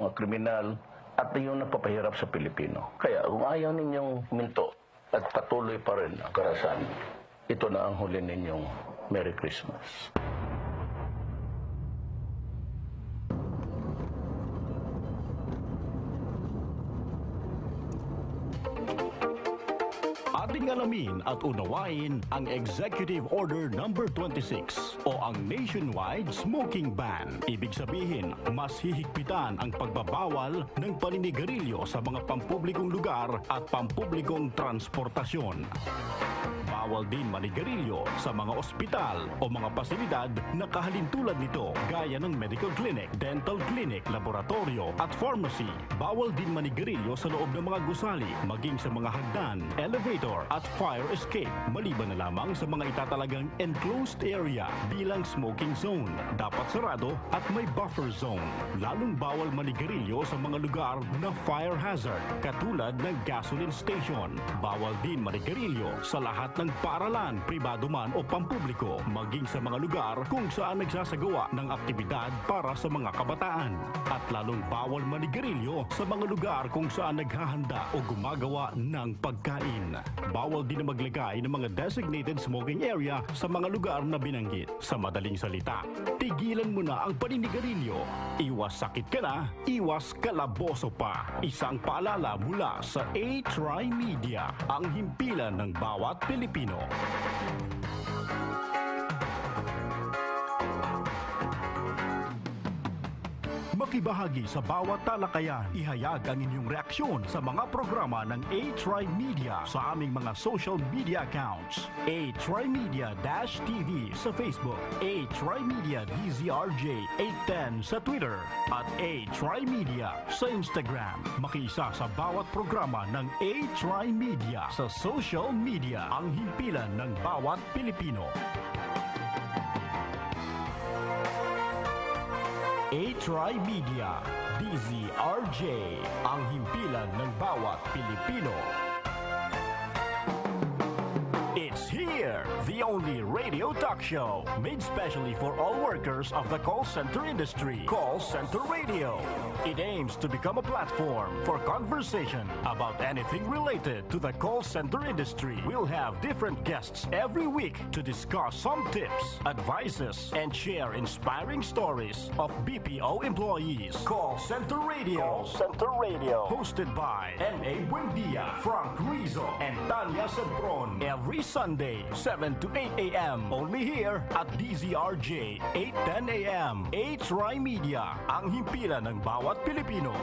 mga kriminal, at yung nagpapahirap sa Pilipino. Kaya kung ayaw ninyong minto at patuloy pa rin ang karahasan, ito na ang huli ninyong Merry Christmas. Ating alamin at unawain ang Executive Order Number 26 o ang Nationwide Smoking Ban. Ibig sabihin, mas hihigpitan ang pagbabawal ng paninigarilyo sa mga pampublikong lugar at pampublikong transportasyon. Bawal din manigarilyo sa mga ospital o mga pasilidad na kahalintulad nito gaya ng medical clinic, dental clinic, laboratorio at pharmacy. Bawal din manigarilyo sa loob ng mga gusali, maging sa mga hagdan, elevator at fire escape, maliban na lamang sa mga itatalagang enclosed area bilang smoking zone. Dapat sarado at may buffer zone. Lalong bawal manigarilyo sa mga lugar na fire hazard, katulad ng gasoline station. Bawal din manigarilyo sa lahat ng paaralan, pribado man o pampubliko, maging sa mga lugar kung saan nagsasagawa ng aktibidad para sa mga kabataan. At lalong bawal manigarilyo sa mga lugar kung saan naghahanda o gumagawa ng pagkain. Bawal din na maglagay ng mga designated smoking area sa mga lugar na binanggit. Sa madaling salita, tigilan mo na ang paninigarilyo. Iwas sakit ka na, iwas kalaboso pa. Isang paalala mula sa TriMedia, ang himpilan ng bawat Pilipino. Makibahagi sa bawat talakayan. Ihayag ang inyong reaksyon sa mga programa ng TriMedia sa aming mga social media accounts. TriMedia-TV sa Facebook, TriMedia DZRJ 810 sa Twitter, at TriMedia sa Instagram. Makiisa sa bawat programa ng TriMedia sa social media, ang himpilan ng bawat Pilipino. TriMedia, DZRJ, ang himpilan ng bawat Pilipino. It's here, the only radio talk show made specially for all workers of the call center industry. Call Center Radio. It aims to become a platform for conversation about anything related to the call center industry. We'll have different guests every week to discuss some tips, advices, and share inspiring stories of BPO employees. Call Center Radio. Call Center Radio. Hosted by M.A. Buendia, Frank Rizzo, and Tanya Sempron. Every Sunday, 7 to 8 a.m. Only here at DZRJ, 8:10 a.m. TriMedia, ang himpilan ng bawat Pilipino.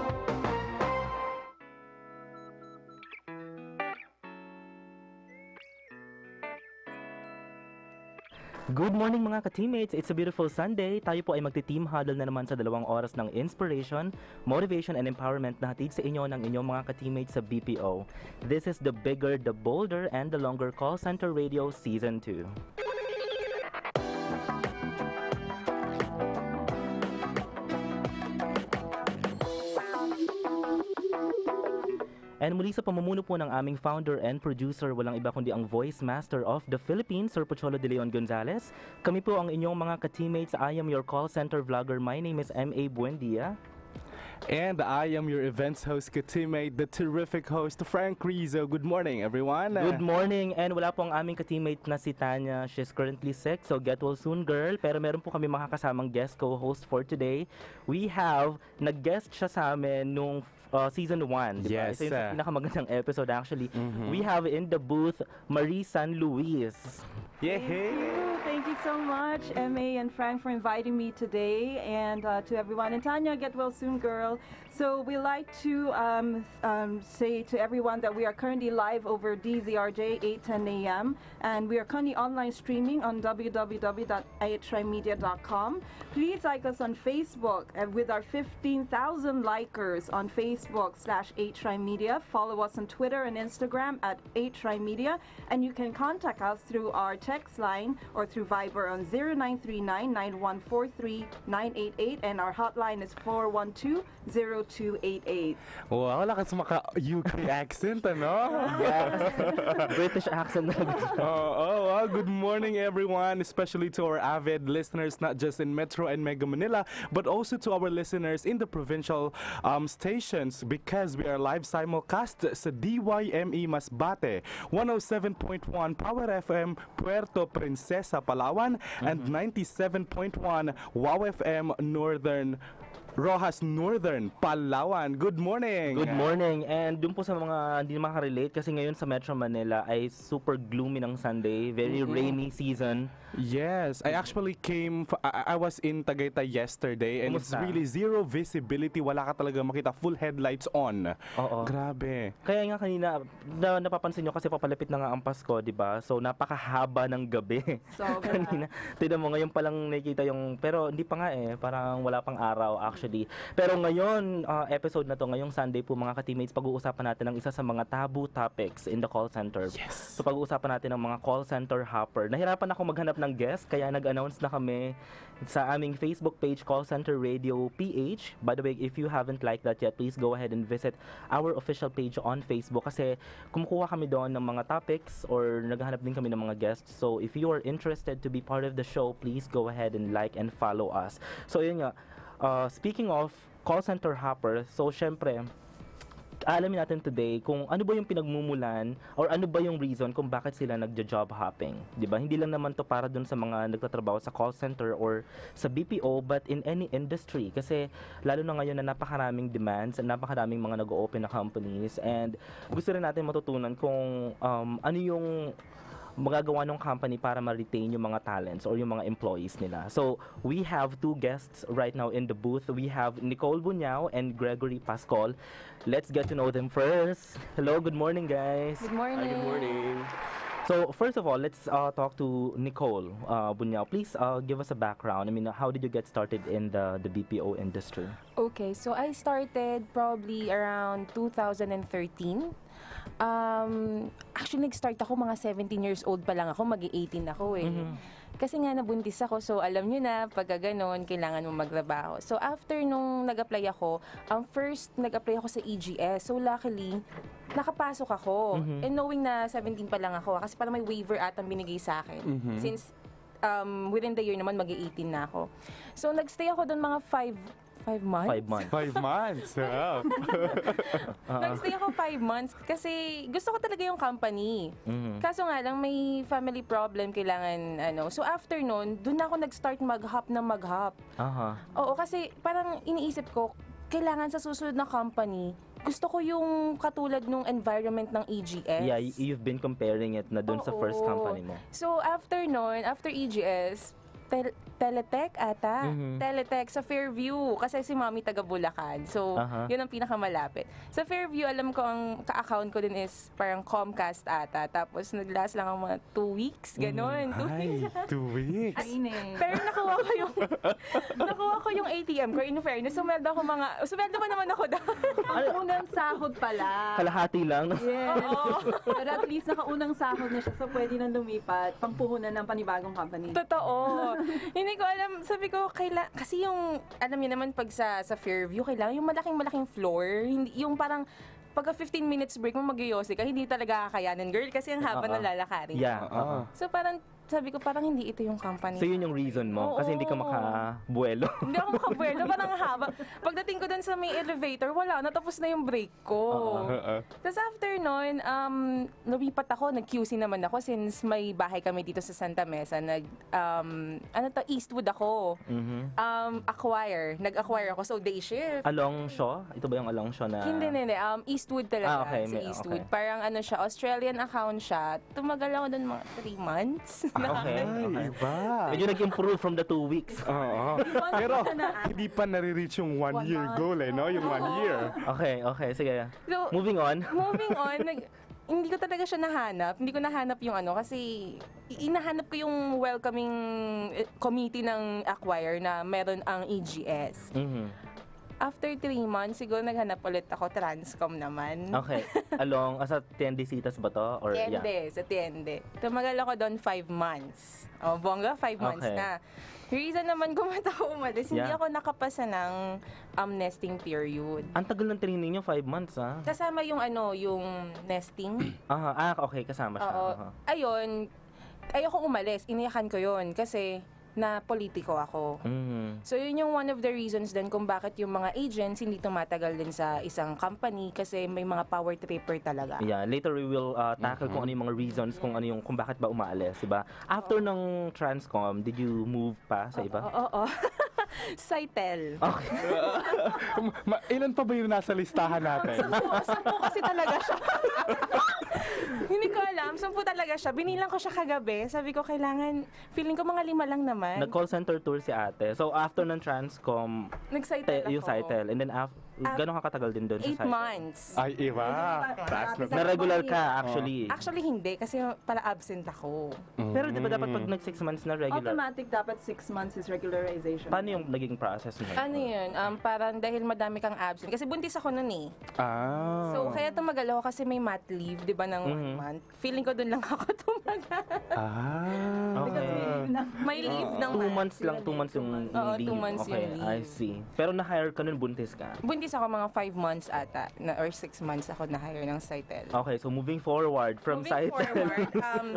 Good morning mga ka-teammates! It's a beautiful Sunday. Tayo po ay magti-team huddle na naman sa 2 oras ng inspiration, motivation, and empowerment na hatid sa inyo ng inyong mga ka-teammates sa BPO. This is the bigger, the bolder, and the longer Call Center Radio Season 2. And muli sa pamumuno po ng aming founder and producer, walang iba kundi ang voice master of the Philippines, Sir Pocholo de Leon Gonzalez. Kami po ang inyong mga ka-teammates. I am your call center vlogger. My name is M.A. Buendia. And I am your events host, ka-teammate, the terrific host, Frank Rizzo. Good morning, everyone. Good morning. And wala po ang aming ka-teammate na si Tanya. She's currently sick, so get well soon, girl. Pero meron po kami makakasamang guest co-host for today. We have, nag-guest siya sa amin nung season 1, di ba? Yes. Ito yung pinakamagandang episode actually. We have in the booth, Maari San Luis. Yay! Thank you so much, MA and Frank, for inviting me today, and to everyone. And Tanya, get well soon, girl. So we like to say to everyone that we are currently live over DZRJ 8:10 a.m. and we are currently online streaming on www.trimedia.com. Please like us on Facebook with our 15,000 likers on Facebook/8trimedia. Follow us on Twitter and Instagram at 8trimedia, and you can contact us through our text line or through Viber on 0939-9143-988 and our hotline is 412-0288. Wow, lakas maka-UK accent, ano? British accent na. Well, good morning everyone, especially to our avid listeners not just in Metro and Mega Manila, but also to our listeners in the provincial stations because we are live simulcast sa DYME Masbate, 107.1 Power FM, Puerto Princesa, Palawan, and 97.1 Wow FM Rojas Northern, Palawan. Good morning! Good morning. And dun po sa mga hindi makarelate kasi ngayon sa Metro Manila ay super gloomy ng Sunday. Very rainy season. Yes, I actually I was in Tagaytay yesterday and it's Kumusta? really zero visibility. Wala ka talaga makita, full headlights on. Oo. Grabe. Kaya nga kanina, napapansin nyo kasi papalapit na nga ang Pasko, di ba? So napakahaba ng gabi. Sobra. Kanina, tignan mo, ngayon palang nakikita yung, pero hindi pa nga parang wala pang araw actually. Pero ngayon, episode na to, ngayong Sunday po mga ka-teammates, pag-uusapan natin ang isa sa mga taboo topics in the call center. Yes. So pag-uusapan natin ang mga call center hopper. Nahirapan ako maghanap ng guest, kaya nag-announce na kami sa aming Facebook page, Call Center Radio PH. By the way, if you haven't liked that yet, please go ahead and visit our official page on Facebook kasi kumukuha kami doon ng mga topics or naghahanap din kami ng mga guests. So if you are interested to be part of the show, please go ahead and like and follow us. So yun nga, speaking of call center hopper, so syempre, alamin natin today kung ano ba yung pinagmumulan or ano ba yung reason kung bakit sila nagja-job hopping. 'Di ba? Hindi lang naman to para dun sa mga nagtatrabaho sa call center or sa BPO but in any industry kasi lalo na ngayon na napakaraming demands at napakaraming mga nag-o-open na companies and gusto rin natin matutunan kung ano yung magagawa ng company para ma-retain yung mga talents or yung mga employees nila. So, we have two guests right now in the booth. We have Nicole Bunyao and Gregory Pascol. Let's get to know them first. Hello, good morning, guys. Good morning. Good morning. So, first of all, let's talk to Nicole Bunyao. Please give us a background. I mean, how did you get started in the BPO industry? Okay, so I started probably around 2013. Actually, nag-start ako mga 17 years old pa lang ako, mag-18 ako Kasi nga nabuntis ako, so alam nyo na, pagka ganon, kailangan mo magtrabaho. So after nung nag-apply ako, first nag-apply ako sa EGS. So luckily, nakapasok ako. And knowing na 17 pa lang ako, kasi parang may waiver atang binigay sa akin. Since within the year naman, mag-18 na ako. So nagstay ako doon mga 5 months? 5 months. 5 months. Wow. Nagstay ako 5 months kasi gusto ko talaga yung company. Kaso nga lang may family problem, kailangan So after nun, dun ako nag-start mag-hop ng mag-hop. Oo, kasi parang iniisip ko, kailangan sa susunod na company, gusto ko yung katulad nung environment ng EGS. Yeah, you've been comparing it na dun sa first company mo. So after nun, after EGS, Teletech ata. Teletech sa Fairview. Kasi si Mami taga Bulacan. So, yun ang pinakamalapit. Sa Fairview, alam ko ang ka-account ko din is parang Comcast ata. Tapos nag-last lang ang mga 2 weeks. Ganon. 2 weeks. 2 weeks. Pero nakuha ko yung ATM ko. In fairness, sumweldo pa naman ako doon. Ang unang sahod pala. Kalahati lang. Yes. Pero at least nakaunang sahod na siya, so pwede nang lumipat, pangpuhunan ng panibagong company. Totoo. Hindi ko alam. Sabi ko, kasi yung, alam niyo naman, pag sa Fairview, kailangan yung malaking floor. Hindi, yung parang, pagka 15 minutes break mo mag-yosi ka, hindi talaga kakayanin, girl, kasi ang haba ng lalakarin. Yeah. So parang, sabi ko, parang hindi ito yung company. So yun yung reason mo? Kasi hindi ka makabuelo? Hindi ako makabuelo, parang haba. Pagdating ko dun sa may elevator, wala, natapos na yung break ko. Tapos after nun, lumipat ako, nag-QC naman ako since may bahay kami dito sa Santa Mesa. Eastwood ako. Nag-acquire ako, so day shift. Along Shaw? Ito ba yung along Shaw na? Hindi. Eastwood talaga. Okay, Sa Eastwood. okay. Parang siya, Australian account siya. Tumagal ako dun mga 3 months. Okay. Iba. Medyo nag-improve from the 2 weeks. Oo. Pero hindi pa nare-reach yung 1 year goal no? Yung 1 year. Okay, sige. So, Moving on. Hindi ko talaga siya nahanap. Hindi ko nahanap yung kasi inahanap ko yung welcoming committee ng acquire na meron ang EGS. After 3 months, siguro naghanap ulit ako, transcom naman. Okay. Along, sa tiendesitas ba to? Or, Tiende, sa tiende. Tumagal ako doon 5 months. Oh, bongga, 5 months Okay. na. Reason naman kung ba't ako umalis, hindi Yeah. ako nakapasa ng nesting period. Ang tagal ng training nyo, 5 months, ha? Kasama yung yung nesting. Okay, kasama siya. Oo. Ayun, ayoko umalis. Iniyakan ko yun kasi na politiko ako. Mhm. So yun yung one of the reasons din kung bakit yung mga agents hindi tumatagal din sa isang company kasi may mga power tripper talaga. Yeah, later we will tackle kung ano yung mga reasons kung bakit ba umaalis, 'di ba? After ng Transcom, did you move pa sa iba? Oo. Saitel. Okay. Ilan pa ba yung nasa listahan natin? Sampu kasi talaga siya. Hindi ko alam. 10 talaga siya. Binilang ko siya kagabi. Sabi ko, feeling ko mga 5 lang naman. Nag-call center tour si ate. So after ng Transcom, Nag-Saitel ako. yung Saitel, and then gano'ng katagal din doon sa 8 Saitel? months. Ay, iba. Taas na. Na regular ka, actually. Actually, hindi. Kasi pala absent ako. Pero di ba dapat pag nag 6 months na regular? Automatic dapat 6 months is regularization. Paano yung naging process mo? Ano yun? Parang dahil madami kang absent. Kasi buntis ako nun eh. Ah. So, kaya tumagal ako kasi may mat leave, di ba, ng 1 month. Feeling ko dun lang ako tumagal. Okay. May leave ng 2 months lang, 2 months yung Oo, leave. 2 months Okay, yung I leave. see. Pero na-hire ka nun, buntis ka? Buntis ako mga 5 months ata, or 6 months ako na-hire ng Saitel. Okay, so moving forward from Moving Saitel. forward,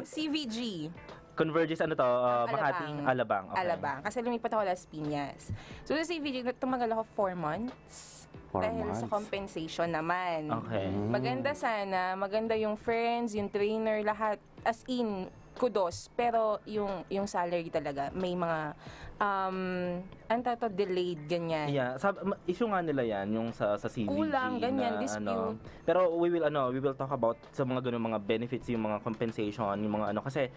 CVG. Converges Makati, Alabang. Okay. Alabang. Kasi lumipat ako Las Piñas. So sa CVG, tumagal ako 4 months. 4 Dahil months. sa compensation naman. Okay. Maganda sana, maganda yung friends, yung trainer, lahat. As in, kudos. Pero yung salary talaga, may mga, delayed, ganyan. Yeah, issue nga nila yan yung sa CVG. Kulang, ganyan, dispute. Pero we will talk about sa mga ganung mga benefits, yung mga compensation, yung mga kasi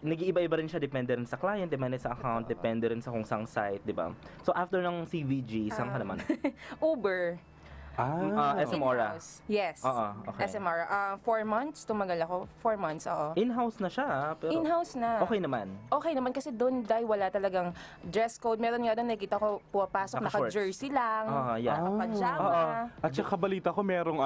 nag-iiba-iba rin siya, depende rin sa client, depende sa account, depende rin sa kung sang site, di ba? So after ng CVG, saan ka naman? Uber. SM Aura. In-house. Yes. Okay. SM Aura. 4 months, tumagal ako. 4 months, oo. In-house na siya, pero In-house na. okay naman. Okay naman kasi doon wala talagang dress code. Meron nga doon, nakita ko pumapasok, Naka-shorts. naka-jersey lang, Yeah. naka-pajama. At saka balita ko merong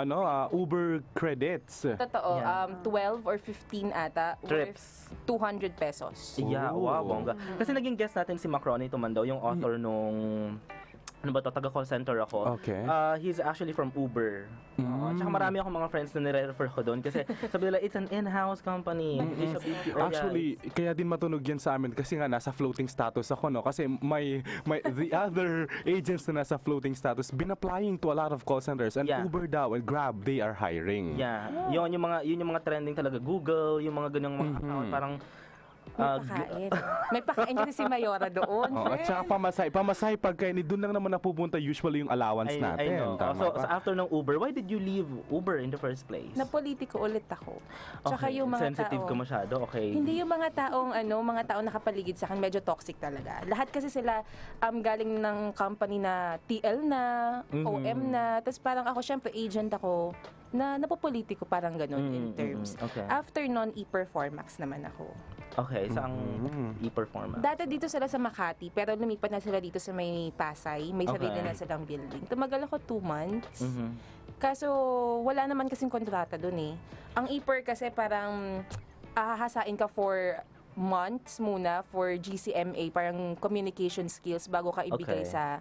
Uber credits. Totoo, Yeah. 12 or 15 ata. Trips. Worth 200 pesos. Yeah, Ooh. wow, bongga. Kasi naging guest natin si Macroni Tumandao, yung author nung taga-call center ako. Okay. He's actually from Uber. Tsaka marami akong mga friends na nire-refer ko doon kasi sabi nila, it's an in-house company. Hindi siya BPO. Actually, kaya din matunog yan sa amin kasi nga nasa floating status ako, no? Kasi may the other agents na nasa floating status been applying to a lot of call centers and Yeah. Uber daw and Grab, they are hiring. Yeah. Yun yung mga trending talaga. Google, yung mga ganyang mga account. Parang, May pakain kasi si Mayora doon. At saka pamasahe pagka doon lang naman napupunta usually yung allowance I natin. know. Tama So ba? after ng Uber, why did you leave Uber in the first place? Na politiko ulit ako. Tsaka Okay. yung mga Sensitive tao. ka masyado, okay. Hindi yung mga taong nakapaligid sa akin, medyo toxic talaga. Lahat kasi sila galing ng company na TL na, OM na, tapos parang ako, syempre agent ako, na napopolitiko parang ganun in terms. Okay. After non e-performax naman ako. Okay, sa ang e-performance. Dati dito sila sa Makati, pero lumipat na sila dito sa may Pasay, may sarili Okay. na silang building. Tumagal ako 2 months. Mhm. Kaso wala naman kasing kontrata dun eh. Ang e-per kasi parang hahasain ka for months muna for GCMA, parang communication skills bago ka ibigay Okay. sa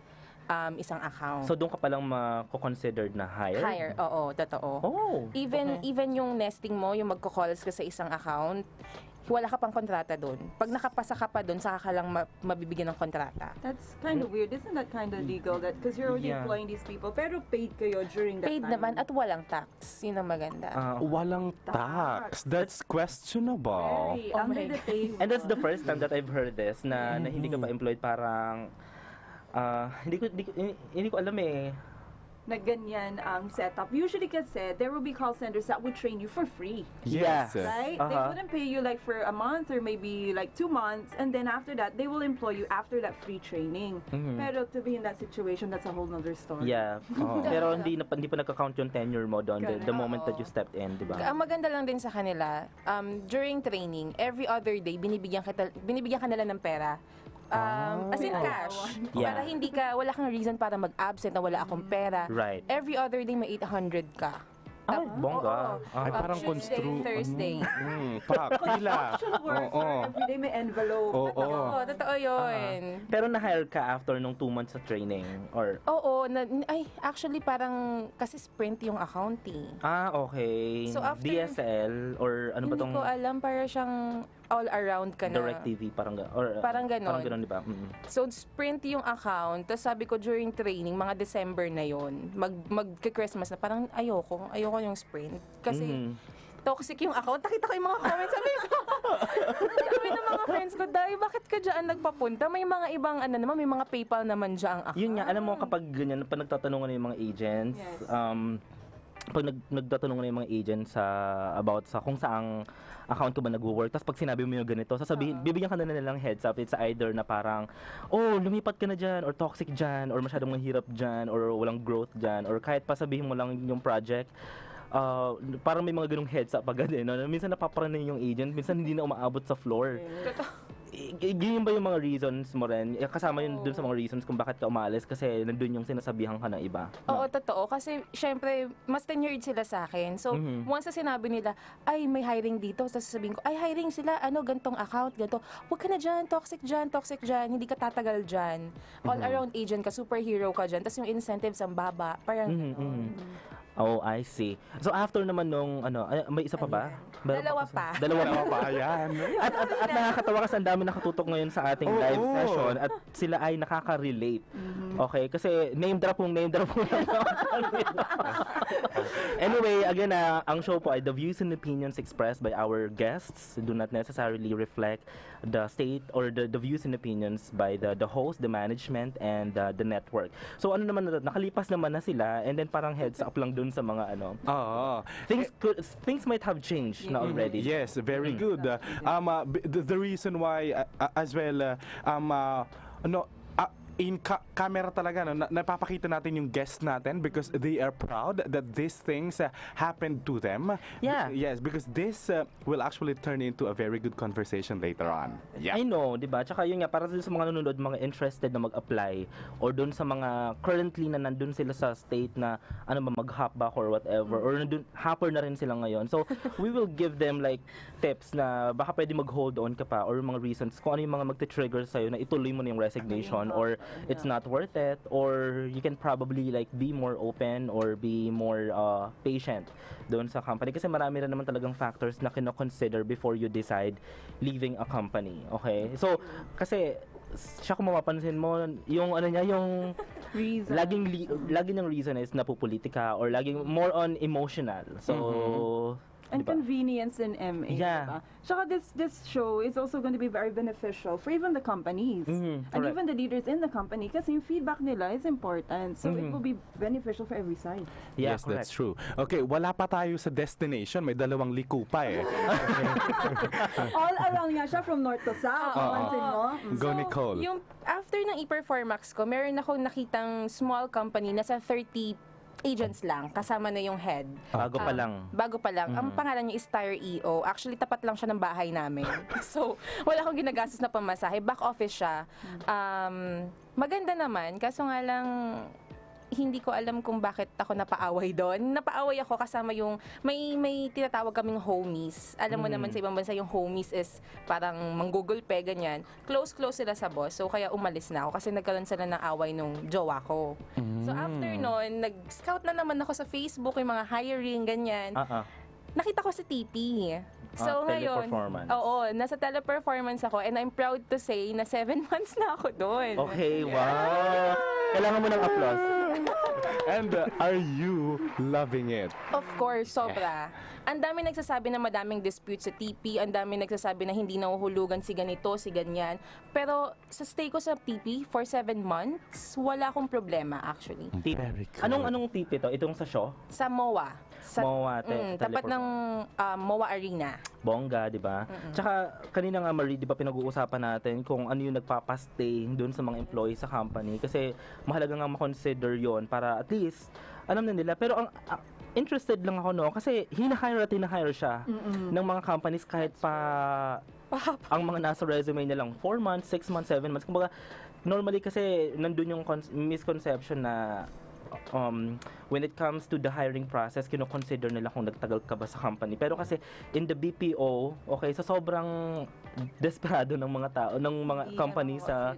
isang account. So doon ka palang mako-considered na hire? Hire, oo, totoo. Oh. Even yung nesting mo, yung magko-calls ka sa isang account, wala ka pang kontrata doon. Pag nakapasa ka pa doon, saka ka lang mabibigyan ng kontrata. That's kind of weird. Isn't that kind of legal? That because you're already Yeah. employing these people, pero paid kayo during that Paid time. naman at walang tax. Yun ang maganda. Walang tax. That's questionable. Very Oh under my the table. And that's the first time that I've heard this na hindi ka pa employed, parang hindi ko alam eh. Na ganyan ang setup. Usually kasi there will be call centers that would train you for free. Yes. Right? They wouldn't pay you like for a month or maybe like 2 months, and then after that they will employ you after that free training. Pero to be in that situation, that's a whole nother story. Yeah. Pero hindi pa nagka-count yung tenure mo doon the moment that you stepped in, di ba? Ang maganda lang din sa kanila, during training, every other day, binibigyan ka nila ng pera As in cash. Yeah. Para wala kang reason para mag-absent na wala akong pera. Right. Every other day may 800 ka. Ay, bongga. Ay, parang Tuesday, Thursday. Pakila. Construction worker, everyday may envelope. Oo, totoo yun. Pero na-hire ka after nung 2 months sa training? Or Oo, actually parang kasi sprint yung account eh. okay. So, after- DSL or ano ba Hindi tong ko alam, para siyang all around ka na. DirecTV parang or Parang ganon. Parang ganon, di ba? So, sprint yung account. Tapos sabi ko during training, mga December na yon, mag-Christmas na, parang ayoko yung sprint. Kasi toxic yung account. Nakita ko yung mga comments. Sabi ng mga friends ko, Day, bakit ka dyan nagpapunta? May mga ibang, may mga PayPal naman dyan ang account. Yun nga, alam mo kapag ganyan, pag nagtatanungan ng mga agents, Yes. pag nagtatanungan ng mga agents about sa kung saang account ko ba nagwo-work, tapos pag sinabi mo yung ganito, sasabihin, bibigyan ka na nilang heads up. It's either na parang, lumipat ka na dyan, or toxic dyan, or masyadong mahirap dyan, or walang growth dyan, or kahit pa sabihin mo lang yung project, parang may mga ganung heads up agad eh. No? Minsan napaparanin yung agent, minsan hindi na umaabot sa floor. Yun ba yung mga reasons mo rin? Kasama yun dun sa mga reasons kung bakit ka umalis kasi nandun yung sinasabihan ka ng iba. Oo, totoo. Kasi, syempre, mas tenured sila sa akin. So, once na sinabi nila, ay, may hiring dito, tapos sasabihin ko, ay, hiring sila, gantong account, ganto. Huwag ka na dyan, toxic dyan, hindi ka tatagal dyan. All-around agent ka, superhero ka dyan, tapos yung incentives ang baba. Parang, Oh, I see. So after naman nung may isa pa ba? Meron Dalawa kasi- pa. Dalawa pa. Ano pa yan? At nakakatawa kasi ang dami nakatutok ngayon sa ating live session at sila ay nakaka-relate. Okay? Kasi name drop lang. Anyway, again, ang show po ay the views and opinions expressed by our guests do not necessarily reflect the state or the views and opinions by the host, the management, and the network. So ano naman, nakalipas naman na sila and then parang heads up lang dun sa mga things might have changed na already. Yes, very good. The reason why as well in camera talaga napapakita natin yung guests natin because they are proud that these things happened to them. Yeah. Yes, because this will actually turn into a very good conversation later on. Yeah. I know, 'di ba? Tsaka yun nga para sa mga nanonood, mga interested na mag-apply or doon sa mga currently na nandun sila sa state na mag-hop back or whatever or nandun hopper na rin sila ngayon. So, we will give them like tips na baka pwede mag-hold on ka pa or mga reasons kung ano yung mga magte-trigger sa'yo na ituloy mo na yung resignation or it's not worth it, or you can probably like be more open or be more patient doon sa company kasi marami rin naman talagang factors na kino-consider before you decide leaving a company. Okay? So, kasi siya kung mapapansin mo, yung yung Reason. laging yung reason is napupolitika or laging more on emotional. So, And diba? convenience in MA. Yeah. Diba? Tsaka this show is also going to be very beneficial for even the companies and correct. even the leaders in the company kasi yung feedback nila is important. So it will be beneficial for every side. Yeah, Yes, correct. that's true. Okay, wala pa tayo sa destination. May 2 liko pa eh. All around nga siya from north to south. Pansin mo? Go, Nicole. yung after ng e-performax ko, meron akong nakitang small company na sa 30 agents lang, kasama na yung head. Bago pa lang. Bago pa lang. Ang pangalan niya is Tire EO. Actually, tapat lang siya ng bahay namin. So, wala akong ginagastos na pamasahe. Back office siya. Maganda naman, kaso nga lang, hindi ko alam kung bakit ako napaaway doon. Napaaway ako kasama yung, may tinatawag kaming homies. Alam mo naman sa ibang bansa, yung homies is parang manggugulpe, ganyan. Close sila sa boss. So, kaya umalis na ako kasi nagkaroon sila ng away nung jowa ko. So, after noon, nag-scout na naman ako sa Facebook, yung mga hiring, ganyan. Nakita ko sa TP. So ngayon, teleperformance. oo, nasa teleperformance ako and I'm proud to say na 7 months na ako doon. Okay, wow. Kailangan mo ng applause. And are you loving it? Of course, sobra. Ang dami nagsasabi na madaming dispute sa TP, ang dami nagsasabi na hindi nahuhulugan si ganito, si ganyan. Pero sa stay ko sa TP for 7 months, wala akong problema actually. Very good. Anong tip ito? Itong sa show? Sa MOA. MOA, tapat ng MOA Arena. Bongga, di ba? Tsaka kanina nga Marie, di ba pinag-uusapan natin kung ano yung nagpapastay doon sa mga employees sa company kasi mahalaga nga ma-consider yon para at least alam na nila. Pero ang interested lang ako kasi hinahire siya ng mga companies kahit pa ang mga nasa resume niya lang 4 months, 6 months, 7 months. Kumbaga, normally kasi nandun yung misconception na when it comes to the hiring process, kino-consider nila kung nagtagal ka ba sa company. Pero kasi in the BPO, okay, sa sobrang desperado ng mga tao, ng mga company sa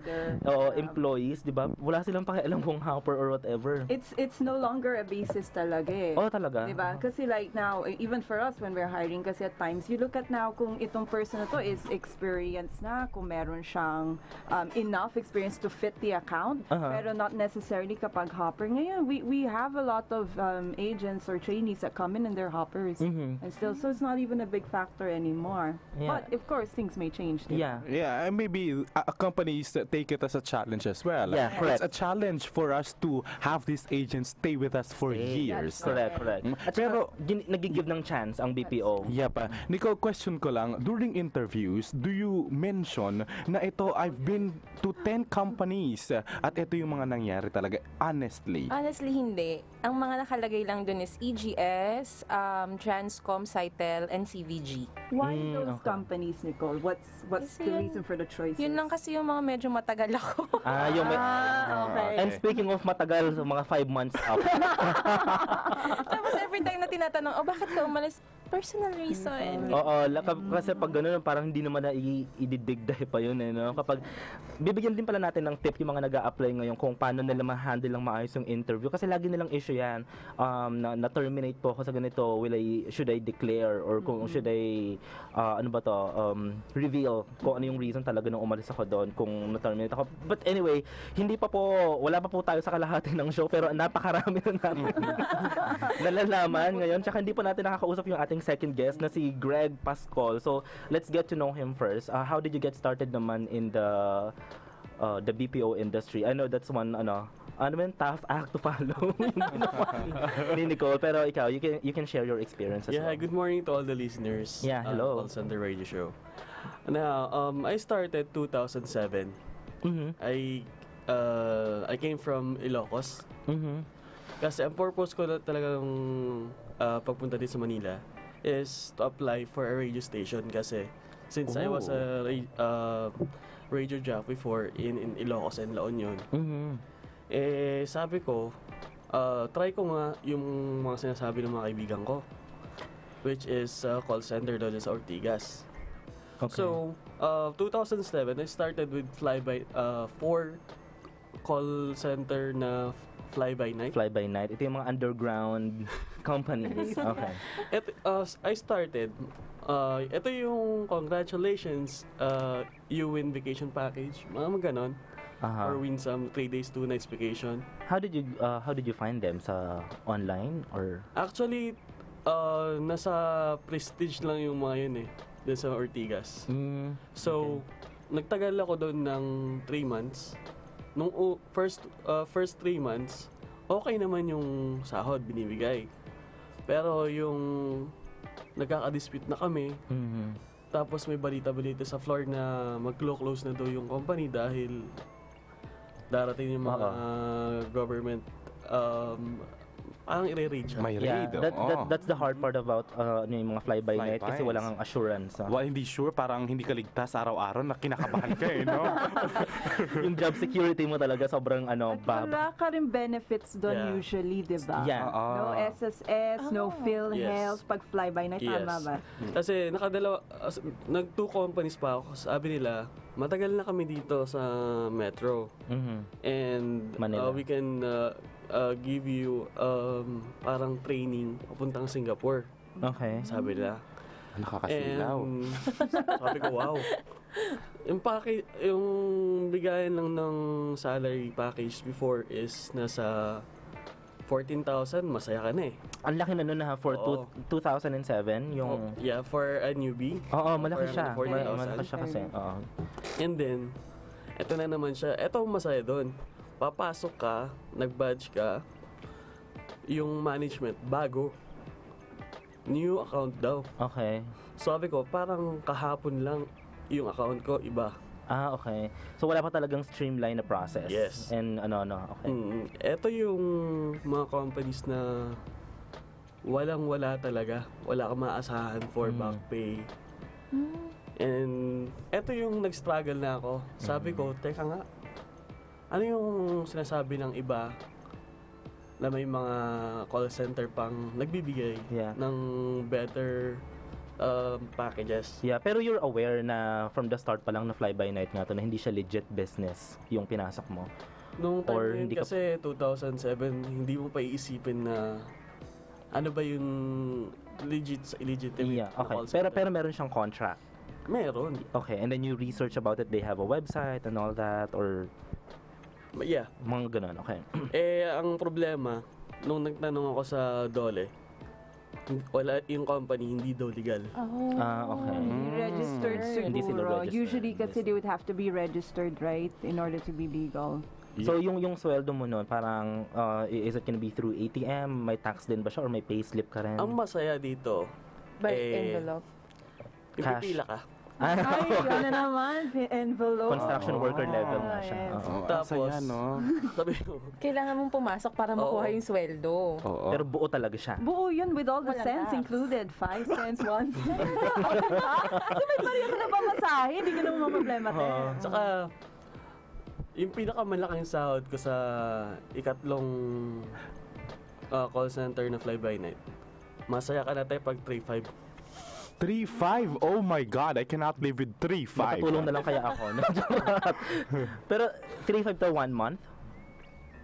employees, di ba? Wala silang pakialam kung hopper or whatever. It's no longer a basis talaga eh. Oh, talaga? Diba? Kasi like now, even for us when we're hiring, kasi at times, you look at now kung itong person na to is experienced na, kung meron siyang enough experience to fit the account, pero not necessarily kapag hopper. Ngayon, we have a lot of agents or trainees that come in and they're hoppers. And still, so it's not even a big factor anymore. Yeah. But of course, things may change. Diba? Yeah, and maybe companies take it as a challenge as well. Yeah, correct. It's a challenge for us to have these agents stay with us for years. Correct. At Pero nag-give ng chance ang BPO. Yep. Nico, question ko lang, during interviews, do you mention na ito, I've been to 10 companies at ito yung mga nangyari talaga, honestly? Honestly, hindi. Ang mga nakalagay lang dun is EGS, Transcom, Cytel, and CVG. Why those companies, Nicole? What's Kasi the reason for the choices? Yun lang kasi yung mga medyo matagal ako. Okay. And speaking of matagal, mga 5 months up. Tapos every time na tinatanong, bakit ka umalis? Personal reason. Oo, kasi pag gano'n, parang hindi naman na ididigday pa yun eh, no? Kapag, bibigyan din pala natin ng tip yung mga nag-a-apply ngayon kung paano nila ma-handle lang maayos yung interview. Kasi lagi nilang issue yan, na-terminate po ako sa ganito, should I declare, or kung should I, reveal kung ano yung reason talaga nung umalis ako doon, kung na-terminate ako. But anyway, wala pa po tayo sa kalahati ng show, pero napakarami na natin nalalaman ngayon. Tsaka hindi pa natin nakakausap yung ating second guest na si Greg Pascol. So, let's get to know him first. How did you get started naman in the BPO industry? I know that's one tough act to follow ni Nicole, pero ikaw, you can share your experience as well. Yeah, good morning to all the listeners. Yeah, hello. Also on the radio show. Now, I started 2007. I came from Ilocos. Kasi ang purpose ko na talagang pagpunta din sa Manila is to apply for a radio station kasi since I was a radio jock before in Ilocos and La Union. Sabi ko, try ko nga yung mga sinasabi ng mga kaibigan ko, which is call center doon sa Ortigas. Okay. So, 2007, I started with 4 call center na fly-by-night. Fly-by-night. Ito yung mga underground companies. Okay. I started, ito yung congratulations, you win vacation package, mga ganon. Or win some 3 days, 2 nights vacation. How did you find them? Sa online or? Actually, nasa Prestige lang yung mga yun eh, dun sa Ortigas. So, nagtagal ako doon ng 3 months. Nung first 3 months, okay naman yung sahod binibigay. Pero yung nagkaka-dispute na kami, tapos may balita-balita sa floor na mag-close na daw yung company dahil darating yung mga government parang i-raid siya. May raid. That's the hard part about yung mga fly-by-night kasi Fly-bys. walang assurance. Well, hindi sure, parang hindi ka ligtas araw-araw na kinakabahan ka no? Yung job security mo talaga sobrang Wala ka rin benefits doon Yeah. usually, diba? Yeah. No SSS, no PhilHealth, pag fly-by-night, tama ba? Kasi nag-2 companies pa ako. Sabi nila, matagal na kami dito sa Metro. And Manila. we can give you parang training papuntang Singapore. Okay. Sabi nila. Nakakasilaw. And sabi ko, wow. Yung bigayan lang ng salary package before is nasa 14,000, masaya ka na eh. Ang laki na nun for 2007 yung Yeah, for a newbie. Oo, malaki siya. 40,000. Malaki siya kasi. Oo. And then, eto na naman siya. Eto ang masaya doon. Papasok ka, nag-badge ka, yung management, bago. New account daw. Okay. Sabi ko, parang kahapon lang yung account ko, iba. Okay. So wala pa talagang streamline na process. Yes. And okay. Eto yung mga companies na walang-wala talaga. Wala kang maasahan for back pay. And eto yung nag-struggle na ako. Sabi ko, teka nga, ano yung sinasabi ng iba na may mga call center pang nagbibigay ng better packages. Yeah, pero you're aware na from the start pa lang na fly-by-night nga to na hindi siya legit business yung pinasok mo. Nung Or time hindi yun, kasi 2007, hindi mo pa iisipin na ano ba yung illegitimate Yeah, na okay. call center. Pero meron siyang contract. Meron. Okay, and then you research about it, they have a website and all that, or Yeah. mga ganun, okay. Ang problema, nung nagtanong ako sa Dole, wala yung company, hindi daw legal. Okay. Registered Hindi sila siguro. registered. Usually kasi they would have to be registered, right? In order to be legal. So yung sweldo mo nun, parang is it gonna be through ATM? May tax din ba siya or may payslip ka rin? Ang masaya dito, By envelope. Cash. pipila ka. Ay, ano naman, envelope. Construction worker level nga siya. yes. Oo. Tapos, Saya, no? sabi ko, Kailangan mong pumasok para makuha yung sweldo. Oo. Pero buo talaga siya. Buo yun with all the Walang cents tax. included. 5 cents, 1 cent. Kasi may bariya ka na ba masahe? Hindi ka naman problema, te. tsaka, yung pinakamalaking sahod ko sa ikatlong call center na fly-by-night, masaya ka na tayo pag 3-5. 3.5? Oh my God, I cannot live with 3.5. Makatulong na lang kaya ako. Pero 3-5 to 1 month?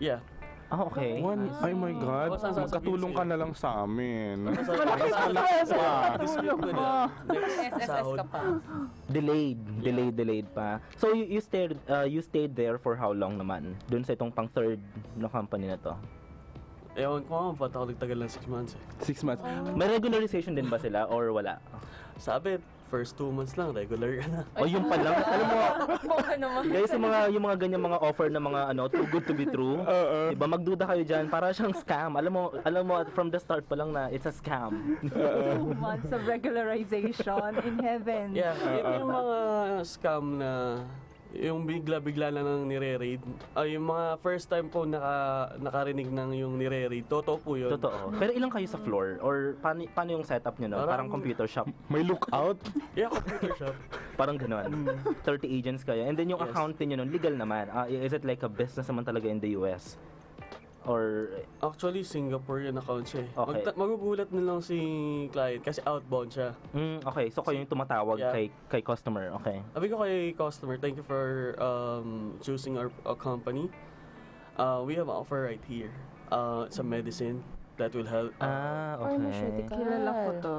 Yeah. Oh, okay. Oh my God, Saan sasabihin magkatulong ka sa'yo? na lang sa amin. This week ko na. Next SSS sahod. ka pa. Delayed pa. So you stayed there for how long naman? Doon sa itong pang third na company na to. Ewan ko nga, ba't ako nagtagal ng 6 months eh. 6 months. May regularization din ba sila or wala? Sabi, first 2 months lang, regular ka na. O yung pa lang, alam mo, Bongga naman. guys, yung mga ganyan mga offer na mga too good to be true. Diba, magduda kayo diyan para siyang scam. Alam mo from the start pa lang na it's a scam. 2 months of regularization in heaven. Yeah, yun yung mga scam na yung bigla-bigla na nang nire-raid. Yung mga first time po nakarinig ng yung nire-raid, totoo po yun. Totoo. Pero ilang kayo sa floor? Or paano yung setup nyo, no? Parang computer shop. May lookout? Yeah, computer shop. Parang gano'n. 30 agents kayo. And then yung account niyo nun, legal naman. Is it like a business naman talaga in the US? Or Actually, Singapore yung account siya eh. Okay. Magugulat na lang si client kasi outbound siya. okay, so kayo yung tumatawag Yeah. kay customer. Okay. Sabi ko kay customer, thank you for choosing our company. We have an offer right here. It's a medicine that will help. Okay. Pharmaceutical. Kilala ko to.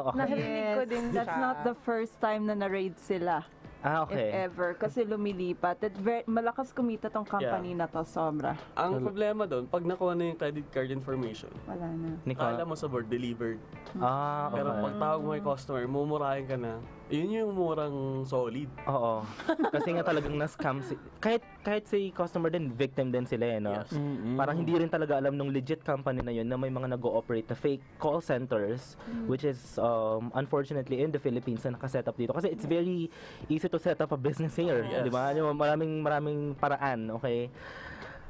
Okay. Narinig ko din That's siya. not the first time na na-raid sila. Okay. If ever. Kasi lumilipat. At malakas kumita tong company na to, sobra. Ang problema doon, pag nakuha na yung credit card information, Wala na. akala mo sa board, delivered. Okay. Pero pag tawag mo kay customer, mumurahin ka na. Yun yung murang solid. Oo. Kasi nga talagang na-scam kahit si customer din, victim din sila eh, no? Yes. Parang hindi rin talaga alam nung legit company na yun na may mga nag-ooperate na fake call centers which is unfortunately in the Philippines na nakaset up dito. Kasi it's very easy to set up a business here, Yes. di ba? Yung maraming paraan, okay?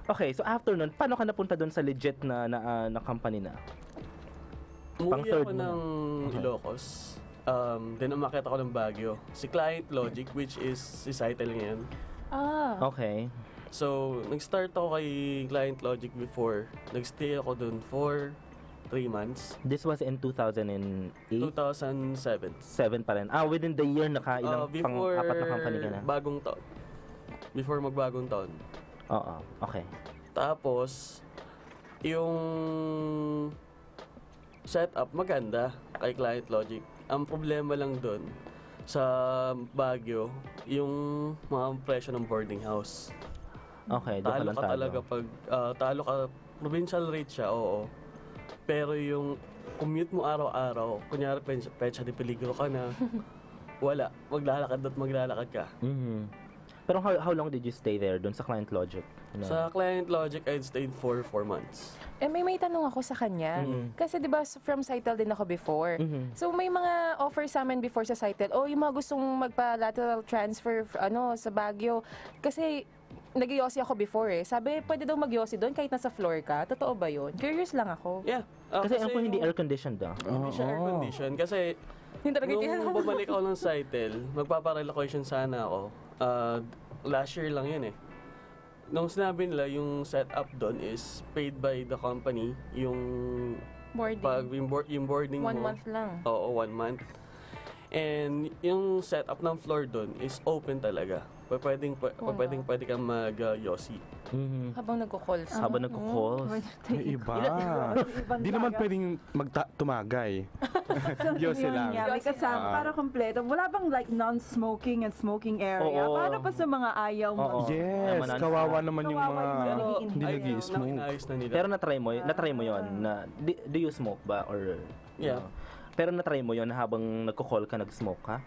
Okay, so after nun, paano ka napunta doon sa legit na company na? Pang Umuwi third ako mo ng Ilocos. Then umakit ako ng Baguio. Si Client Logic, which is si Cytel ngayon. Okay. So, nag-start ako kay Client Logic before. Nag-stay ako dun for 3 months. This was in 2008? 2007. 7 pa rin. Within the year nakailang pang-apat na company ka na? Bagong taon. Before magbagong taon. Oo, okay. Tapos, yung setup maganda kay Client Logic. Ang problema lang doon sa Baguio, yung mga presyo ng boarding house. Okay, doon ka Talo lang ka talaga pag talo ka, provincial rate siya, oo. Pero yung commute mo araw-araw, kunyari pecha de peligro ka na, wala, maglalakad ka. Pero how long did you stay there doon sa Client Logic? Sa Client Logic, I'd stayed for 4 months. May tanong ako sa kanya. Kasi 'di ba from Cytel din ako before. So may mga offer sa amin before sa Cytel. Yung mga gustong magpa-lateral transfer sa Baguio. Kasi nag-yossi ako before eh. Sabi, pwede daw mag-yossi doon kahit nasa floor ka. Totoo ba 'yun? Curious lang ako. Yeah. Kasi alam ko hindi air-conditioned daw. Hindi siya air condition kasi Hindi talaga Nung bumalik ako ng Saitel, magpaparelocation sana ako. Last year lang yun eh. Nung sinabi nila, yung setup doon is paid by the company. Yung boarding. yung boarding mo. 1 month lang. Oo, 1 month. And yung setup ng floor doon is open talaga. Pwede kang mag-yossi. Habang nagko-calls. Habang nagko-calls. May iba. Di naman pwedeng tumagay. Yossi lang. May kasama para kompleto. Wala bang like non-smoking and smoking area? Oo. Paano pa sa mga ayaw mo? Oo. Yes, Naman, kawawa naman yung Kawawa mga yung hindi nag-i-smoke. Inaayos na nila. Pero na-try mo yon na do you smoke ba or Yeah. Pero na-try mo yon na habang nagko-call ka nag-smoke ka?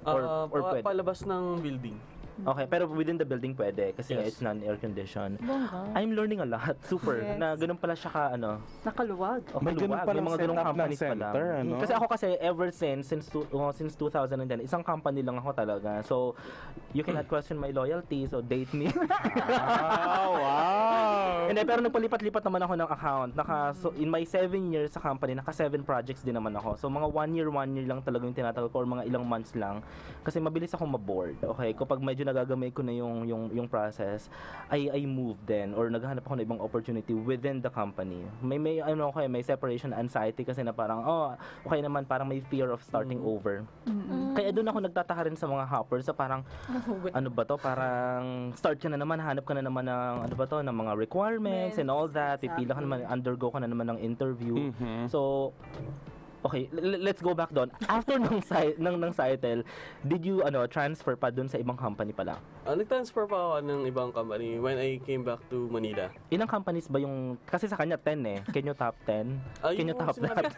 Or pwede? Palabas ng building. Okay, pero within the building pwede kasi Yes. it's non-air conditioned. Bongga. I'm learning a lot. Super. Yes. Na ganun pala siya ka Nakaluwag. May ganun palang mga ganung setup ng companies pala. center, ano? Kasi ako kasi ever since 2010, isang company lang ako talaga. So, you cannot question my loyalty. So, date me. Wow! Hindi, pero nagpalipat-lipat naman ako ng account. So, in my 7 years sa company, naka 7 projects din naman ako. So, mga 1 year lang talaga yung tinatagal ko or mga ilang months lang. Kasi mabilis akong maboard. Okay? Kapag medyo nagagamay ko na yung process, I move then or naghahanap ako ng ibang opportunity within the company. May separation anxiety kasi na parang okay naman, parang may fear of starting over. Kaya doon ako nagtataka rin sa mga hoppers sa parang ano ba to, parang start ka na naman, hanap ka na naman ng ng mga requirements and all that, pipila ka naman, undergo ka na naman ng interview. So okay, let's go back doon. After ng Saitel, did you transfer pa doon sa ibang company pala? Nag-transfer pa ako ng ibang company when I came back to Manila. Ilang companies ba yung, kasi sa kanya 10 eh. Can you top 10? Can you top that?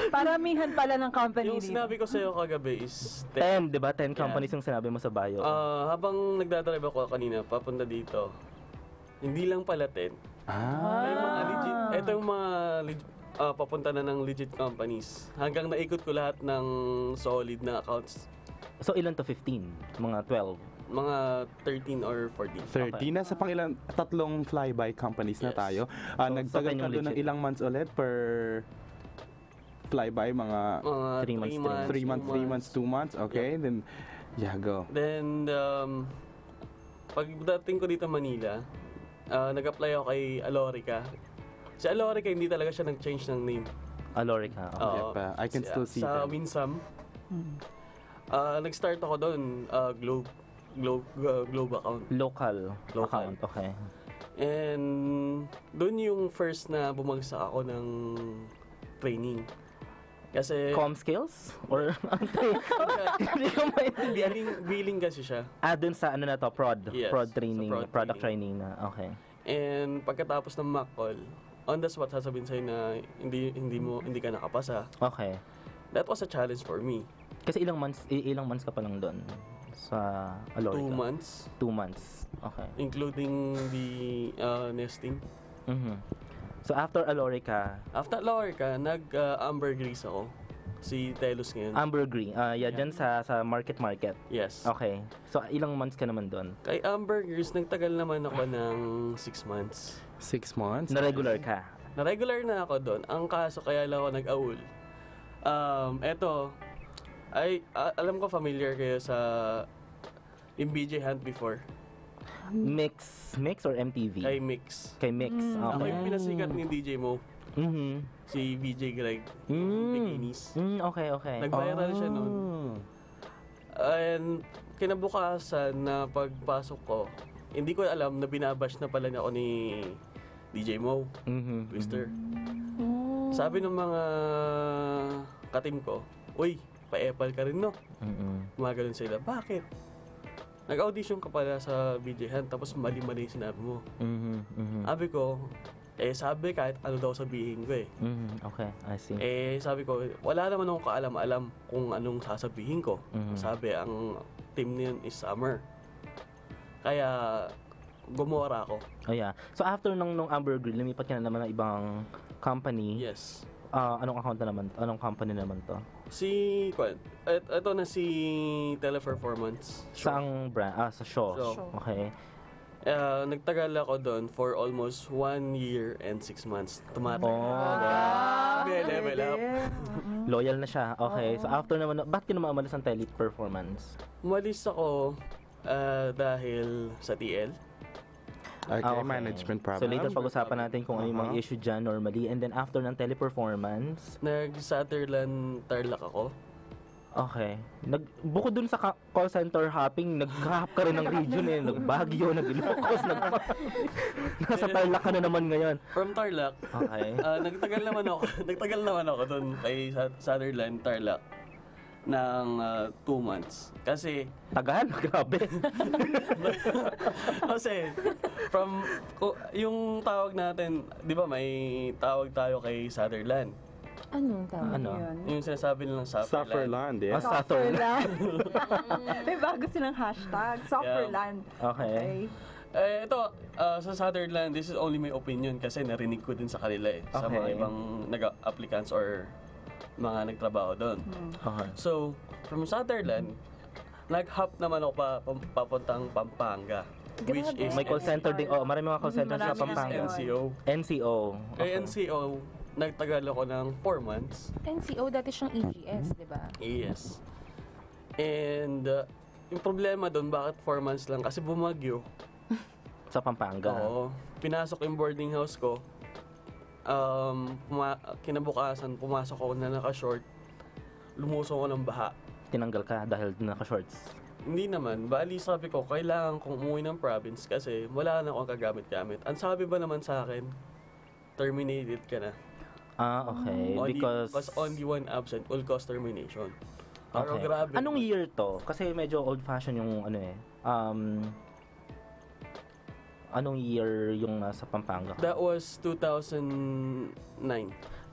Paramihan pala ng company Yung dito. sinabi ko sa'yo kagabi is 10, di ba? 10 companies yung sinabi mo sa bio. habang nagdadrive ako kanina, papunta dito, hindi lang pala 10. May mga legit, ito yung mga papunta na ng legit companies. Hanggang naikot ko lahat ng solid na accounts. So ilan to 15? Mga 12? Mga 13 or 14. 30. Nasa pang ilang, tatlong flyby companies na Yes. tayo. Nagtagal so ka doon ng legit. ilang months ulit per flyby? Mga Mga 3 months, 3 months, 2 months. Okay, then, go. Then, pagdating ko dito Manila, nag-apply ako kay Alorica. Si Alorica, hindi talaga siya nag-change ng name. Alorica. Okay. Oo. Yep, I can still see Sa them. Winsam. Nag-start ako doon, Globe account. Local Local. account. Okay. And doon yung first na bumagsak ako ng training. Kasi Com skills? Or hindi ko maintindihan. billing kasi siya. Dun sa na to, prod. Yes, Prod sa training. prod Product training na. Okay. And pagkatapos ng mock call, on the spot sasabihin sa'yo na hindi ka nakapasa. Okay. That was a challenge for me. Kasi ilang months ka pa lang doon sa Alorica? 2 months, 2 months. Okay. including the nesting. So after Alorica, After Lorica, nag-ambergris ako. Si Telos ngayon. Ambergris. Dyan sa market. Yes. Okay. So ilang months ka naman doon? Kay ambergris, nagtagal naman ako ng 6 months. 6 months? Na regular ka? Na-regular na ako doon. Ang kaso, kaya lang ako nag-awol. Eto, alam ko familiar kayo sa yung BJ Hunt before. Mix or MTV? Kay Mix. Kay Mix. Ako Okay. yung pinasikat ni DJ Mo, si BJ Greg. Bikinis. Okay. Nag-viral siya noon. And kinabukasan na pagpasok ko, hindi ko alam na binabash na pala niya ako ni DJ Mo, Twister. Sabi ng mga katim ko, uy, pa-epal ka rin, no? Mga ganun sila. Bakit? Nag-audition ka pala sa BJ Hunt, tapos mali-mali yung sinabi mo. Sabi ko, sabi kahit ano daw sabihin ko eh. Okay, I see. Sabi ko, wala naman akong kaalam-alam kung anong sasabihin ko. Sabi, ang team niyon is Summer. Kaya, gumora ako. Oh yeah. So after nung Ambergris, lumipat ka na naman ng ibang company. Yes. Anong account na naman? Anong company naman to? Ito na si Teleperformance. Saang brand? Sa Shaw. Shaw. Okay. Nagtagal ako doon for almost 1 year and 6 months. Tumatak. Level up. Loyal na siya. Okay. So after naman, bakit ka naman umalis ng tele-performance? Umalis ako dahil sa TL. Okay, management problem. So later pag-usapan natin kung ano yung mga issue dyan normally. And then after ng teleperformance, Nag-Sutherland Tarlac ako. okay. Bukod dun sa call center hopping, nag-hop ka rin ng region eh. Nag-Baguio, nag-Ilocos, nasa Tarlac ka na naman ngayon. From Tarlac, Okay. nagtagal naman ako doon kay Sutherland Tarlac ng 2 months. Kasi Tagal? Grabe. yung tawag natin, di ba may tawag tayo kay Sutherland? Anong tawag? Ano? Yung sinasabi nilang Sufferland. Sufferland, yeah. Sutherland. May bago silang hashtag, Sufferland. Okay. Ito, sa Sutherland, this is only my opinion kasi narinig ko din sa kanila sa mga Okay. ibang applicants or mga nagtrabaho doon. Okay. So, from Sutherland, nag-hop naman ako papuntang Pampanga. Which is May call center din. Oh, marami mga call center sa Marami Pampanga. NCO. NCO. Kay NCO, nagtagal ako ng 4 months. NCO, dati siyang EGS, di ba? Yes. And yung problema doon, bakit 4 months lang? Kasi bumagyo. Sa Pampanga. Oo. Pinasok yung boarding house ko. Kinabukasan, pumasok ako na naka-short. Lumusong ako ng baha. Tinanggal ka dahil naka-shorts. Hindi naman. Bali, sabi ko, kailangan kong umuwi ng province kasi wala na akong kagamit-gamit. Ang sabi ba naman sa akin, terminated ka na. Okay. Because only one absent will cause termination. Pero okay. grabe. Anong year to? Kasi medyo old-fashioned yung ano eh. Anong year yung nasa Pampanga ka? That was 2009.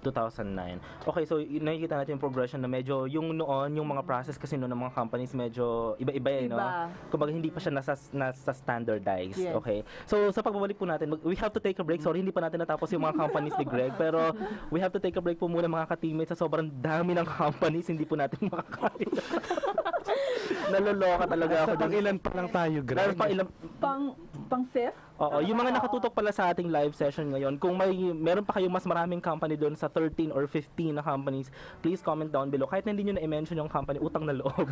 2009. Okay, so nakikita natin yung progression na medyo yung noon, yung mga process kasi noon ng mga companies medyo iba-iba eh, no? Iba. Kumbaga hindi pa siya nasa standardized. Yes. Okay. So sa pagbabalik po natin, we have to take a break. Sorry, hindi pa natin natapos yung mga companies ni Greg, pero we have to take a break po muna mga ka-teammates sa sobrang dami ng companies, hindi po natin makakain. Naloloka talaga ako. Pang ilan pa lang tayo, Greg? Meron pa ilang Pang fifth? Oo, yung mga nakatutok pala sa ating live session ngayon, kung meron pa kayong mas maraming company doon sa 13 or 15 na companies, please comment down below. Kahit na hindi nyo na-mention yung company, utang na loob.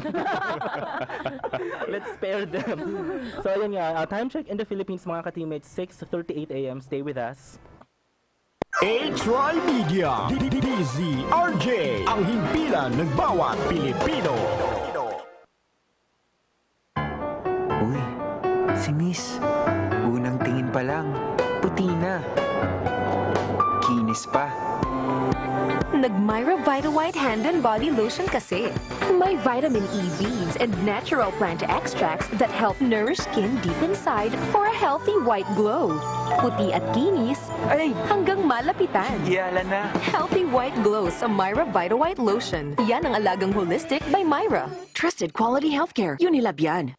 Let's spare them. So, ayun nga, time check in the Philippines, mga ka-teammates, 6:38 a.m. Stay with us. TriMedia, DZRJ, ang himpilan ng bawat Pilipino. Uy, si Miss. Unang tingin pa lang, puti na. Kinis pa. Nag-Myra Vita White Hand and Body Lotion kasi. May vitamin E beads and natural plant extracts that help nourish skin deep inside for a healthy white glow. Puti at kinis, Ay, hanggang malapitan. yala na. Healthy white glow sa Myra Vita White Lotion. Yan ang alagang holistic by Myra. Trusted quality healthcare. Unilab yan.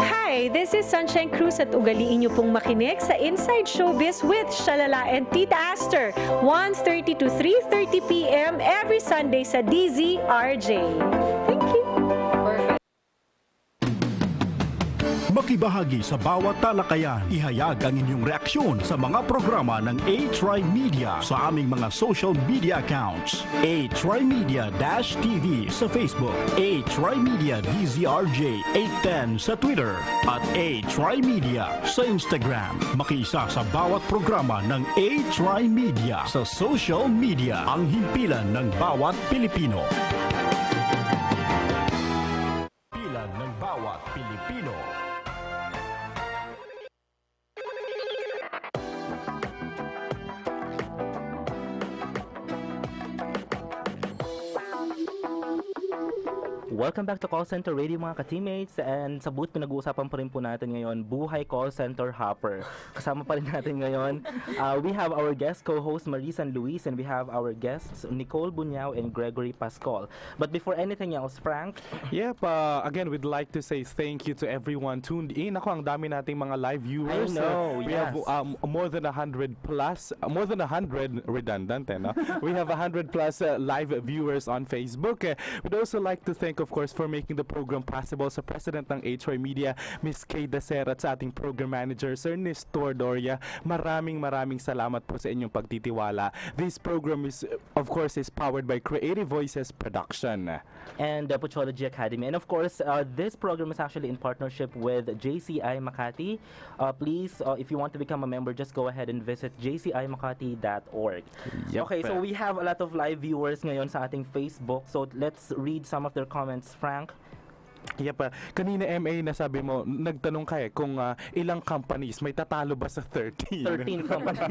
Hi, this is Sunshine Cruz at ugaliin niyo pong makinig sa Inside Showbiz with Shalala and Tita Aster, 1:30 to 3:30 p.m. every Sunday sa DZRJ. Thank you. Makibahagi sa bawat talakayan, ihayag ang inyong reaksyon sa mga programa ng TriMedia sa aming mga social media accounts. TriMedia-TV sa Facebook, TriMedia DZRJ 810 sa Twitter, at TriMedia sa Instagram. Makiisa sa bawat programa ng TriMedia sa social media, ang himpilan ng bawat Pilipino. Himpilan ng bawat Pilipino. Welcome back to Call Center Radio mga ka-teammates, and sa booth pinag-uusapan pa rin po natin ngayon buhay call center hopper. Kasama pa rin natin ngayon, we have our guest co-host Marisa and Luis, and we have our guests Nicole Bunyao and Gregory Pascal. But before anything else, Frank? Yep, again, we'd like to say thank you to everyone tuned in. Ako, ang dami nating mga live viewers. I know, we have more than 100 plus, more than 100, redundant, no? We have 100 plus live viewers on Facebook. We'd also like to thank, of course, for making the program possible sa President ng TriMedia, Miss Kay Dacer, at sa ating program manager, Sir Nestor Doria. Maraming salamat po sa inyong pagtitiwala. This program is, of course, is powered by Creative Voices Production. And Puchology Academy. And of course, this program is actually in partnership with JCI Makati. Please, if you want to become a member, just go ahead and visit jcimakati.org. Yep. Okay, so we have a lot of live viewers ngayon sa ating Facebook. So let's read some of their comments, Frank. Yep, kanina MA nasabi mo, nagtanong ka kung ilang companies, may tatalo ba sa 13? 13 companies.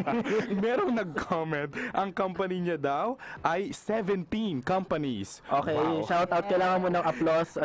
Merong nag-comment, ang company niya daw ay 17 companies. Okay, wow. Shout out, kailangan mo ng applause.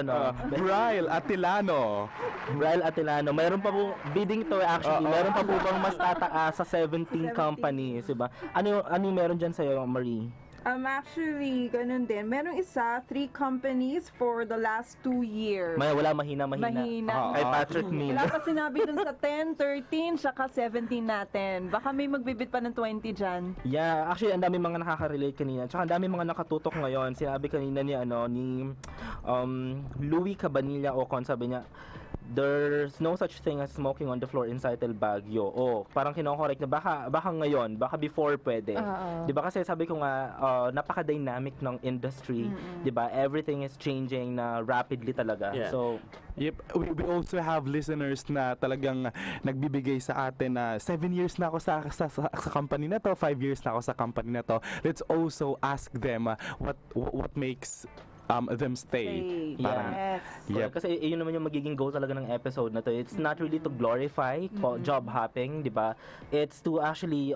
Bryle Atilano. Bryle Atilano. Mayroon pa po, bidding to actually, meron pa po bang mas tataas sa 17 companies, diba? Ano yung meron dyan sa'yo, Marie? Actually, ganun din. Merong isa, 3 companies for the last 2 years. Wala, mahina. Kay Patrick Miller. Wala pa sinabi dun sa 10, 13, saka 17 natin. Baka may magbibid pa ng 20 dyan. Yeah, actually, ang dami mga nakaka-relate kanina. Tsaka ang dami mga nakatutok ngayon. Sinabi kanina ni Louie Cabanilla Ocon, sabi niya, there's no such thing as smoking on the floor inside El Baguio. Parang kino-correct na baka ngayon, baka before pwede. 'Di ba kasi sabi ko nga napaka-dynamic ng industry, 'di ba? Everything is changing na rapidly talaga. Yeah. So, yep, we also have listeners na talagang nagbibigay sa atin na 7 years na ako sa company na to, 5 years na ako sa company na to. Let's also ask them what makes them stay. Yes. Yep. Kasi yun naman yung magiging goal talaga ng episode na to. It's not really to glorify job hopping, di ba? It's to actually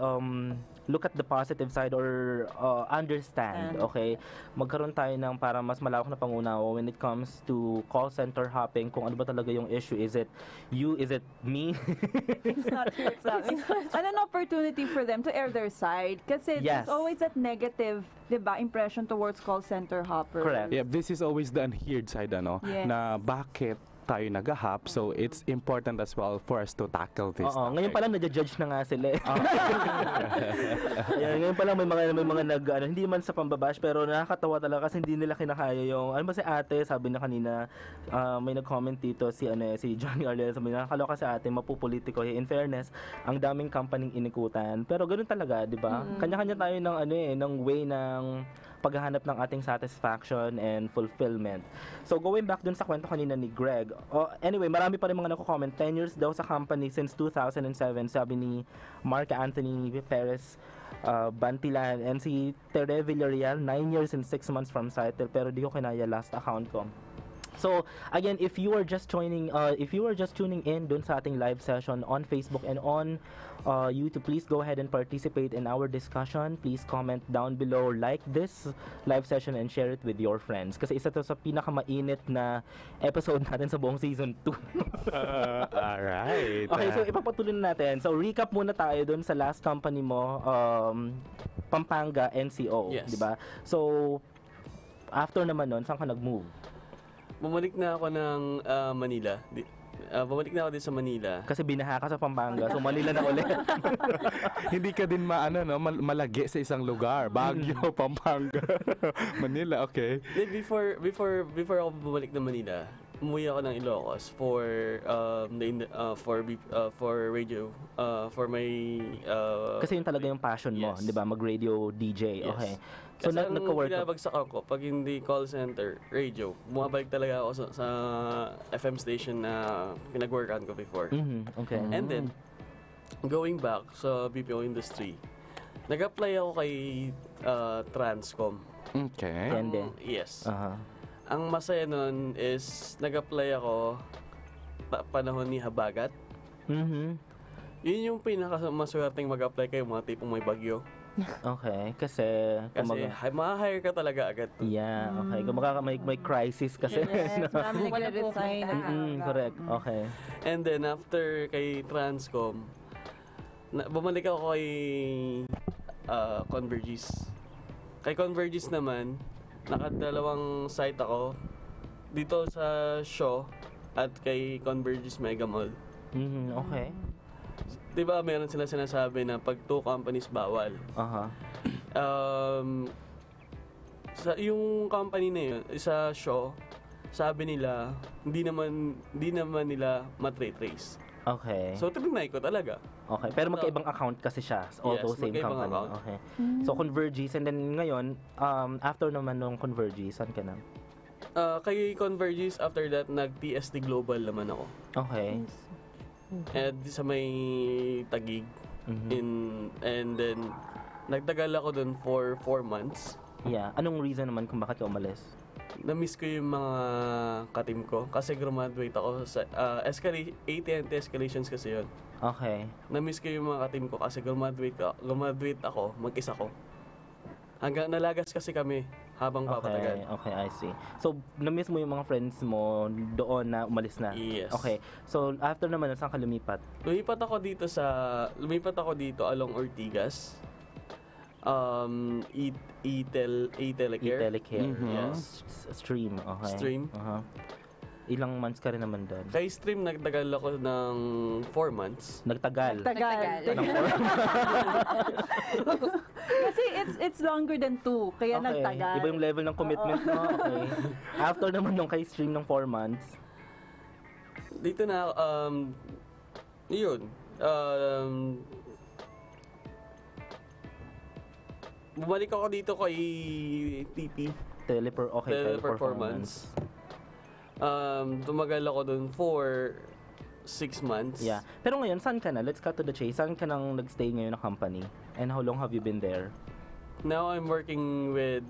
look at the positive side or understand, okay? Magkaroon tayo ng para mas malawak na pangunawa when it comes to call center hopping, kung ano ba talaga yung issue. Is it you? Is it me? It's not true. It's an opportunity for them to air their side. Kasi there's always that negative, diba, impression towards call center hoppers. Correct. Yeah, this is always the unheard side, Yes. na bakit tayo nag-hop, so it's important as well for us to tackle this. Ngayon pa lang nadja-judge na nga sila. Ngayon pa lang may mga hindi man sa pambabash, pero nakakatawa talaga kasi hindi nila kinakaya yung ba si ate, sabi na kanina, may nag-comment dito si Johnny Arlel, sabi na nakakaloka si ate, mapupolitiko. In fairness, ang daming company inikutan, pero ganoon talaga, di ba? Kanya-kanya tayo ng way ng paghahanap ng ating satisfaction and fulfillment. So going back dun sa kwento kanina ni Greg, anyway, marami pa rin mga nako-comment. 10 years daw sa company since 2007, sabi ni Mark Anthony Perez Bantilan, and si Tere Villarreal, 9 years and 6 months from Seattle, pero di ko kinaya last account ko. So again, if you are just tuning in dun sa ating live session on Facebook and on YouTube, please go ahead and participate in our discussion. Please comment down below, like this live session, and share it with your friends. Kasi isa to sa pinakamainit na episode natin sa buong season 2. Alright. Okay, so ipapatuloy na natin. So recap muna tayo dun sa last company mo, Pampanga NCO, Yes. di ba? So after naman nun, saan ka nag-move? Bumalik na ako ng Manila. Bumalik na ako din sa Manila. Kasi binaha ka sa Pampanga, so Manila na ulit. Hindi ka din malagi sa isang lugar. Baguio, Pampanga, Manila, okay. Before ako bumalik ng Manila, umuwi ako ng Ilocos for radio, for my Kasi yun talaga yung passion mo, yes. di ba? Mag-radio DJ, Yes. okay. So kasi ang nagka-work binabagsak ako, pag hindi call center, radio, bumabalik talaga ako sa FM station na pinag-workan ko before. Okay. And then, going back sa BPO industry, nag-apply ako kay Transcom. Okay. Yes. Uh-huh. Ang masaya nun is, nag-apply ako panahon ni Habagat. Yun yung pinakamaswerteng mag-apply kayo, mga tipong may bagyo. Okay, kasi ma-hire ka talaga agad. Yeah, okay. Kung may crisis kasi. Yes, no? marami nagre-resign. Correct. Okay. And then after kay Transcom, bumalik ako kay Convergys. Kay Convergys naman, nakadalawang site ako dito sa Shaw at kay Convergys Mega Mall. Okay. Diba meron sila sinasabi na pag 2 companies bawal. Yung company na yun, isa Shaw, sabi nila hindi naman nila matrace. Okay. So tinry ko talaga. Okay, pero magkaibang account kasi siya. Although same company. Account. Okay. So Convergys, and then ngayon, after naman nung Convergys, saan ka na? Kay Convergys, after that, nag-TST Global naman ako. Okay. And sa may Tagig. And then, nagtagal ako dun for 4 months. Yeah. Anong reason naman kung bakit ka umalis? Na-miss ko yung mga ka-team ko kasi graduate ako sa AT&T Escalations kasi yun. Okay. Na-miss ko yung mga ka-team ko kasi graduate ako, mag-isa ko. Hanggang nalagas kasi kami habang papatagal. Okay, I see. So, na-miss mo yung mga friends mo doon na umalis na? Yes. Okay. So, after naman, saan ka lumipat? Lumipat ako dito along Ortigas. E-telecare. E-telecare. Yes. Stream. Okay. Stream. Ilang months ka rin naman doon? Kay Stream, nagtagal ako ng 4 months. Nagtagal? Kasi it's longer than 2, kaya Okay. nagtagal. Iba yung level ng commitment mo. Okay. After naman nung kay Stream ng 4 months? Dito na, yun. Bumalik ako dito kay TP. Teleperformance. Tumagal ako dun for 6 months. Yeah. Pero ngayon, saan ka na? Let's cut to the chase. Saan ka nang nagstay ngayon na company? And how long have you been there? Now I'm working with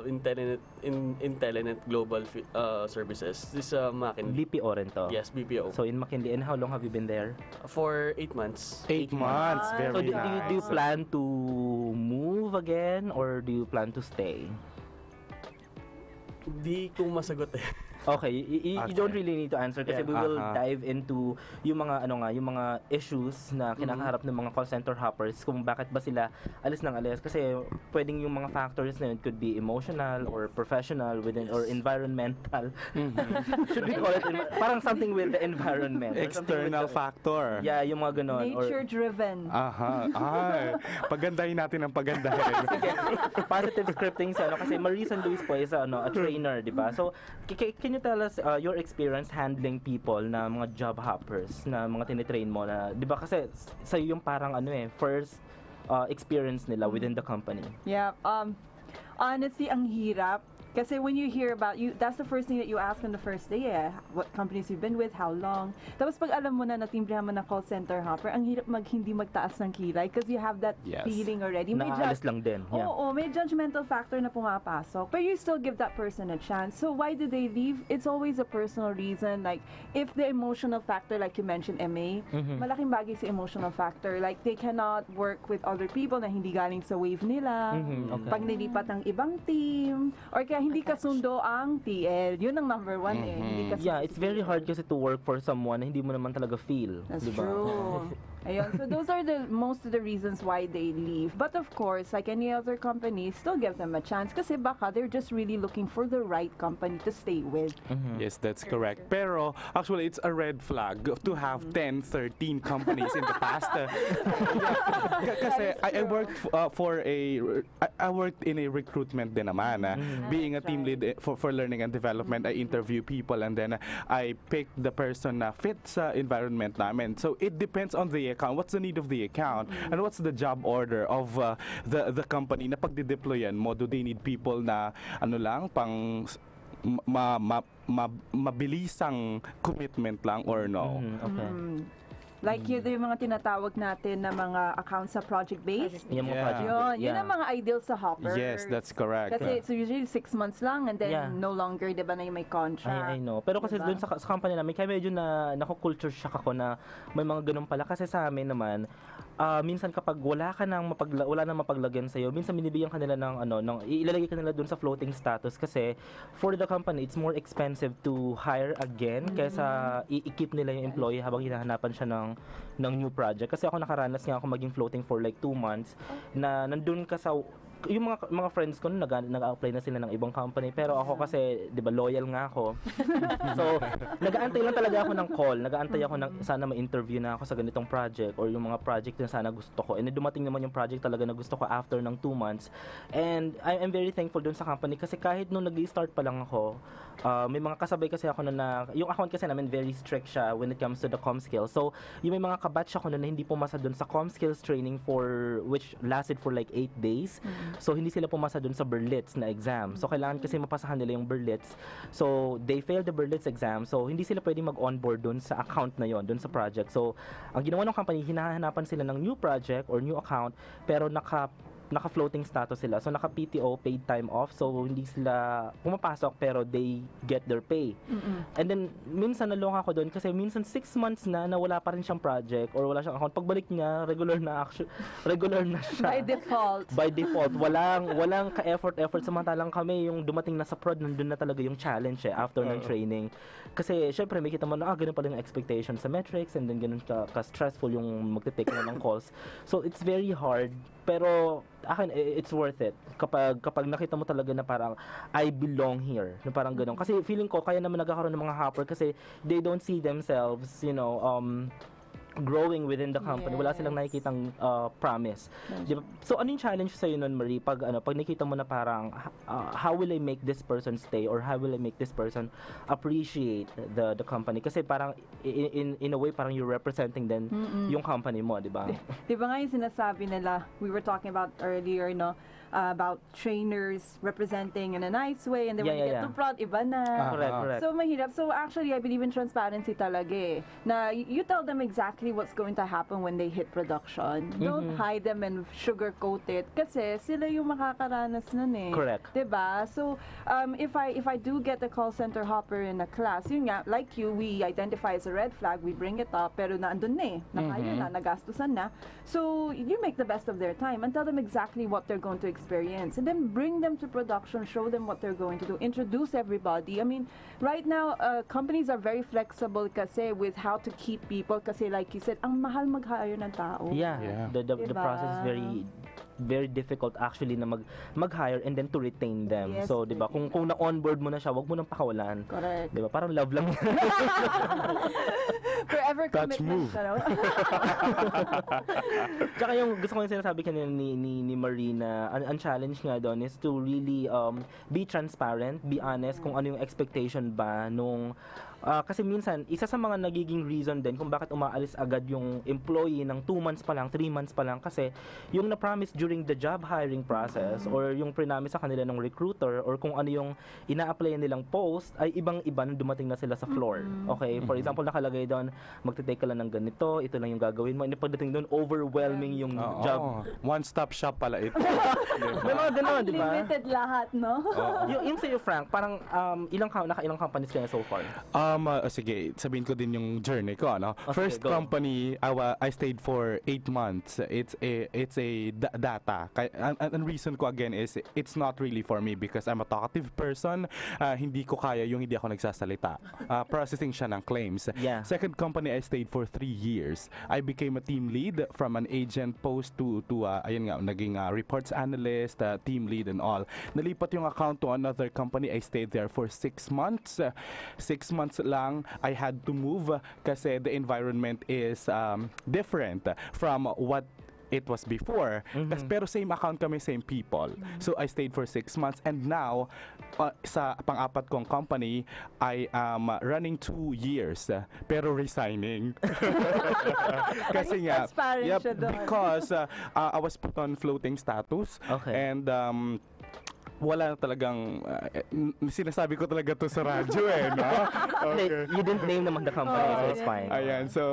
Intelenet Global Services. This is McKinsey. BPO rin to? Yes, BPO. So in McKinsey, and how long have you been there? For 8 months. 8 months, very So do nice. you plan to move again or do you plan to stay? Di ko masagot eh. Okay, you don't really need to answer kasi we will dive into yung mga yung mga issues na kinakaharap ng mga call center hoppers, kung bakit ba sila alis ng alis, kasi pwedeng yung mga factors na yun could be emotional or professional within or environmental. Should we call it parang something with the environment? External factor. Yeah, yung mga ganon. Nature driven. Ay, pagandahin natin ang pagandahin. Sige, positive scripting sa kasi Marisa Luis po is a trainer, di ba? So, can you tell us your experience handling people na mga job hoppers na mga tinitrain mo na, di ba kasi sa'yo yung parang first experience nila within the company? Yeah, honestly, ang hirap. Kasi when you hear about you, that's the first thing that you ask on the first day, what companies you've been with, how long. Tapos pag alam mo na natimbrihan mo na call center hopper, ang hirap hindi magtaas ng kilay because you have that feeling already. Naalis lang din. Yeah. Oo, may judgmental factor na pumapasok. But you still give that person a chance. So why do they leave? It's always a personal reason. Like, if the emotional factor, like you mentioned, MA, malaking bagay sa emotional factor. Like, they cannot work with other people na hindi galing sa wave nila. Pag nilipat ng ibang team, or kaya hindi kasundo ang TL. Yun ang number 1 Hindi kasundo. Yeah, it's very hard kasi to work for someone na hindi mo naman talaga feel. That's diba? true. Ayun. So those are the most of the reasons why they leave. But of course, like any other company, still give them a chance kasi baka they're just really looking for the right company to stay with. Yes, that's correct. Pero actually, it's a red flag to have 10, 13 companies in the past. Kasi I worked I worked in a recruitment din naman. Being a team lead for learning and development, I interview people and then I pick the person na fit sa environment namin. So it depends on the account. What's the need of the account? And what's the job order of the company na pagde-deployan mo? Do they need people na pang mabilisang commitment lang or no? Okay. Like yung mga tinatawag natin na mga accounts sa project-based. Yung mga Yeah. project. Yun ang mga ideal sa hoppers. Yes, that's correct. Kasi it's usually 6 months lang and then Yeah. no longer, di ba, na yung may contract. I know. Pero kasi Diba? dun sa company namin, kaya medyo naku-culture shock ako na may mga ganun pala. Kasi sa amin naman, minsan kapag wala nang mapaglagyan sa'yo, minsan binibigyan ka nila ng ilalagay ka nila dun sa floating status kasi for the company, it's more expensive to hire again kaysa i-keep nila yung employee habang hinahanapan siya ng new project. Kasi ako nakaranas nga ako maging floating for like 2 months na nandun ka sa yung mga friends ko nag-apply na sila ng ibang company pero ako kasi 'di ba loyal nga ako. So nag-aantay lang talaga ako ng call, nag-aantay ako ng sana ma-interview na ako sa ganitong project or yung mga project na sana gusto ko. And then dumating naman yung project talaga na gusto ko after ng 2 months. And I'm very thankful dun sa company kasi kahit nung nag-start pa lang ako, may mga kasabay kasi ako na yung account kasi namin very strict siya when it comes to the com skills. So yung may mga kabatch ako na hindi pumasa dun sa com skills training for which lasted for like 8 days. So, hindi sila pumasa dun sa Berlitz na exam. So, kailangan kasi mapasahan nila yung Berlitz. So, they failed the Berlitz exam. So, hindi sila pwedeng mag-onboard dun sa account na yon, dun sa project. So, ang ginawa ng company, hinahanapan sila ng new project or new account, pero naka-floating status sila. So, naka-PTO, paid time off. So, hindi sila pumapasok pero they get their pay. And then, minsan naloka ako doon kasi minsan 6 months na wala pa rin siyang project or wala siyang account. Pagbalik niya, regular na siya. By default. Walang ka-effort. Samantalang kami, yung dumating na sa prod, nandun na talaga yung challenge after ng training. Kasi, syempre, may kita mo na, ganun pala yung expectation sa metrics and then ganun ka-stressful yung magte-take na ng calls. So, it's very hard. Pero akin it's worth it kapag nakita mo talaga na parang I belong here, na parang gano'n. Kasi feeling ko kaya naman nagkakaroon ng mga hopper kasi they don't see themselves, growing within the company. Wala silang nakikitang promise. Diba? So ano yung challenge sa iyo nun, Marie, pag nakita mo na parang how will I make this person stay or how will I make this person appreciate the company? Kasi parang in a way parang you're representing then yung company mo, di ba? Di ba nga yung sinasabi nila, we were talking about earlier, no? About trainers representing in a nice way and then when you get to prod, iba na. Correct. So mahirap. So actually, I believe in transparency talaga eh. Na you tell them exactly what's going to happen when they hit production. Don't hide them and sugarcoat it kasi sila yung makakaranas nun eh. Correct. Diba? So if I do get a call center hopper in a class, yun nga, like you, we identify as a red flag, we bring it up, pero naandun na eh. Nakaya na, nagastusan na. So you make the best of their time and tell them exactly what they're going to experience and then bring them to production, show them what they're going to do, introduce everybody. I mean, right now companies are very flexible kasi with how to keep people kasi like you said, ang mahal mag-hire ng tao. The process is very difficult actually na mag-hire and then to retain them. Yes, So, 'di ba? Kung na-onboard mo na siya, wag mo nang pakawalan. Correct. 'Di ba? Parang love lang. Forever Touch commitment. move. Tsaka yung gusto ko yung sinasabi kanina ni Marie na ang challenge nga doon is to really be transparent, be honest kung ano yung expectation ba nung kasi minsan, isa sa mga nagiging reason din kung bakit umaalis agad yung employee ng 2 months pa lang, 3 months pa lang kasi yung na-promise during the job hiring process or yung prinamis sa kanila ng recruiter or kung ano yung ina-applyan nilang post ay ibang-iba nung dumating na sila sa floor. Okay? For example, nakalagay doon, magte-take ka lang ng ganito, ito lang yung gagawin mo. And pagdating doon, overwhelming yung job. One-stop shop pala ito. May mga gano'n, di ba? Limited lahat, no? Yung sa'yo, Frank, parang naka-ilang companies ka na so far? Sige, sabihin ko din yung journey ko, ano. First go. company, I stayed for 8 months. It's a data. And reason ko again is it's not really for me because I'm a talkative person. Hindi ko kaya yung hindi ako nagsasalita. Processing siya ng claims. Yeah. Second company, I stayed for 3 years. I became a team lead from an agent post to ayun nga, naging reports analyst, team lead and all. Nalipat yung account to another company. I stayed there for 6 months. 6 months lang, I had to move kasi the environment is different from what it was before. Pero same account kami, same people. So I stayed for 6 months and now sa pang-apat kong company, I am running 2 years pero resigning. Kasi nga, siya doon. because I was put on floating status Okay. and wala talagang, sinasabi ko talaga to sa radyo no? Okay. You didn't name naman the company, so it's fine. Ayan, so,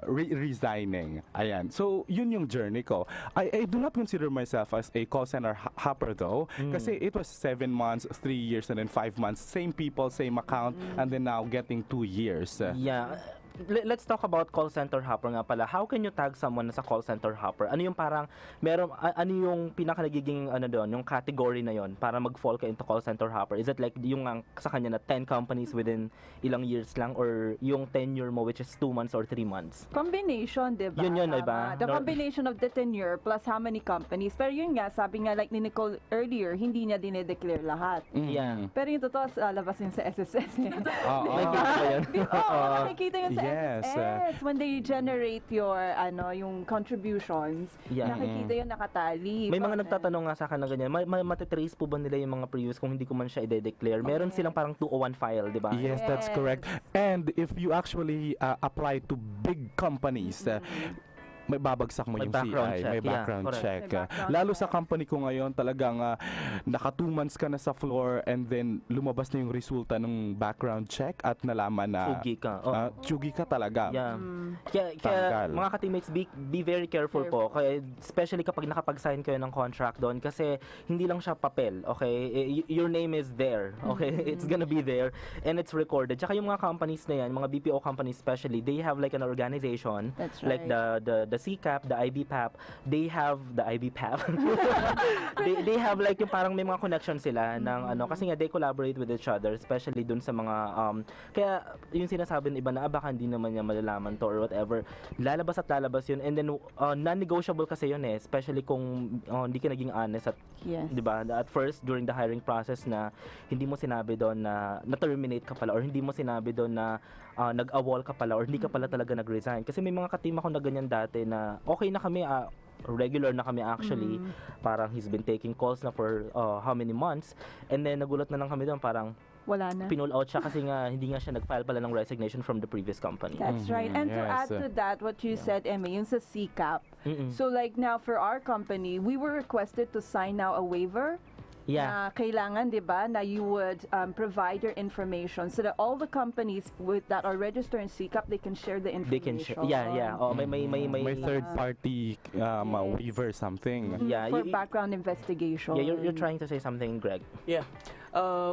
resigning. Ayan, so, yun yung journey ko. I do not consider myself as a call center hopper though, kasi it was 7 months, 3 years, and then 5 months, same people, same account, and then now getting 2 years. Yeah. Let's talk about call center hopper nga pala. How can you tag someone na sa call center hopper? Ano yung parang ano yung pinaka nagiging doon, yung category na yon para mag-fall ka into call center hopper? Is it like yung sa kanya na 10 companies within ilang years lang, or yung tenure mo which is 2 months or 3 months? Combination, di ba? Yun, Tama. diba? The combination of the tenure plus how many companies. Pero yun nga, sabi nga like ni Nicole earlier, hindi niya dinedeclare lahat. Yeah. Pero yung totoo, lalabas yung sa SSS. Nakikita ba yan? Nakikita yun sa Yes. SSS. When they generate your, yung contributions, Yeah. nakikita yun nakatali. May mga nagtatanong nga sa akin na ganyan, matitrace po ba nila yung mga previous kung hindi ko man siya i-declare? Meron silang parang 201 file, di ba? Yes, that's correct. And if you actually apply to big companies, may babagsak mo May yung background CI, check. may Yeah, background correct. check. May background Lalo check. sa company ko ngayon, talagang naka 2 months ka na sa floor and then lumabas na yung resulta ng background check at nalaman na Sugi ka. tsugi ka talaga. Yeah. Kaya Tanggal. mga ka-teammates, be very careful po. Kaya, especially kapag nakapag-sign kayo ng contract doon, kasi hindi lang siya papel, okay? Your name is there, okay? It's gonna be there and it's recorded. Tsaka yung mga companies na yan, mga BPO companies especially, they have like an organization, That's like right. the CCAP, the IBPAP, they have the IBPAP. they have like yung parang may mga connection sila ng kasi nga they collaborate with each other, especially dun sa mga kaya yung sinasabi ng iba na baka hindi naman niya malalaman to or whatever, lalabas at lalabas yun, and then non-negotiable kasi yun especially kung hindi ka naging honest at Yes. 'di ba, at first during the hiring process na hindi mo sinabi doon na na-terminate ka pala, or hindi mo sinabi doon na nag-awol ka pala, or hindi ka pala talaga nag-resign. Kasi may mga ka-team ako na ganyan dati na okay na kami, regular na kami actually, parang he's been taking calls na for how many months, and then nagulat na lang kami doon, parang Wala na. pinull out siya kasi nga hindi nga siya nag-file pala ng resignation from the previous company. That's right. And to Yes. add to that, what you said, Emma, yung sa CCAP. So like now for our company, we were requested to sign now a waiver. Yeah. Na kailangan, di ba, na you would provide your information so that all the companies that are registered in CCAP, they can share the information. They can share. Yeah. Oh, May third party waiver something. Yeah, For background investigation. Yeah, you're trying to say something, Greg. Yeah.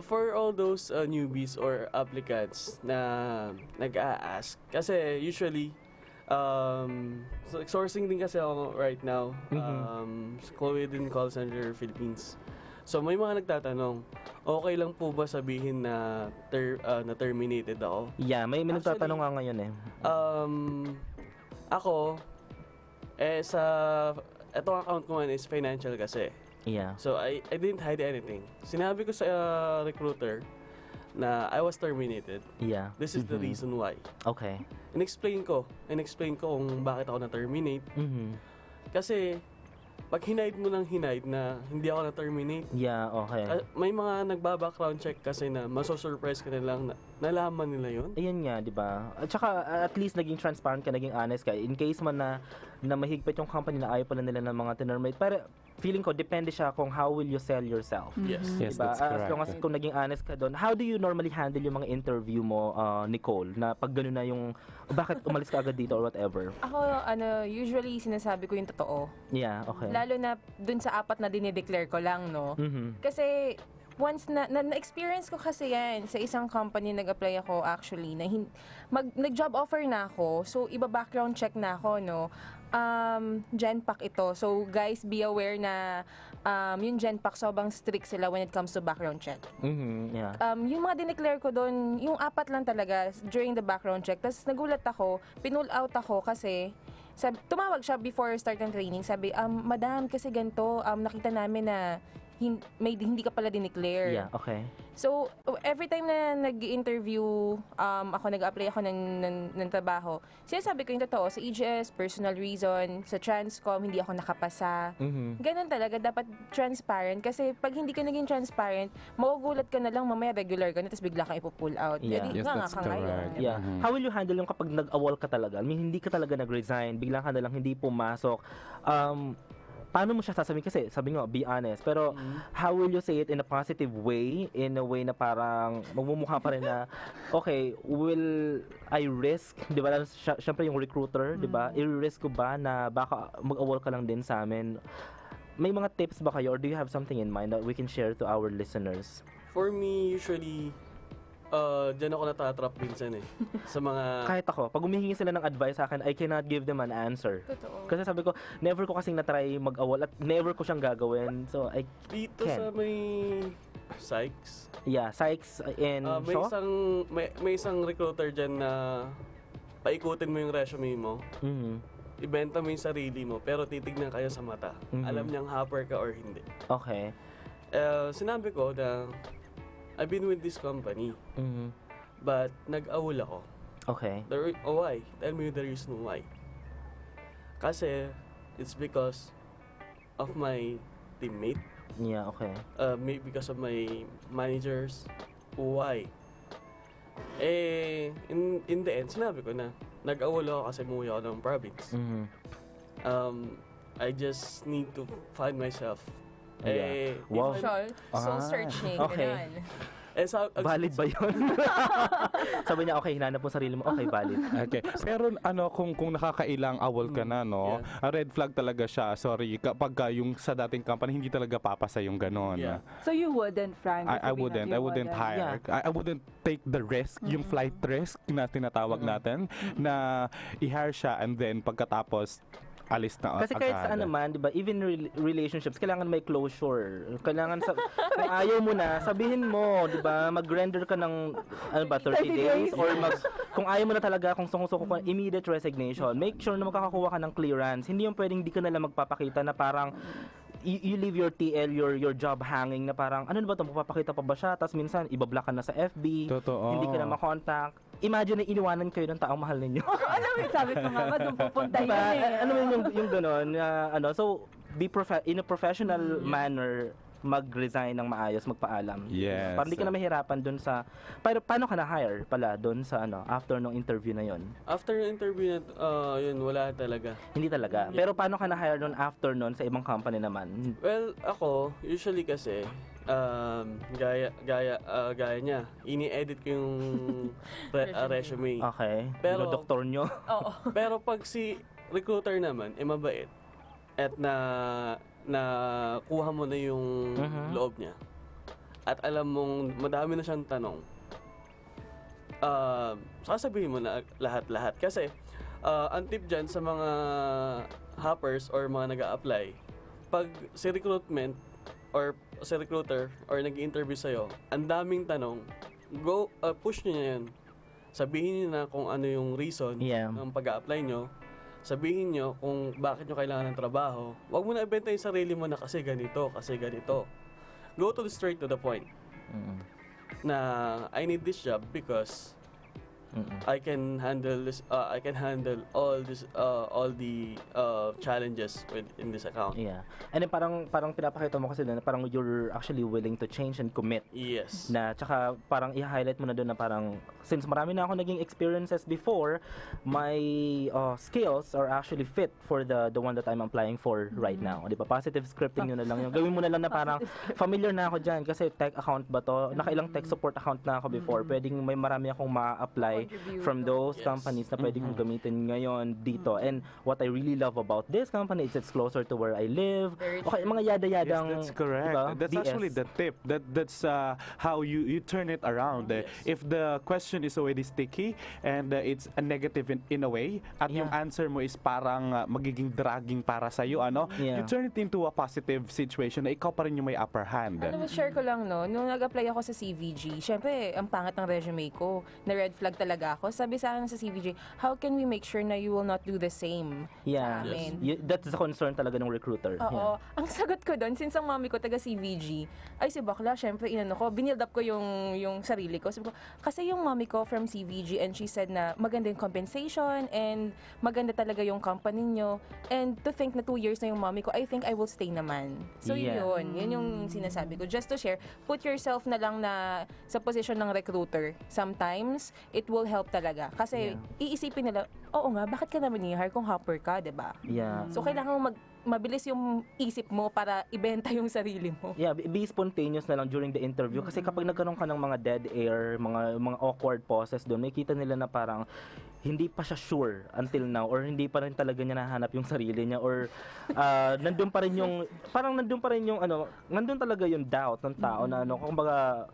For all those newbies or applicants na nag-a-ask, kasi usually, sourcing din kasi ako right now, within call center Philippines. So may mga nagtatanong, okay lang po ba sabihin na terminated ako? Yeah, may nagtatanong nga ngayon Ako, etong account ko man is financial kasi. Yeah. So I didn't hide anything. Sinabi ko sa recruiter na I was terminated. Yeah. This is the reason why. Okay. In-explain ko kung bakit ako na-terminate. Kasi pag hinide mo ng hinide na hindi ako na-terminate, Yeah, okay. may mga nagba-background check kasi na maso-surprise ka na lang na nalaman nila yun. Ayun nga, di ba? At saka, at least naging transparent ka, naging honest ka. In case man na mahigpit yung company na ayaw pala nila ng mga tinermate. Pero feeling ko, depende siya kung how will you sell yourself. Yes. Yes, Diba? that's As correct. long as kung naging honest ka doon, how do you normally handle yung mga interview mo, Nicole? Na pag gano'n na yung, bakit umalis ka agad dito or whatever? Ako, usually sinasabi ko yung totoo. Yeah, okay. Lalo na dun sa 4 na dinideclare ko lang, no? Kasi once na-experience ko kasi yan sa isang company, nag-apply ako actually, na nag-job offer na ako, so iba-background check na ako, no? Genpack ito. So guys, be aware na yung Genpack, sobrang strict sila when it comes to background check. Yeah. Yung mga dineclare ko doon, yung 4 lang talaga during the background check. Tapos nagulat ako, pinull out ako kasi tumawag siya before start ng training. Sabi, madam, kasi ganito, nakita namin na hindi ka pala dineclare. Yeah, okay. So, every time na nag-interview, nag-apply ako ng trabaho, sinasabi ko yung totoo, sa EGS, personal reason, sa Transcom, hindi ako nakapasa. Ganun talaga, dapat transparent. Kasi pag hindi ka naging transparent, magugulat ka na lang, mamaya regular ka na, tapos bigla kang ipupull out. Yeah. Yes, that's correct. Yeah. How will you handle yung kapag nag-awol ka talaga? I mean, hindi ka talaga nag-resign, bigla ka na lang hindi pumasok. paano mo siya sasabihin? Kasi sabi nga, be honest. Pero how will you say it in a positive way? In a way na parang magmumukha pa rin na, okay, will I risk, di ba? Siyempre yung recruiter, di ba? I-risk ko ba na baka mag-awol ka lang din sa amin? May mga tips ba kayo or do you have something in mind that we can share to our listeners? For me, usually, dyan ako natatrap minsan sa mga... Kahit ako, pag humihingi sila ng advice sa akin, I cannot give them an answer. Totoo. Kasi sabi ko, never ko kasing na-try mag-awol at never ko siyang gagawin. So, I Dito sa may Sykes. Yeah, Sykes in may Shaw? may isang recruiter dyan na paikutin mo yung resume mo. Ibenta mo yung sarili mo, pero titignan kayo sa mata. Alam niyang hopper ka or hindi. Okay. Sinabi ko na I've been with this company, but nag-awol ako. Okay. Why? Tell me the reason why. Kasi, it's because of my teammate. Yeah, okay. Maybe because of my managers. Why? In the end, sinabi ko na, nag-awol ako kasi umuwi ako ng province. I just need to find myself. Wow. Soul searching. Okay. Valid ba yun? Sabi niya, okay, hinanap mo sarili mo. Okay, valid. Okay. Pero kung nakakailang awol ka na, no? A red flag talaga siya. Sorry, kapag yung sa dating company, hindi talaga papasa yung ganon. Yeah. So you wouldn't, Frank? I wouldn't hire. I wouldn't take the risk, yung flight risk na tinatawag natin, na i-hire siya and then pagkatapos alis na kasi kahit saan naman, 'di ba? Even relationships, kailangan may closure. Kailangan kung ayaw mo na, sabihin mo, 'di ba? Mag-render ka ng 30 days or kung ayaw mo na talaga, kung suko-suko ka, immediate resignation. Make sure na makakakuha ka ng clearance. Hindi yung pwedeng di ka na lang magpapakita na parang you leave your TL, your job hanging na parang, ano ba ito, magpapakita pa ba siya? Tapos minsan, ibablock ka na sa FB. Totoo. Hindi ka na makontakt. Imagine na iniwanan kayo ng taong mahal ninyo. Alam mo, sabi ko nga, doon pupunta yun Ano yung gano'n? So, in a professional manner, mag-resign ng maayos, magpaalam. Yes. Para hindi ka na mahirapan dun sa... Pero paano ka na-hire pala dun sa after nung interview na yon? After yung interview na, yun, wala talaga. Hindi talaga. Pero paano ka na-hire dun after nun sa ibang company naman? Well, ako, usually kasi, gaya niya, ini-edit ko yung resume. Okay. Pero, doktor nyo. Pero pag si recruiter naman, mabait, at na kuha mo na yung loob niya, at alam mong madami na siyang tanong, sasabihin mo na lahat-lahat. Kasi, ang tip dyan sa mga hoppers or mga nag-a-apply, pag si recruitment or si recruiter or nag-interview sa'yo, ang daming tanong, push nyo yan. Sabihin nyo na kung ano yung reason ng pag-a-apply nyo. Sabihin nyo kung bakit nyo kailangan ng trabaho. Huwag mo na ibenta yung sarili mo na kasi ganito. Go straight to the point. Na I need this job because I can handle this. I can handle all the challenges in this account. Yeah. And then parang pinapakita mo kasi na parang you're actually willing to change and commit. Yes. Na tsaka parang i-highlight mo na doon na parang since marami na ako naging experiences before, my skills are actually fit for the one that I'm applying for right now. Di ba? Positive scripting yun na lang yun. Gawin mo na lang na parang familiar na ako dyan kasi tech account ba to? Nakailang tech support account na ako before. Pwedeng may marami akong ma-apply from those companies na pwede kong gamitin ngayon dito. And what I really love about this company is it's closer to where I live. Okay, mga yada-yadang... Yes, that's correct. Diba? That's DS. actually the tip. That's how you turn it around. If the question is already sticky and it's a negative in a way, at yung answer mo is parang magiging dragging para sa'yo, you turn it into a positive situation na ikaw pa rin yung may upper hand. Alam mo, share ko lang, no? Nung nag-apply ako sa CVG, syempre, ang pangat ng resume ko, na red flag talaga ako. Sabi sa akin sa CVG, how can we make sure na you will not do the same sa amin? That's the concern talaga ng recruiter. Oo. Ang sagot ko doon, since ang mami ko taga CVG, ay si bakla, syempre, binild up ko yung sarili ko. Sabi ko, kasi yung mami ko from CVG and she said na maganda yung compensation and maganda talaga yung company nyo. And to think na 2 years na yung mami ko, I think I will stay naman. So yun yung sinasabi ko. Just to share, put yourself na lang na sa position ng recruiter. Sometimes, it will will help talaga. Kasi iisipin nila, oo nga, bakit ka naman i-hire kung hopper ka, diba? Yeah. So, kailangan mo mabilis yung isip mo para ibenta yung sarili mo. Yeah, be spontaneous na lang during the interview kasi kapag nagkaroon ka ng mga dead air, mga awkward pauses doon, makikita nila na parang hindi pa siya sure until now or hindi pa rin talaga niya nahanap yung sarili niya or nandun pa rin yung nandun talaga yung doubt ng tao na kumbaga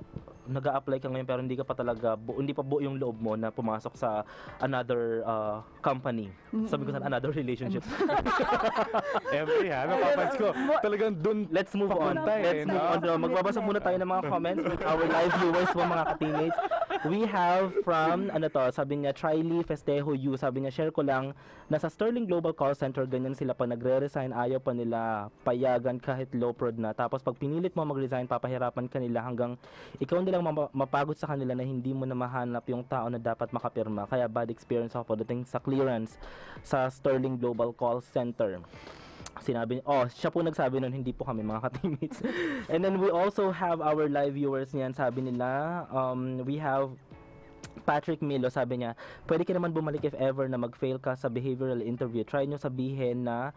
nag-a-apply ka ngayon pero hindi ka pa talaga hindi pa buo yung loob mo na pumasok sa another company. Sabi ko sa another relationship. Napapansin ko. Talagang dun. Let's move on. Let's move on. Magbabasa muna tayo ng mga comments with our live viewers mga ka-teammates. We have from, sabi niya, Triley Festejo U. Sabi niya, share ko lang, nasa Sterling Global Call Center, ganyan sila pag nagre-resign, ayaw pa nila payagan kahit low prod na. Tapos pag pinilit mo mag-resign, papahirapan ka nila hanggang ikaw nilang mapagod sa kanila na hindi mo na mahanap yung tao na dapat makapirma. Kaya bad experience ako pagdating sa clearance sa Sterling Global Call Center. Sinabi, siya po nagsabi nun, hindi po kami mga ka-teammates. And then we also have our live viewers niyan, sabi nila, we have Patrick Milo, sabi niya, pwede ka naman bumalik if ever na mag-fail ka sa behavioral interview. Try nyo sabihin na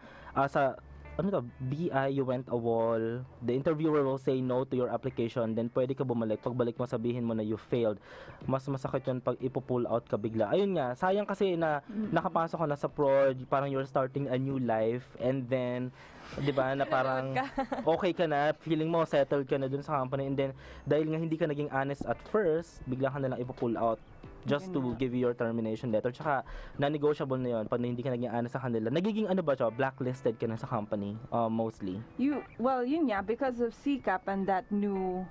BI, you went a wall. The interviewer will say no to your application. Then pwede ka bumalik. Pagbalik mo, sabihin mo na you failed. Mas masakit yun pag ipo-pull out ka bigla. Ayun nga, sayang kasi na nakapasok ka na sa prod, parang you're starting a new life. And then, di ba, na parang okay ka na, feeling mo settled ka na dun sa company. And then, dahil nga hindi ka naging honest at first, bigla ka na lang ipo-pull out just to give you your termination letter. Tsaka, na-negotiable na yun pag hindi ka naging honest sa kanila. Nagiging blacklisted ka na sa company, mostly. Yun nga, because of CCAP and that new,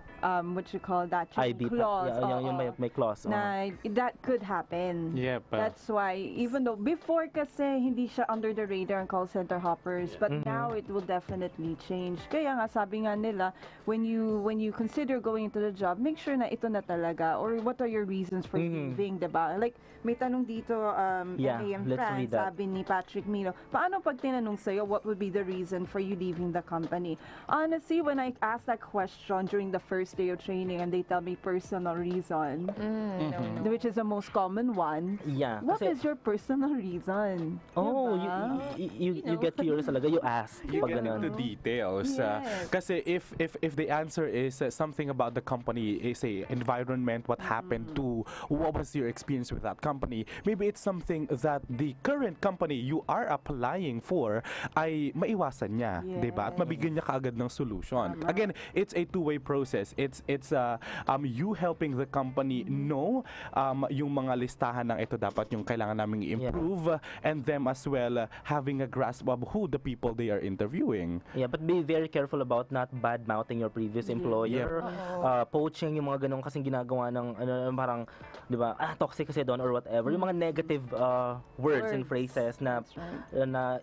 what you call that, IB clause. Yung may clause. Na, that could happen. Yep. That's why, even though, before kasi, hindi siya under the radar ang call center hoppers, but now it will definitely change. Kaya nga, sabi nga nila, when you consider going into the job, make sure na ito na talaga, or what are your reasons for leaving, diba? Like, may tanong dito, AM Fran, sabi ni Patrick Milo, paano pag tinanong sa'yo, what would be the reason for you leaving the company? Honestly, when I asked that question during the first day of training and they tell me personal reason, which is the most common one, what is your personal reason? Oh, diba? you get curious talaga, you ask. You get into details. Yes. Kasi if the answer is something about the company, say environment, what happened to, what was your experience with that company, maybe it's something that the current company you are applying for ay maiwasan niya, diba? At mabigyan niya kaagad ng solution. Again, it's a two-way process. It's you helping the company know yung mga listahan ng ito dapat yung kailangan naming improve, and them as well having a grasp of who the people they are interviewing. Yeah, but be very careful about not bad-mouthing your previous employer, poaching, yung mga ganun kasing ginagawa ng parang, di ba, toxic kasi doon or whatever, yung mga negative words and phrases na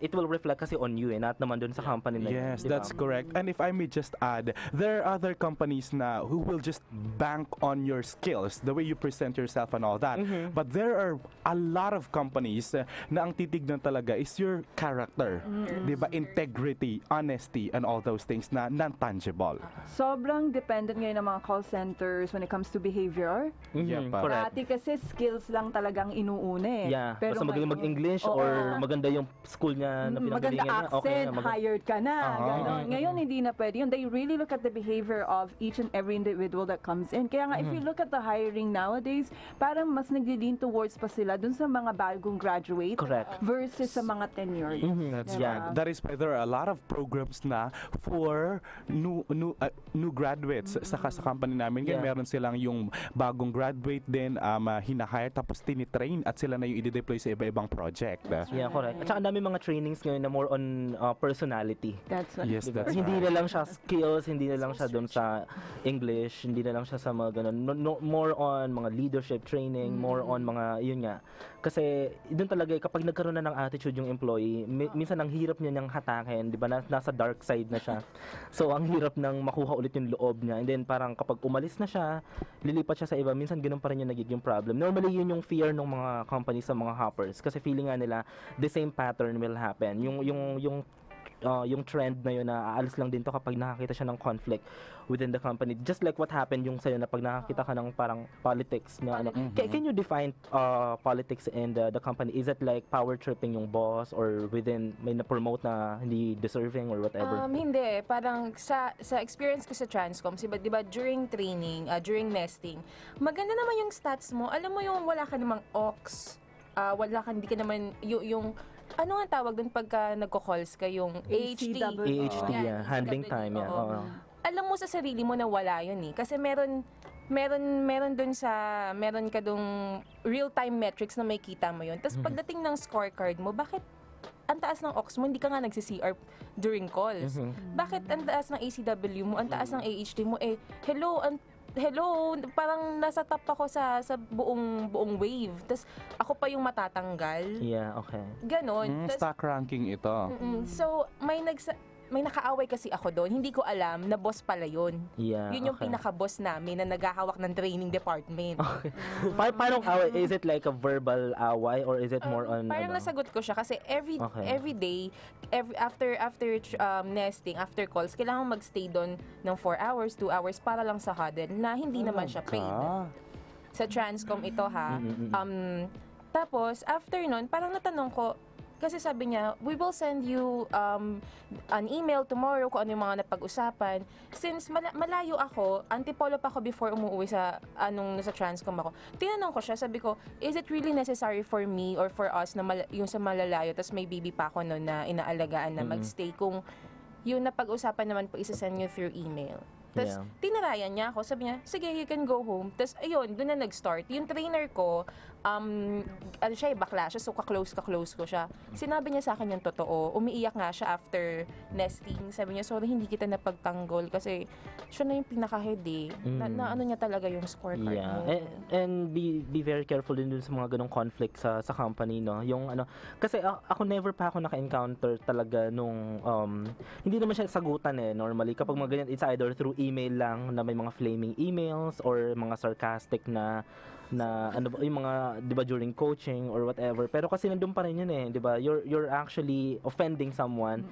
it will reflect kasi on you, not naman doon sa company na yun. Yes, Diba? that's correct. And if I may just add, there are other companies na who will just bank on your skills, the way you present yourself and all that. But there are a lot of companies na ang titignan talaga is your character, diba? Integrity, honesty, and all those things na non-tangible. Sobrang dependent ngayon ng mga call centers when it comes to behavior. Correct. Dati kasi skills lang talagang inuuna eh. Yeah, Pero basta magaling mag-English or maganda yung school niya na maganda pinanggalingan niya. accent, hired ka na. Ganon. Ngayon, hindi na pwede yun. They really look at the behavior of each and every individual that comes in. Kaya nga, if you look at the hiring nowadays, parang mas nag-lean towards pa sila dun sa mga bagong graduate versus sa mga tenured. That's right. That is why there are a lot of programs na for new graduates sa company namin. Kaya meron silang yung bagong graduate din, hinahire tapos tinitrain at sila na yung i-deploy sa iba-ibang project. Yeah, correct. At saka dami mga trainings ngayon na more on personality. That's right. Yes, that's Hindi right. na lang siya skills, hindi na lang siya doon sa English, hindi na lang siya sa mga ganun. More on mga leadership training, more on mga, yun nga. Kasi doon talaga, kapag nagkaroon na ng attitude yung employee, minsan ang hirap niya niyang hatakin, di ba? Nasa dark side na siya. So, ang hirap nang makuha ulit yung loob niya. And then, parang kapag umalis na siya, lilipat siya sa iba, minsan ganun pa rin yung nagiging problem. Normally, yun yung fear ng mga companies sa mga hoppers. Kasi feeling nga nila, the same pattern will happen. Yung yung trend na yun na aalis lang din to kapag nakakita siya ng conflict within the company. Just like what happened yung sa'yo na pag nakakita ka ng parang politics na ano. Can you define politics in the company? Is it like power tripping yung boss or within may na-promote na hindi deserving or whatever? Hindi. Parang sa experience ko sa Transcom, di ba during training, during nesting, maganda naman yung stats mo. Alam mo yung wala ka namang ox, hindi ka naman yung ano nga tawag doon pagka nagko-calls ka yung AHT? AHT, yeah. Handling time, yeah. Oo. Alam mo sa sarili mo na wala yun eh. Kasi meron ka dong real-time metrics na may kita mo yun. Tapos pagdating ng scorecard mo, bakit ang taas ng ox mo, hindi ka nga nagsi-CR during calls? Bakit ang taas ng ACW mo, ang taas ng AHT mo, hello, parang nasa top ako sa buong wave. Tapos ako pa yung matatanggal. Yeah, okay. Ganon. Stock ranking ito. So, may nakaaway kasi ako doon. Hindi ko alam na boss pala yun. Yeah, yun yung pinaka-boss namin na naghahawak ng training department. Okay. Paano away? Is it like a verbal away or is it more on... Parang nasagot ko siya kasi every day, after nesting, after calls, kailangan magstay doon ng 4 hours, 2 hours para lang sa huddle na hindi naman siya paid. Sa Transcom ito ha. Tapos, after nun, parang natanong ko, kasi sabi niya, we will send you an email tomorrow kung ano yung mga napag-usapan. Since malayo ako, antipolo pa ako before umuwi sa Transcom ako. Tinanong ko siya, sabi ko, is it really necessary for me or for us na yung sa malalayo, tapos may baby pa ako noon na inaalagaan na magstay kung yung napag-usapan naman po isa-send you through email. Tapos, tinarayan niya ako. Sabi niya, sige, you can go home. Tapos, ayun, doon na nag-start. Yung trainer ko, bakla siya, so ka-close ko siya. Sinabi niya sa akin yung totoo. Umiiyak nga siya after nesting. Sabi niya, sorry, hindi kita napagtanggol kasi siya na yung pinaka-head eh. Na ano niya talaga yung scorecard mo. And be very careful din dun sa mga ganong conflict sa company, no? Yung ano, kasi ako never pa ako naka-encounter talaga nung, hindi naman siya sagutan eh, normally. Kapag mga ganyan, it's either through email lang na may mga flaming emails or mga sarcastic na ano ba yung mga 'di ba during coaching or whatever, pero kasi nandun pa rin yun eh, 'di ba, you're actually offending someone,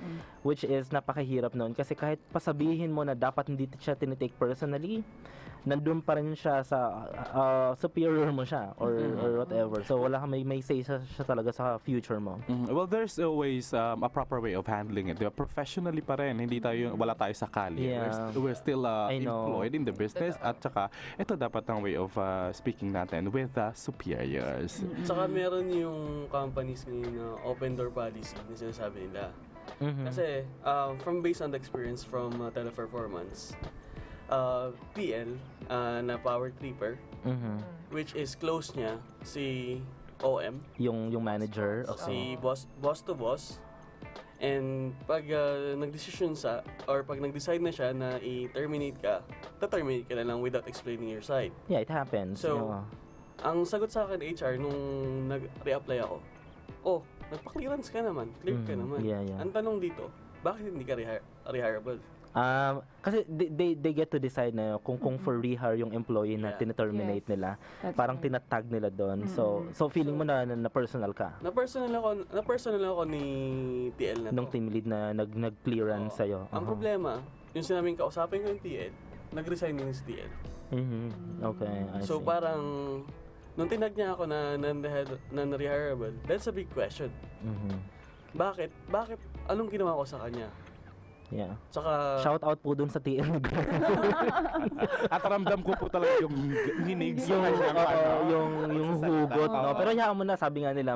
which is napakahirap noon kasi kahit pasabihin mo na dapat hindi siya tinitake personally, nandun pa rin siya sa superior mo siya or whatever, so wala ka may say siya talaga sa future mo. Well, there's always a proper way of handling it, diba? Professionally pa rin, wala tayo sa kali. We're still employed in the business at saka ito dapat ang way of speaking natin with the superiors. Saka meron yung companies ngayon na open door policy na sinasabi nila. Kasi from based on the experience from Teleperformance, PL na power tripper, which is close niya si OM, yung manager, si boss to boss. And pag nag-decision or pag nag-decide na siya na i-terminate ka, ta-terminate ka na lang without explaining your side. Yeah, it happens. So, ang sagot sa akin HR nung nag-reapply ako, nagpa-clearance ka naman, clear ka naman. Ang tanong dito, bakit hindi ka rehireable? Kasi they get to decide na kung for rehire yung employee na terminate nila. Parang tinatag nila doon. So feeling mo na personal ka. Na personal ako ni TL na to. Nung team lead na nag-clearance sa'yo. Ang problema, yung sinabing kausapin ko yung TL, nag-resign din si TL. Okay, I see. So parang nung tinag niya ako na rehireable, that's a big question. Bakit? Anong ginawa ko sa kanya? Yeah. Saka shout out po dun sa TL. At ramdam ko po talaga yung hinig sa yung hugot, no? Pero hayaan mo na, sabi nga nila,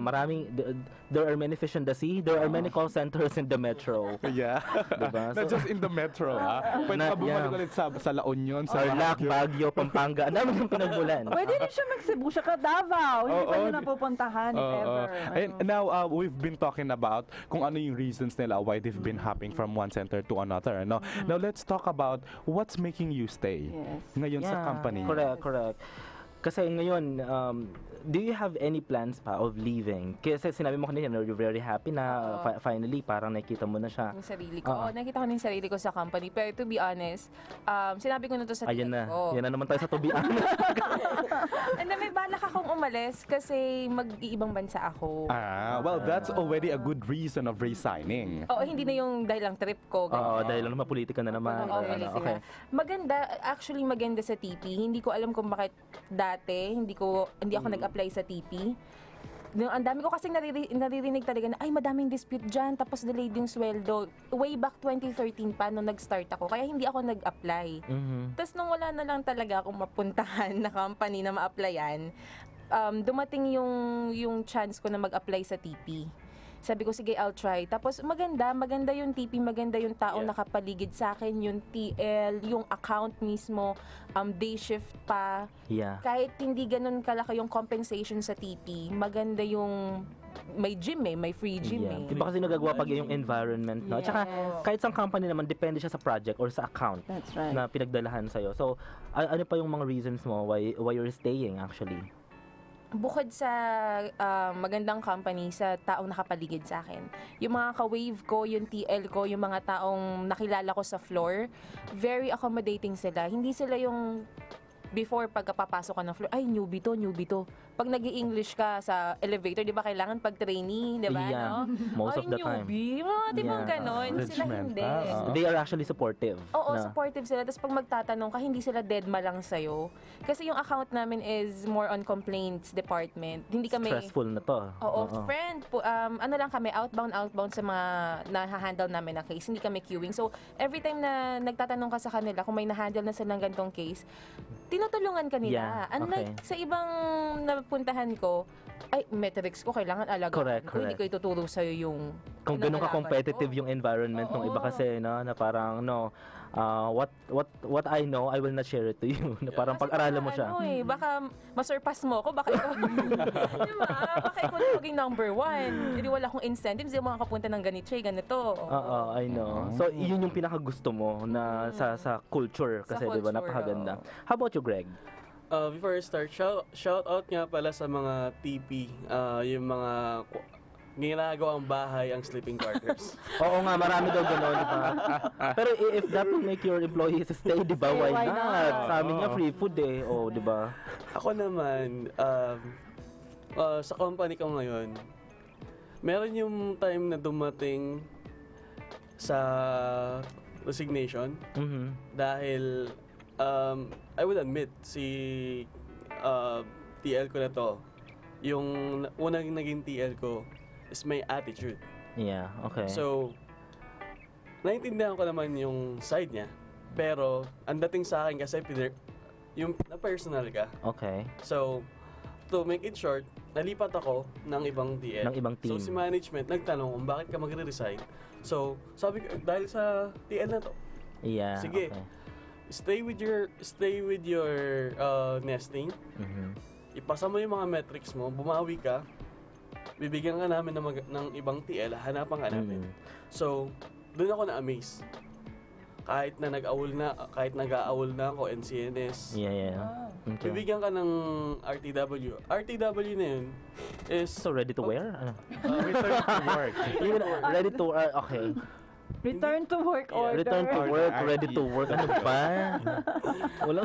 there are many fish in the sea, there are many call centers in the metro. Yeah. Diba? Not just in the metro, pwede ka bumalik ulit sa La Union, sa Tarlac, Baguio, Pampanga, dami yung pinagmulan. Pwede rin siya mag-Cebu, siya ka Davao, hindi pa nyo napupuntahan, if ever. And now, we've been talking about kung ano yung reasons nila why they've been hopping from one center to another. No? Now, let's talk about what's making you stay ngayon sa company. Correct. Kasi ngayon, do you have any plans pa of leaving? Kasi sinabi mo kanina, you're very happy na finally, parang nakita mo na siya. Yung sarili ko. Nakita ko na yung sarili ko sa company. Pero to be honest, sinabi ko na to sa Ayun na. ko. Yan na naman tayo sa to be honest. And may balak akong umalis kasi mag-iibang bansa ako. Well, that's already a good reason of resigning. Oo, hindi na yung dahil lang trip ko. Oo, dahil lang politika na naman. Oo, politika. Maganda, actually maganda sa TP. Hindi ko alam kung bakit dati, hindi ako nag-apply sa TP. Ang dami ko kasing naririnig talaga na, ay, madaming dispute dyan, tapos delayed yung sweldo. Way back 2013 pa, nung nag-start ako, kaya hindi ako nag-apply. Tapos nung wala na lang talaga akong mapuntahan na company na ma-applyan, dumating yung chance ko na mag-apply sa TP. Sabi ko, sige, I'll try. Tapos maganda yung TP, maganda yung tao nakapaligid sa akin, yung TL, yung account mismo, day shift pa. Yeah. Kahit hindi ganun kalaki yung compensation sa TP, maganda yung may gym may free gym Iba kasi nagagawa pag yung environment, no? Tsaka kahit sa company naman, depende siya sa project or sa account na pinagdalahan sa'yo. So, ano pa yung mga reasons mo why you're staying actually? Bukod sa magandang company, sa taong nakapaligid sa akin, yung mga ka-wave ko, yung TL ko, yung mga taong nakilala ko sa floor, very accommodating sila. Hindi sila yung before pagkapapasok ka ng floor, ay, newbie to. Pag nag-i-English ka sa elevator, di ba kailangan pag trainee, di ba? Yeah, no? most of the time. Newbie, mga tipong ganon. Sila hindi. They are actually supportive. Oo, supportive sila. Tapos pag magtatanong ka, hindi sila deadma lang sa'yo. Kasi yung account namin is more on complaints department. Hindi kami... Stressful na to. Oo, friend. Ano lang kami, outbound sa mga na-handle namin na case. Hindi kami queuing. So, every time na nagtatanong ka sa kanila, kung may na-handle na silang ganitong case, tinutulungan ka nila. Unlike sa ibang napuntahan ko, ay, metrics ko, kailangan alagaan ko. Hindi ko ituturo sa'yo yung... Kung ganun ka competitive yung environment ng iba kasi, no, na parang, no, what I know, I will not share it to you. Na parang pag-aralan mo siya. Baka masurpass mo ako, baka ikaw, diba? Baka ikaw na maging number 1. Hindi wala akong incentives, hindi makakapunta ng ganito. I know. So, yun yung pinakagusto mo na sa culture kasi, diba, napakaganda. How about you, Greg? Before I start, shout out nga pala sa mga TP, yung mga ginagawang bahay ang sleeping quarters. Oo nga, marami daw gano'n, di ba? Pero if that will make your employees stay, di ba, why not? Sa amin nga, free food eh. O, di ba? Ako naman, sa company ko ngayon, meron yung time na dumating sa resignation dahil I would admit, si TL ko na to, yung unang naging TL ko is my attitude. Yeah, okay. So, naintindihan ko naman yung side niya, pero ang dating sa akin kasi yung na-personal ka. Okay. So, to make it short, nalipat ako ng ibang TL. Ng ibang team. So, si management nagtanong kung bakit ka magre-resign. So, sabi ko, dahil sa TL na to. Yeah, sige. Okay. Stay with your nesting. Ipasa mo yung mga metrics mo, bumawi ka, bibigyan ka namin ng ibang TL, hanapan ka namin. So, doon ako na-amaze. Kahit nag-aawol na ako, NCNS. Yeah. Okay. Bibigyan ka ng RTW. RTW na yun is... So, ready to wear? Return to work. Ready to wear, okay. Return to work order. Return to work, ready to work. Ano ba? Wala.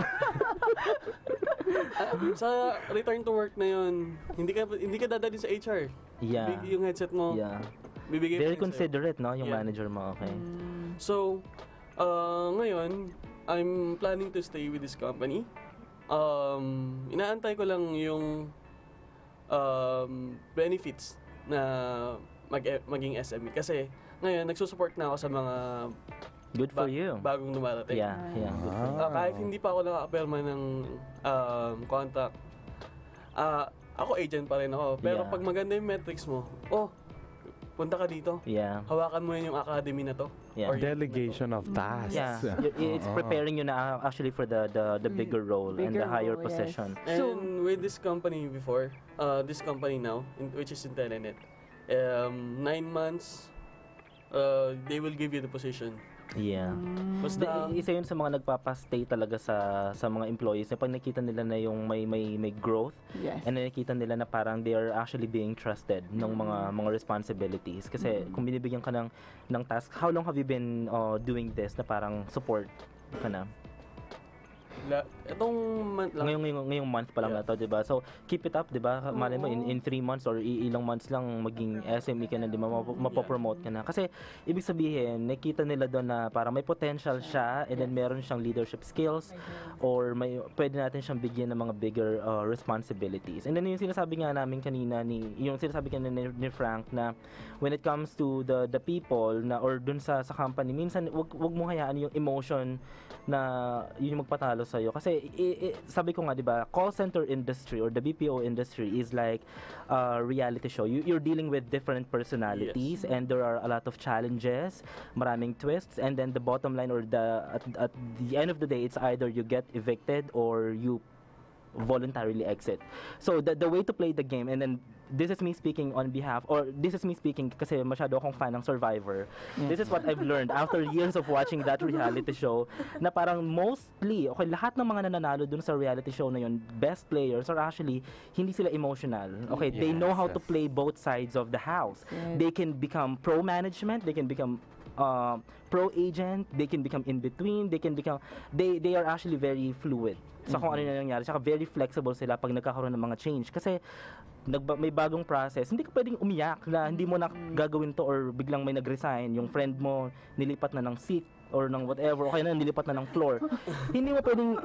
Sa return to work na yun, hindi ka dadalhin sa HR. Yeah. Yung headset mo. Yeah. Bibigay Very pa yun considerate, no? Yung Yeah. manager mo, okay. So, ngayon, I'm planning to stay with this company. Inaantay ko lang yung benefits na maging SME. Kasi ngayon, nagsusupport na ako sa mga Good for you. bagong dumarating. Yeah. Good for you. Kahit hindi pa ako nakapirma ng contract, ako agent pa rin ako. Pero Yeah. pag maganda yung metrics mo, punta ka dito. Yeah. Hawakan mo yun yung academy na to. Yeah. Or Delegation of tasks. Yeah, it's preparing you na actually for the bigger role and the Bigger higher role, yes. position. And with this company before, this company now, which is in Telenet, 9 months, they will give you the position. Yeah. Basta, Isa yun sa mga nagpapastay talaga sa mga employees na pag nakita nila na yung may growth Yes. and nakikita nila na parang they are actually being trusted ng mga responsibilities. Kasi kung binibigyan ka ng task, how long have you been doing this na parang support ka na? itong month lang. Ngayong month pa lang Yeah. na to, 'di ba? So keep it up, 'di ba? Malay mo in 3 months or ilang months lang maging SME ka na, 'di ba? Mapopromote ka na. Kasi ibig sabihin, nakita nila doon na parang may potential siya and then meron siyang leadership skills or pwede natin siyang bigyan ng mga bigger responsibilities. And then yung sinasabi nga namin kanina yung sinasabi kanina ni Frank na when it comes to the people na or dun sa company, minsan wag mo hayaan yung emotion na yun yung magpatalo sa'yo. Kasi sabi ko nga, di ba, call center industry or the BPO industry is like a reality show. You're dealing with different personalities and there are a lot of challenges, maraming twists, and then the bottom line or at the end of the day, it's either you get evicted or you voluntarily exit. So the way to play the game, and then this is me speaking on behalf, or this is me speaking kasi masyado akong fan ng Survivor. This is what I've learned after years of watching that reality show, na parang mostly, okay, lahat ng mga nananalo dun sa reality show na yun, best players are actually, hindi sila emotional. Okay, they know how to play both sides of the house. They can become pro management, they can become pro agent, they can become in between, they are actually very fluid sa kung ano na nangyari. Saka very flexible sila pag nagkakaroon ng mga change. Kasi may bagong process, hindi ka pwedeng umiyak na hindi mo na gagawin to or biglang may nag-resign, yung friend mo nilipat na ng seat or ng whatever, okay na nilipat na ng floor. Hindi mo pwedeng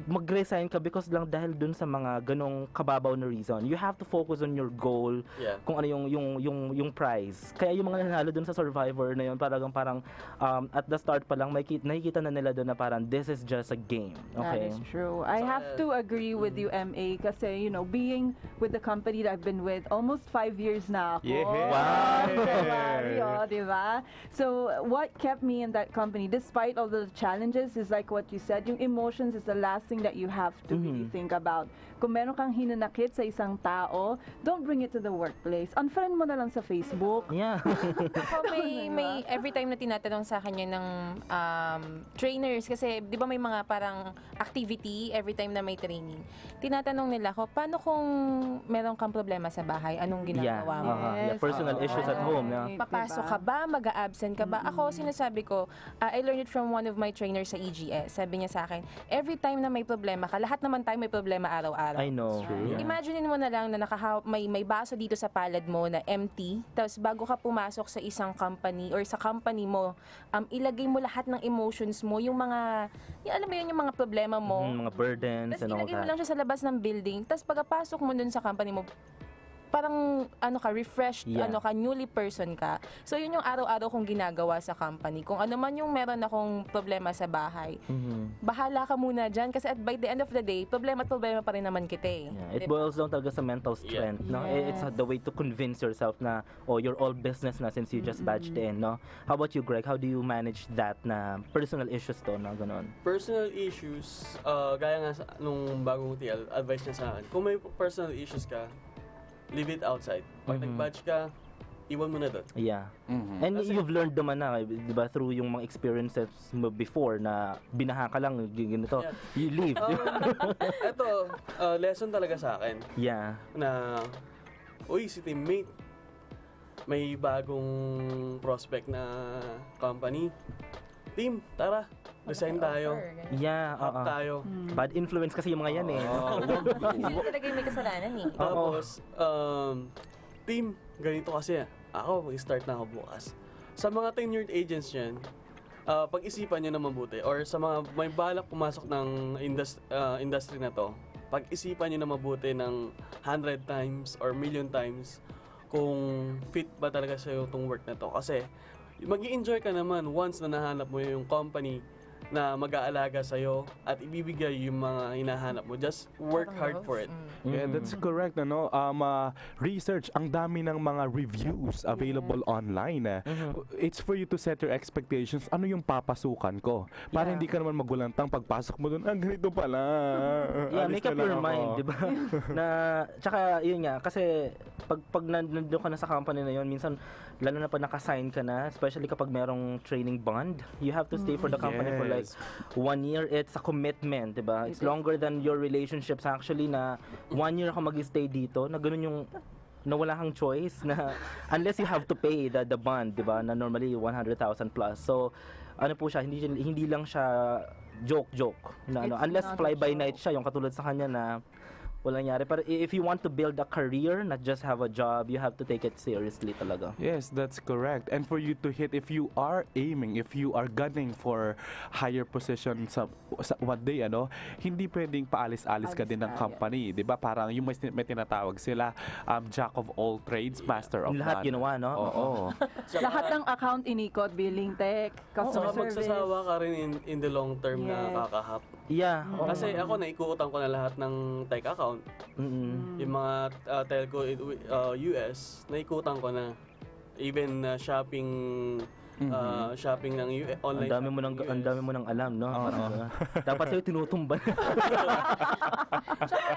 mag-resign ka because lang dahil dun sa mga ganong kababaw na reason. You have to focus on your goal, kung ano yung prize. Kaya yung mga nanalo dun sa Survivor na yun, parang at the start pa lang, nakikita na nila dun na parang this is just a game. Okay? That is true. I have to agree with you, MA, kasi, you know, being with the company that I've been with almost 5 years na ako. Wow! Diba? So, what kept me in that company, despite all the challenges, is like what you said, yung emotions is the last thing that you have to really think about. Kung meron kang hinanakit sa isang tao, don't bring it to the workplace. Unfriend mo na lang sa Facebook. Yeah. Ako may every time na tinatanong sa akin yun ng trainers, kasi di ba may mga parang activity every time na may training. Tinatanong nila ako, paano kung meron kang problema sa bahay, anong ginagawa mo? Personal issues at home. Papasok ka ba? Mag-a-absent ka ba? Ako, sinasabi ko, I learned it from one of my trainers sa EGS. Sabi niya sa akin, every time na may problema ka, lahat naman tayo may problema araw-araw. I know. Imagine mo na lang na may baso dito sa palad mo na empty, tapos bago ka pumasok sa isang company or sa company mo, ilagay mo lahat ng emotions mo, yung mga, alam mo yun, yung mga problema mo. Mga burdens Tapos and all ilagay mo that. lang siya sa labas ng building, tapos pagkapasok mo dun sa company mo, parang refreshed, newly person ka. So yun yung araw-araw kong ginagawa sa company. Kung ano man yung meron akong problema sa bahay, bahala ka muna dyan kasi by the end of the day, problema pa rin naman kita eh. It boils down talaga sa mental strength. No? It's the way to convince yourself na, you're all business na since you just badged in. No? How about you, Greg? How do you manage that na personal issues to, na ganon? Personal issues, gaya nga nung bagong TL, advice niya sa akin, kung may personal issues ka, leave it outside. Pag nag-badge ka, iwan mo na doon. Yeah. And you've learned naman na, di ba, through yung mga experiences mo before na binaha ka lang, ganito, you leave. Ito, lesson talaga sa akin. Yeah. Na, si teammate, may bagong prospect na company. Team, tara, resign tayo. Yeah, Hap tayo. Bad influence kasi yung mga yan eh. Hindi talaga yung may kasalanan eh. Tapos, team, ganito kasi ako, mag-start na ako bukas. Sa mga tenured agents yan, pag-isipan nyo na mabuti. Or sa mga may balak pumasok ng industry na to, pag-isipan nyo na mabuti ng 100 times or million times kung fit ba talaga sa'yo itong work na to. Kasi, mag-i-enjoy ka naman once na nahanap mo yung company na mag-aalaga sa'yo at ibibigay yung mga hinahanap mo. Just work hard for it. Yeah, that's correct. Ano, research, ang dami ng mga reviews available online. It's for you to set your expectations. Ano yung papasukan ko? Para hindi ka naman magulantang pagpasok mo doon, ganito pala. Yeah, Alis make up na lang your ako. mind, di ba? Na, tsaka yun nga, kasi pag nandun ka na sa company na yun, minsan, lalo na pag nakasign ka na, especially kapag merong training bond, you have to stay for the company for like 1 year. It's a commitment, di ba? It's longer than your relationships actually, na 1 year ako mag-stay dito, na ganun yung na wala kang choice na unless you have to pay the bond, di ba? Na normally 100,000 plus. So, ano po siya, hindi lang siya joke na ano, unless fly by night siya, yung katulad sa kanya na wala nangyari. Pero if you want to build a career, not just have a job, you have to take it seriously talaga. Yes, that's correct. And for you to hit, if you are aiming, if you are gunning for higher position sa what day, ano, hindi pwedeng paalis-alis ka din ng company, di ba? Parang yung may tinatawag sila, jack of all trades, master of none. Lahat ginawa, no? Oo. Lahat ng account inikot, billing tech, customer Saka service. magsasawa ka rin in the long term na kakahap. Yeah. Kasi ako, naikuutan ko na lahat ng tech account. Yung mga telco US, naikutan ko na. Even shopping shopping ng online. Ang dami mo nang alam, no? Dapat sa'yo tinutumban. Tsaka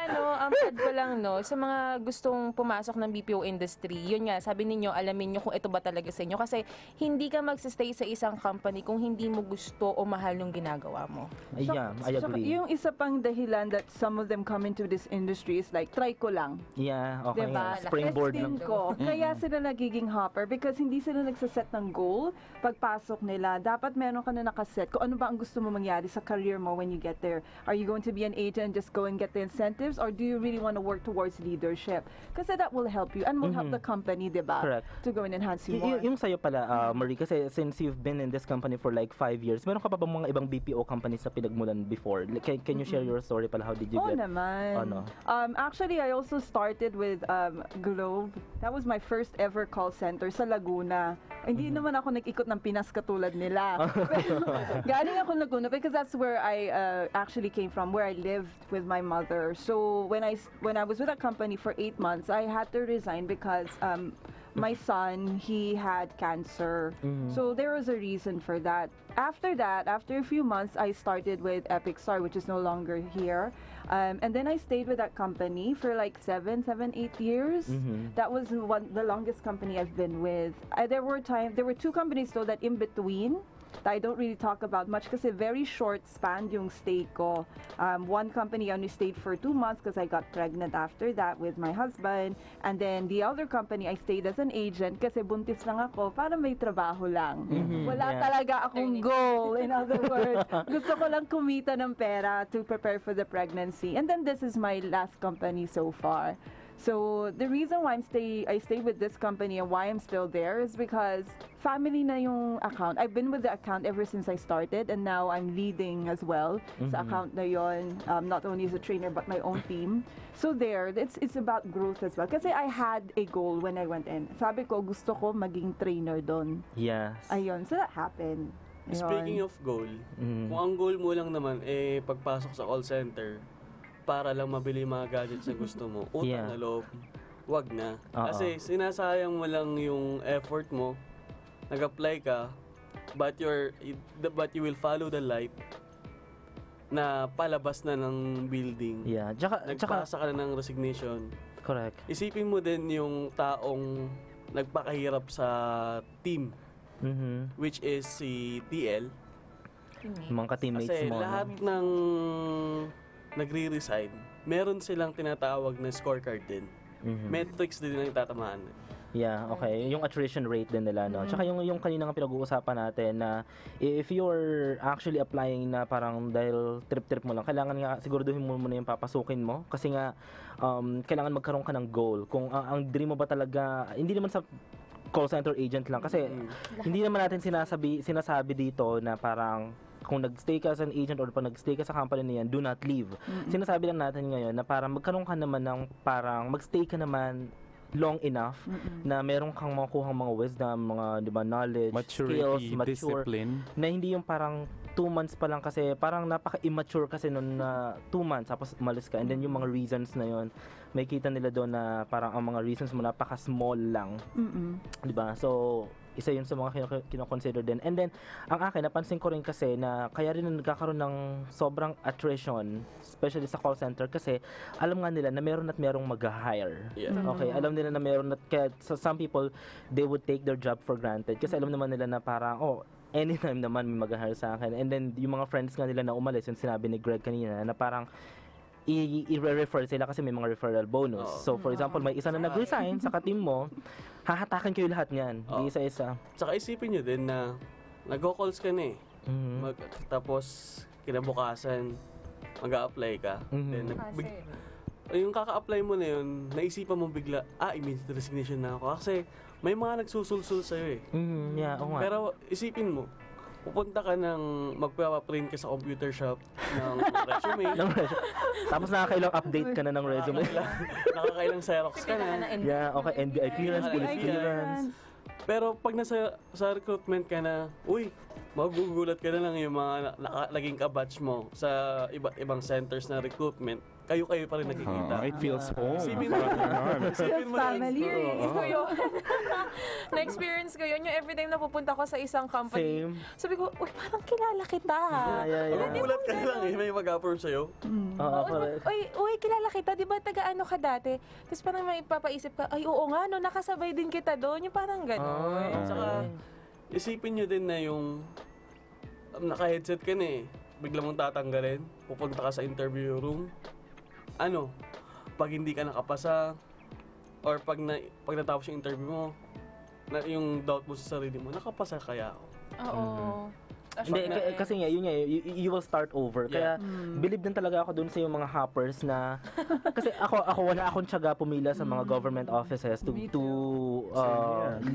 add ko lang, no, sa mga gustong pumasok ng BPO industry, yun nga, sabi ninyo, alamin nyo kung ito ba talaga sa inyo. Kasi hindi ka magsistay sa isang company kung hindi mo gusto o mahal yung ginagawa mo. Yeah, I agree. Yung isa pang dahilan that some of them come into this industry is like, try ko lang. Yeah, okay. Diba? Springboard lang. Testing ko. Kaya sila nagiging hopper because hindi sila nagsaset ng goal pagpasok nila. Dapat meron ka na nakaset kung ano ba ang gusto mo mangyari sa career mo when you get there. Are you going to be an agent and just go and get the incentives, or do you really want to work towards leadership? Kasi that will help you and will help the company, diba? Correct. To go and enhance you more. Yung sa'yo pala, Marie, kasi since you've been in this company for like 5 years, meron ka pa ba mga ibang BPO companies na pinagmulan before? Can you share your story pala? How did you get? Naman. Actually, I also started with Globe. That was my first ever call center sa Laguna. Hindi naman ako nag-ikot ng Pinas katulad nila. Galing ako Laguna because that's where I actually came from, where I lived with my mother. So when I was with a company for 8 months, I had to resign because my son, he had cancer. So there was a reason for that. After that, after a few months, I started with Epic Star, which is no longer here. And then I stayed with that company for like 7, 8 years. That was the longest company I've been with. There were 2 companies though that in between that I don't really talk about much kasi very short span yung stay ko. One company I only stayed for 2 months because I got pregnant after that with my husband. And then the other company I stayed as an agent kasi buntis lang ako para may trabaho lang. Wala talaga akong goal. In other words, gusto ko lang kumita ng pera to prepare for the pregnancy. And then this is my last company so far. So the reason why I stay with this company and why I'm still there is because family na yung account. I've been with the account ever since I started, and now I'm leading as well sa account na yon. Not only as a trainer but my own team. So there, it's about growth as well. Kasi I had a goal when I went in. Sabi ko, gusto ko maging trainer doon. Yes. Ayun, so that happened. Ayun. Speaking of goal, kung ang goal mo lang naman pagpasok sa call center para lang mabili mga gadgets na gusto mo, utang na loob, wag na. Kasi sinasayang mo lang yung effort mo, nag-apply ka, but you will follow the light na palabas na ng building. Yeah. Nagpasa ka na ng resignation. Correct. Isipin mo din yung taong nagpakahirap sa team, which is si TL. Mga ka-teammates Kasi mo. lahat ng nagre-resign, meron silang tinatawag na scorecard din. Metrics din ang itatamaan. Yeah, okay. Yung attrition rate din nila, no? Tsaka yung kanina nga pinag-uusapan natin na if you're actually applying na parang dahil trip-trip mo lang, kailangan nga siguraduhin mo muna yung papasukin mo. Kasi nga, kailangan magkaroon ka ng goal. Kung ang dream mo ba talaga, hindi naman sa call center agent lang. Kasi hindi naman natin sinasabi dito na parang kung nag-stay ka as an agent or pag nag-stay ka sa company na yan, do not leave. Sinasabi lang natin ngayon na parang magkaroon ka naman ng parang mag-stay ka naman long enough na meron kang makukuha mga wisdom, mga, di ba, knowledge, skills, Maturity, mature, discipline. na hindi yung parang 2 months pa lang kasi parang napaka-immature kasi noon na 2 months tapos umalis ka, and then yung mga reasons na yon may kita nila doon na parang ang mga reasons mo napaka-small lang, di ba? So isa yun sa mga kino-consider din. And then ang akin, napansin ko rin kasi na kaya rin nagkakaroon ng sobrang attrition, especially sa call center, kasi alam nga nila na meron at merong mag-hire. Okay, alam nila na meron at kaya so some people, they would take their job for granted kasi alam naman nila na parang, anytime naman may mag-hire sa akin. And then yung mga friends nga nila na umalis, yung sinabi ni Greg kanina, na parang i-refer sila kasi may mga referral bonus. So for example, may isa na nag-resign sa ka-team mo, hahatakin kayo lahat niyan, di isa-isa. Tsaka isipin nyo din na nag-calls ka na eh. Tapos kinabukasan, mag-a-apply ka. Then, yung kaka-apply mo na yun, naisipan mo bigla, immediate resignation na ako. Kasi may mga nagsusulsul sa'yo eh. Pero isipin mo, pupunta ka ng magpapaprint ka sa computer shop ng resume. Tapos nakakailang update ka na ng resume. Nakakailang Xerox ka na. Okay, NBI clearance, police clearance. Pero pag sa recruitment ka na, magugulat ka na lang yung mga naging kabatch mo sa iba't ibang centers na recruitment. Kayo-kayo pa rin nakikita. It feels home. Isipin mo family. Na-experience ko yun. Yung everytime na pupunta ko sa isang company. Same. Sabi ko, parang kilala kita. Magugulat ka na lang may mag-approve sa'yo. Uy, kilala kita. Di ba taga-ano ka dati? Tapos parang may papaisip ka, oo nga, nakasabay din kita doon. Yung parang gano'n. Tsaka, isipin nyo din na yung naka-headset ka na eh. Bigla mong tatanggalin. Pupunta ka sa interview room. Pag hindi ka nakapasa, or pag natapos yung interview mo, yung doubt mo sa sarili mo, nakapasa kaya ako? Hindi, kasi nga, yun nga, you will start over. Kaya, believe din talaga ako dun sa yung mga hoppers na, kasi ako wala akong tiyaga pumila sa mga government offices to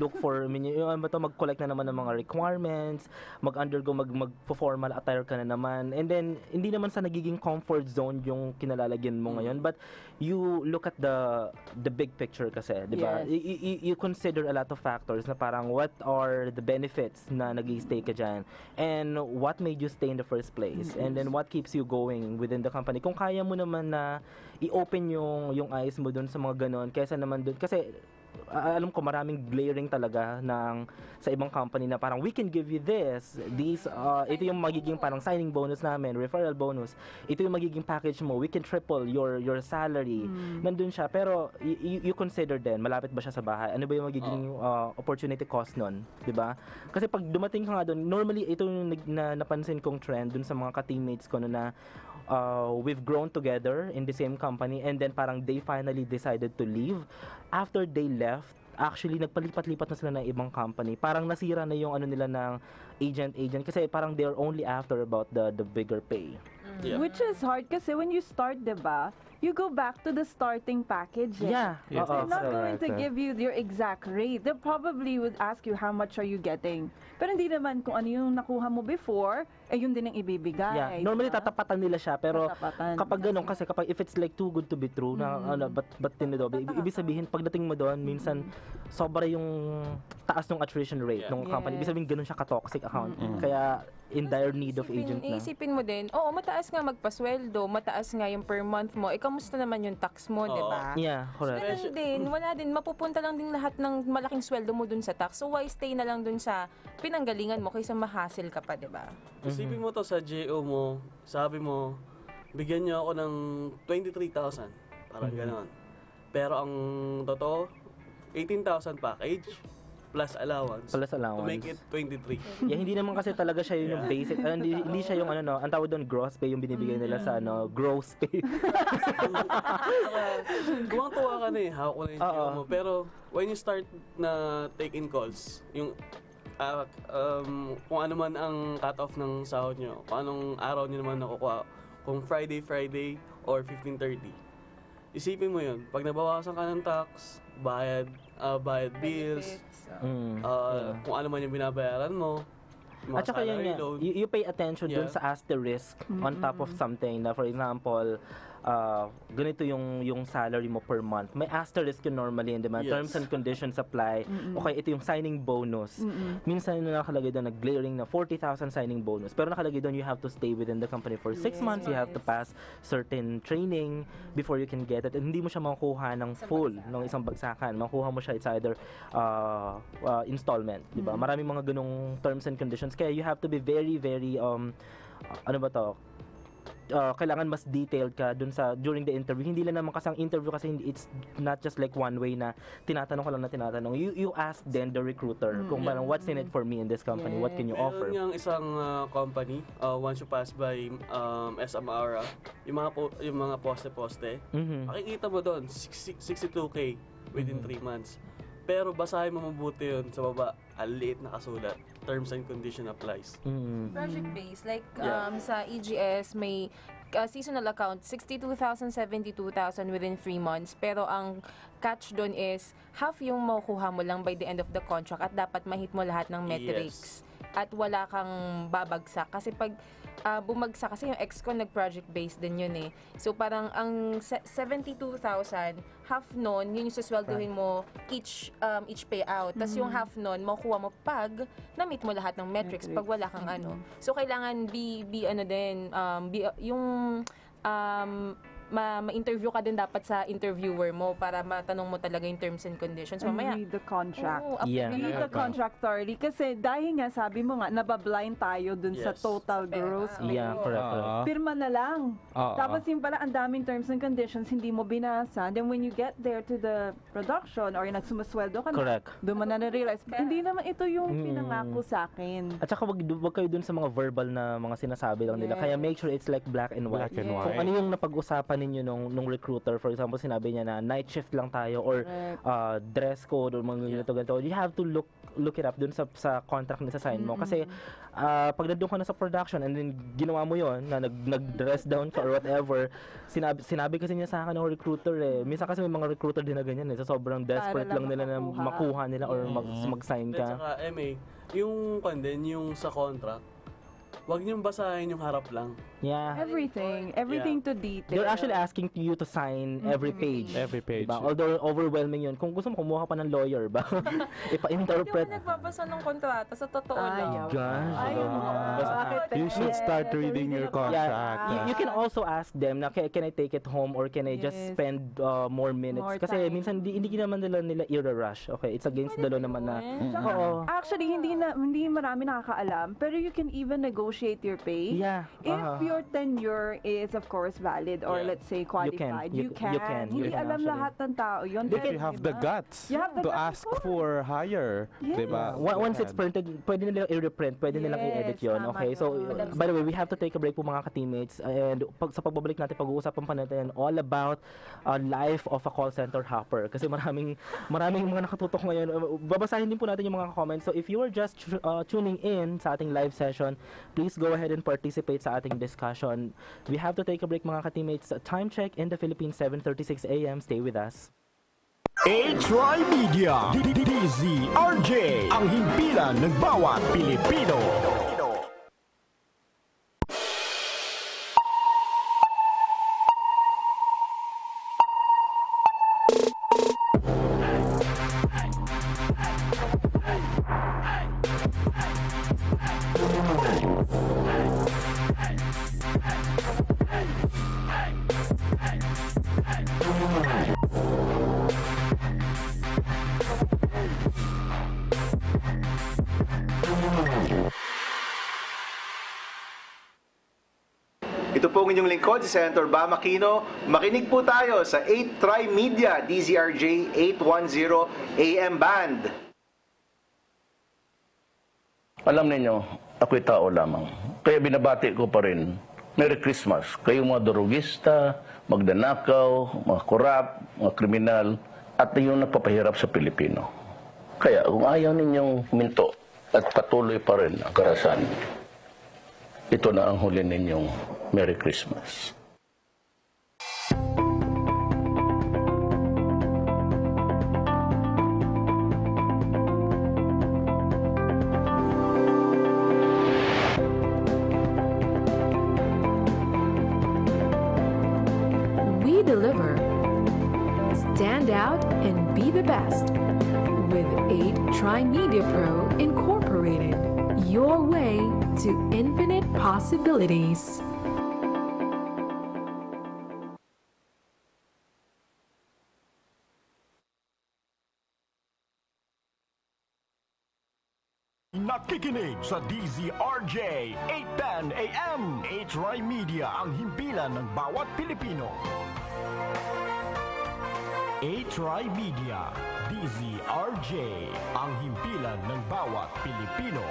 look for, mag-collect na naman ng mga requirements, mag-undergo, mag-formal attire ka na naman. And then, hindi naman sa nagiging comfort zone yung kinalalagyan mo ngayon, but you look at the big picture kasi, di ba? You consider a lot of factors na parang what are the benefits na nag-i-stay ka dyan, and what made you stay in the first place, and then what keeps you going within the company. Kung kaya mo naman na i-open yung eyes mo dun sa mga ganon, kaysa naman dun, kasi alam ko maraming glaring talaga sa ibang company na parang we can give you these ito yung magiging parang signing bonus namin, referral bonus, ito yung magiging package mo, we can triple your salary. Nandun siya, pero you consider din malapit ba siya sa bahay, ano ba yung magiging opportunity cost nun, di ba? Kasi pag dumating ka nga dun, normally ito yung napansin kong trend dun sa mga ka-teammates ko na we've grown together in the same company, and then parang they finally decided to leave. After they left, actually nagpalipat-lipat na sila ng ibang company. Parang nasira na yung nila ng agent kasi parang they're only after about the bigger pay. Which is hard kasi when you start, diba, you go back to the starting package. Yeah. They're not going to give you your exact rate. They probably would ask you how much are you getting. Pero hindi naman kung ano yung nakuha mo before, yun din ang ibibigay. Yeah. Normally tatapatan nila siya, pero kapag ganun, kasi kapag if it's like too good to be true, but tinodoble, ibig sabihin pagdating mo doon, minsan sobra yung taas ng attrition rate ng company. Ibig sabihin ganun siya ka-toxic account. Kaya in dire need of agent na. Isipin mo din, mataas nga magpasweldo, mataas nga yung per month mo, kamusta naman yung tax mo, di ba? Yeah, correct. So, wala din, mapupunta lang din lahat ng malaking sweldo mo dun sa tax. So, why stay na lang dun sa pinanggalingan mo kaysa mahassle ka pa, di ba? Isipin mo to sa JO mo, sabi mo, bigyan niyo ako ng 23,000, parang gano'n. Pero ang totoo, 18,000 package, plus allowance. To make it 23. Yeah, hindi naman kasi talaga siya yung basic. Hindi siya yung ang tawag doon gross pay yung binibigay nila sa gross pay. Tuwang-tuwa ka na hawak ko na yung GO mo. Pero when you start na take in calls, yung kung ano man ang cut-off ng sahod nyo, kung anong araw nyo naman nakukuha, kung Friday or 15:30. Isipin mo yun, pag nabawasan ka ng tax, bayad bills, kung ano man yung binabayaran mo, at saka yun, you pay attention dun sa asterisk on top of something na, for example, ganito yung salary mo per month. May asterisk yun normally in the Yes. terms and conditions apply. Okay, ito yung signing bonus. Minsan nakalagay doon na glaring na 40,000 signing bonus. Pero nakalagay doon you have to stay within the company for 6 months. You have to pass certain training before you can get it. And hindi mo siya makukuha ng full ng isang bagsakan. Makuha mo siya, it's either installment, di ba? Maraming mga ganong terms and conditions. Kaya you have to be very, very ano ba to? Kailangan mas detailed ka dun sa during the interview. Hindi lang naman kasi ang interview kasi it's not just like one way na tinatanong ka lang na tinatanong. You ask then the recruiter kung parang what's in it for me in this company, what can you offer? Meron yung isang company, once you pass by SMR, yung mga poste-poste, makikita mo doon 62K within 3 months. Pero basahin mo mabuti yun sa baba, aliit na kasulat. Terms and condition applies. Project-based, like sa EGS, may seasonal account, 62,000, 72,000 within 3 months. Pero ang catch doon is, half yung makukuha mo lang by the end of the contract at dapat ma-hit mo lahat ng metrics. At wala kang babagsak. Kasi pag bumagsak, kasi yung ex ko nag-project-based din yun eh. So parang ang 72,000, half nun, yun yung susweldohin mo each payout. Tapos yung half nun, makukuha mo pag na-meet mo lahat ng metrics pag wala kang ano. So kailangan ma-interview ka din dapat sa interviewer mo para matanong mo talaga yung terms and conditions. Mamaya, read the contract. Yeah. Read the contract thoroughly. Kasi dahil nga, sabi mo nga, nabablind tayo dun sa total gross. Yeah, correct. Pirma na lang. Tapos yung pala, ang daming terms and conditions, hindi mo binasa. Then when you get there to the production or yung nagsumusweldo ka na, Correct. doon mo na na-realize, hindi naman ito yung pinangako sa akin. At saka wag kayo dun sa mga verbal na mga sinasabi lang nila. Kaya make sure it's like black and white. Black and white. Kung ano yung napag-usapan ninyo nung recruiter, for example, sinabi niya na night shift lang tayo or dress code or mga ganito. You have to look it up dun sa contract na sa sign mo. Kasi pag nandun ka na sa production and then ginawa mo yon na nag-dress down ka or whatever, sinabi kasi niya sa akin ng recruiter eh. Minsan kasi may mga recruiter din na ganyan eh. So sobrang desperate lang nila na makuha nila or mag-sign ka. At saka, yung sa contract, wag niyong basahin yung harap lang. Yeah. Everything to detail. They're actually asking you to sign every page. Every page. Diba? Although overwhelming yun. Kung gusto mo, kumuha ka pa ng lawyer ba? Ipa-interpret. hindi ako nagbabasa ng kontrata sa totoo lang. You should start reading your contract. You can also ask them na can I take it home or can I just spend more minutes? Kasi minsan hindi naman nila i-rush. Okay, it's against the law naman na. Actually, hindi marami nakakaalam, pero you can even negotiate your pay. Yeah. If your tenure is of course valid or let's say qualified, you can. Hindi alam lahat ng tao yun. If you have the guts to ask for higher, diba? Once it's printed, pwede nilang i-reprint, pwede nilang i-edit yun. Okay, so by the way, we have to take a break po mga ka-teammates and sa pagbabalik natin, pag-uusapan pa natin all about life of a call center hopper. Kasi maraming mga nakatutok ngayon. Babasahin din po natin yung mga comments. So if you are just tuning in sa ating live session, please go ahead and participate sa ating discussion. We have to take a break mga ka-teammates. Time check in the Philippines, 7:36 a.m. Stay with us. TriMedia, DZRJ, ang himpilan ng bawat Pilipino. Ito po ang inyong lingkod, si Senator Bam Aquino. Makinig po tayo sa 8 TriMedia DZRJ 810 AM band. Alam ninyo, ako'y tao lamang. Kaya binabati ko pa rin, Merry Christmas. Kayong mga durugista, magdanakaw, mga korap, mga kriminal, at yung nagpapahirap sa Pilipino. Kaya kung ayaw ninyong minto at patuloy pa rin ang karahasan, ito na ang huli ninyong Merry Christmas. deliver. Stand out and be the best with 8 TriMedia Pro Incorporated. Your way to infinite possibilities. Nakikinig sa DZRJ 8:10 AM. TriMedia ang himpilan ng bawat Pilipino. TriMedia, DZRJ ang himpilan ng bawat Pilipino.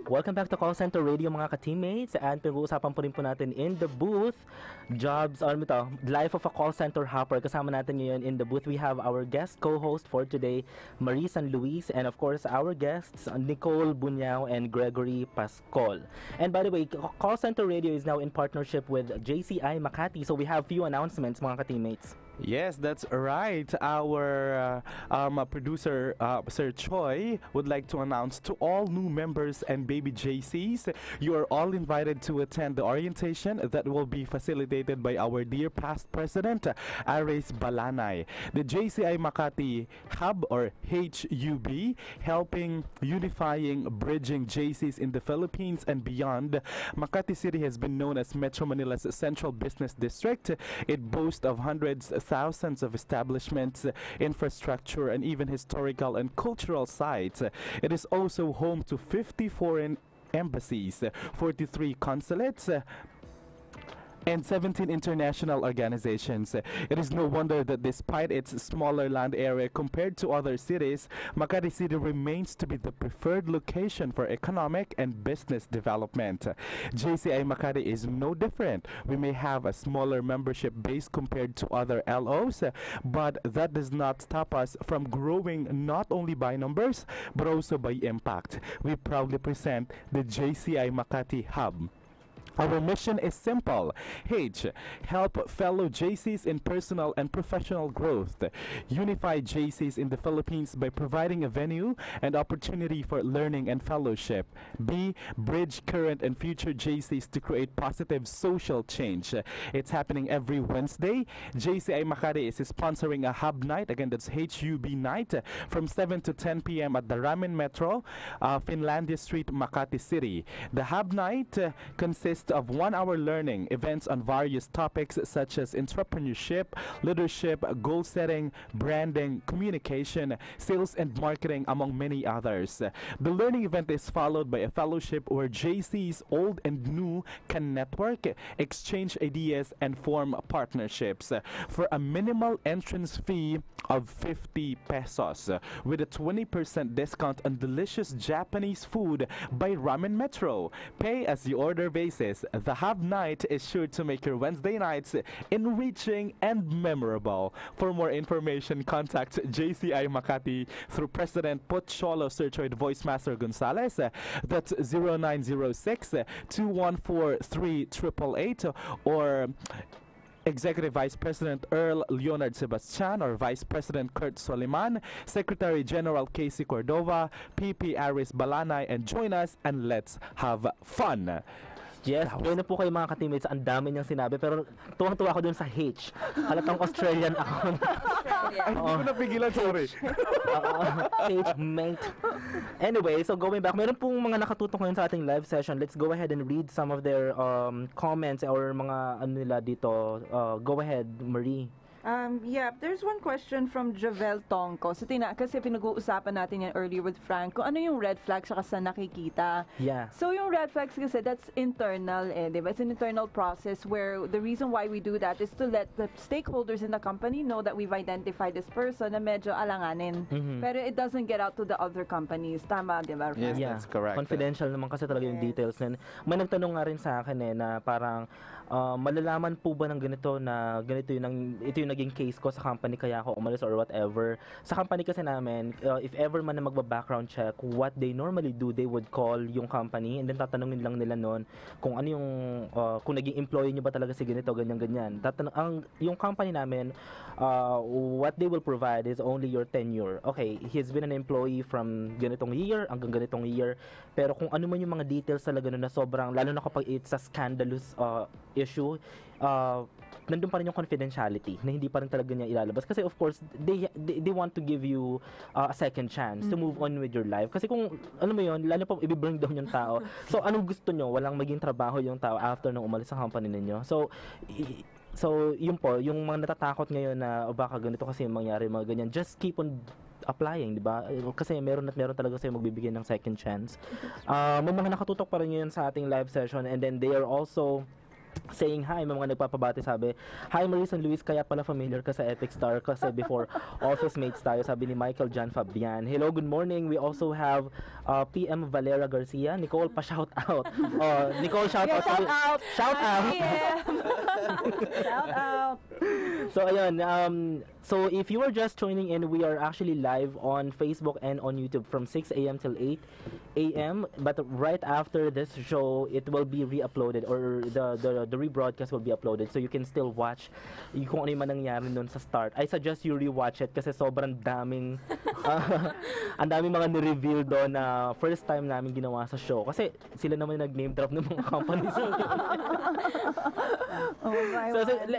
Welcome back to Call Center Radio mga ka-teammates, and pag-uusapan po rin po natin in the booth jobs, life of a call center hopper. Kasama natin ngayon in the booth, we have our guest co-host for today, Marie San Luis, and of course our guests, Nicole Bunyao and Gregory Pascol. And by the way, Call Center Radio is now in partnership with JCI Makati, so we have few announcements mga ka-teammates. Yes, that's right. Our producer, Sir Choi, would like to announce to all new members and baby JCs, you are all invited to attend the orientation that will be facilitated by our dear past president, Aris Balanay. The JCI Makati Hub, or HUB, helping unifying, bridging JCs in the Philippines and beyond. Makati City has been known as Metro Manila's central business district. It boasts of hundreds, thousands of establishments, infrastructure, and even historical and cultural sites. It is also home to 50 foreign embassies, 43 consulates, and 17 international organizations. It is no wonder that despite its smaller land area compared to other cities, Makati City remains to be the preferred location for economic and business development. JCI Makati is no different. We may have a smaller membership base compared to other LOs, but that does not stop us from growing not only by numbers, but also by impact. We proudly present the JCI Makati Hub. Our mission is simple. H, help fellow JCs in personal and professional growth. Unify JCs in the Philippines by providing a venue and opportunity for learning and fellowship. B, bridge current and future JCs to create positive social change. It's happening every Wednesday. JCI Makati is sponsoring a hub night. Again, that's HUB night from 7 to 10 p.m. at the Ramen Metro, Finlandia Street, Makati City. The hub night consists of 1-hour learning events on various topics such as entrepreneurship, leadership, goal setting, branding, communication, sales and marketing, among many others. The learning event is followed by a fellowship where JCs old and new can network, exchange ideas, and form partnerships for a minimal entrance fee of 50 pesos with a 20% discount on delicious Japanese food by Ramen Metro. Pay as you order basis. The Hub Night is sure to make your Wednesday nights enriching and memorable. For more information, contact JCI Makati through President Pocholo Searchoid Voice Master Gonzalez. That's 0906-214-3888 or Executive Vice President Earl Leonard Sebastian or Vice President Kurt Soliman, Secretary General Casey Cordova, PP Aris Balanay, and join us and let's have fun. Yes, join na po kayo mga ka-teammates. Ang dami niyang sinabi, pero tuwang-tuwa ako dun sa H. Halatang Australian ako. Ay, hindi ko napigilan, sorry. H, mate. Anyway, so going back, meron pong mga nakatutok ngayon sa ating live session. Let's go ahead and read some of their comments or mga ano nila dito. Go ahead, Marie. Yeah, there's one question from Javel Tongko. So, kasi pinag-uusapan natin yan earlier with Frank, kung ano yung red flags saka sa nakikita. Yeah. So, yung red flags kasi, that's internal diba? It's an internal process where the reason why we do that is to let the stakeholders in the company know that we've identified this person na medyo alanganin. Pero it doesn't get out to the other companies. Tama, diba? Yes, Yeah, that's correct. confidential naman kasi talaga yung details. May nagtanong nga rin sa akin na parang malalaman po ba ng ganito na ito yung naging case ko sa company kaya ako umalis or whatever. Sa company kasi namin, if ever man na magba-background check, what they normally do, they would call yung company and then tatanungin lang nila noon kung ano yung, kung naging employee nyo ba talaga si ganito, ganyan-ganyan. Yung company namin, what they will provide is only your tenure. Okay, he's been an employee from ganitong year hanggang ganitong year, pero kung ano man yung mga details talaga na sobrang, lalo na kapag it's a scandalous issue, nandun pa rin yung confidentiality na hindi pa rin talaga niya ilalabas kasi of course they want to give you a second chance to move on with your life kasi kung ano mo yun, lalo pa i-bring down yung tao, so anong gusto nyo, walang maging trabaho yung tao after nung umalis sa company ninyo. So yun po, yung mga natatakot ngayon na baka ganito kasi yung mangyari, mga ganyan, just keep on applying, di ba? Kasi meron talaga sa'yo magbibigay ng second chance. May mga nakatutok pa rin ngayon sa ating live session and then they are also saying hi, may mga nagpapabati, sabi, hi Maris and Luis, kaya pala familiar ka sa Epic Star kasi before office mates tayo, sabi ni Michael John Fabian. Hello, good morning. We also have PM Valera Garcia. Nicole, pa-shout out. Nicole, shout out. Shout out. Shout out. So ayun, so if you are just joining in, we are actually live on Facebook and on YouTube from 6 a.m. till 8 a.m. But right after this show, it will be re-uploaded or the rebroadcast will be uploaded, so you can still watch kung ano yung nangyari nun sa start. I suggest you rewatch it kasi sobrang daming ang daming mga ni-reveal doon na first time namin ginawa sa show kasi sila naman yung nag-name drop ng mga companies. So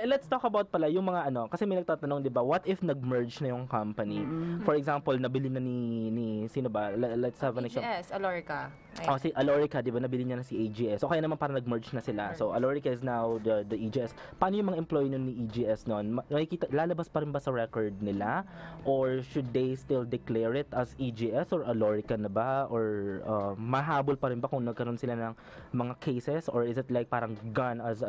let's talk about pala yung mga kasi may nagtatanong, di ba, what if nag-merge na yung company? For example, nabili na ni sino ba? Let's have an example. AGS, Alorica. Si Alorica, di ba, nabili niya na si AGS. So kaya naman parang nag-merge na sila. So Alorica is now the EGS. Paano yung mga employee nun ni EGS nun? Nakikita, lalabas pa rin ba sa record nila? Or should they still declare it as EGS or Alorica na ba? Or mahabol pa rin ba kung nagkaroon sila ng mga cases? Or is it like parang gone as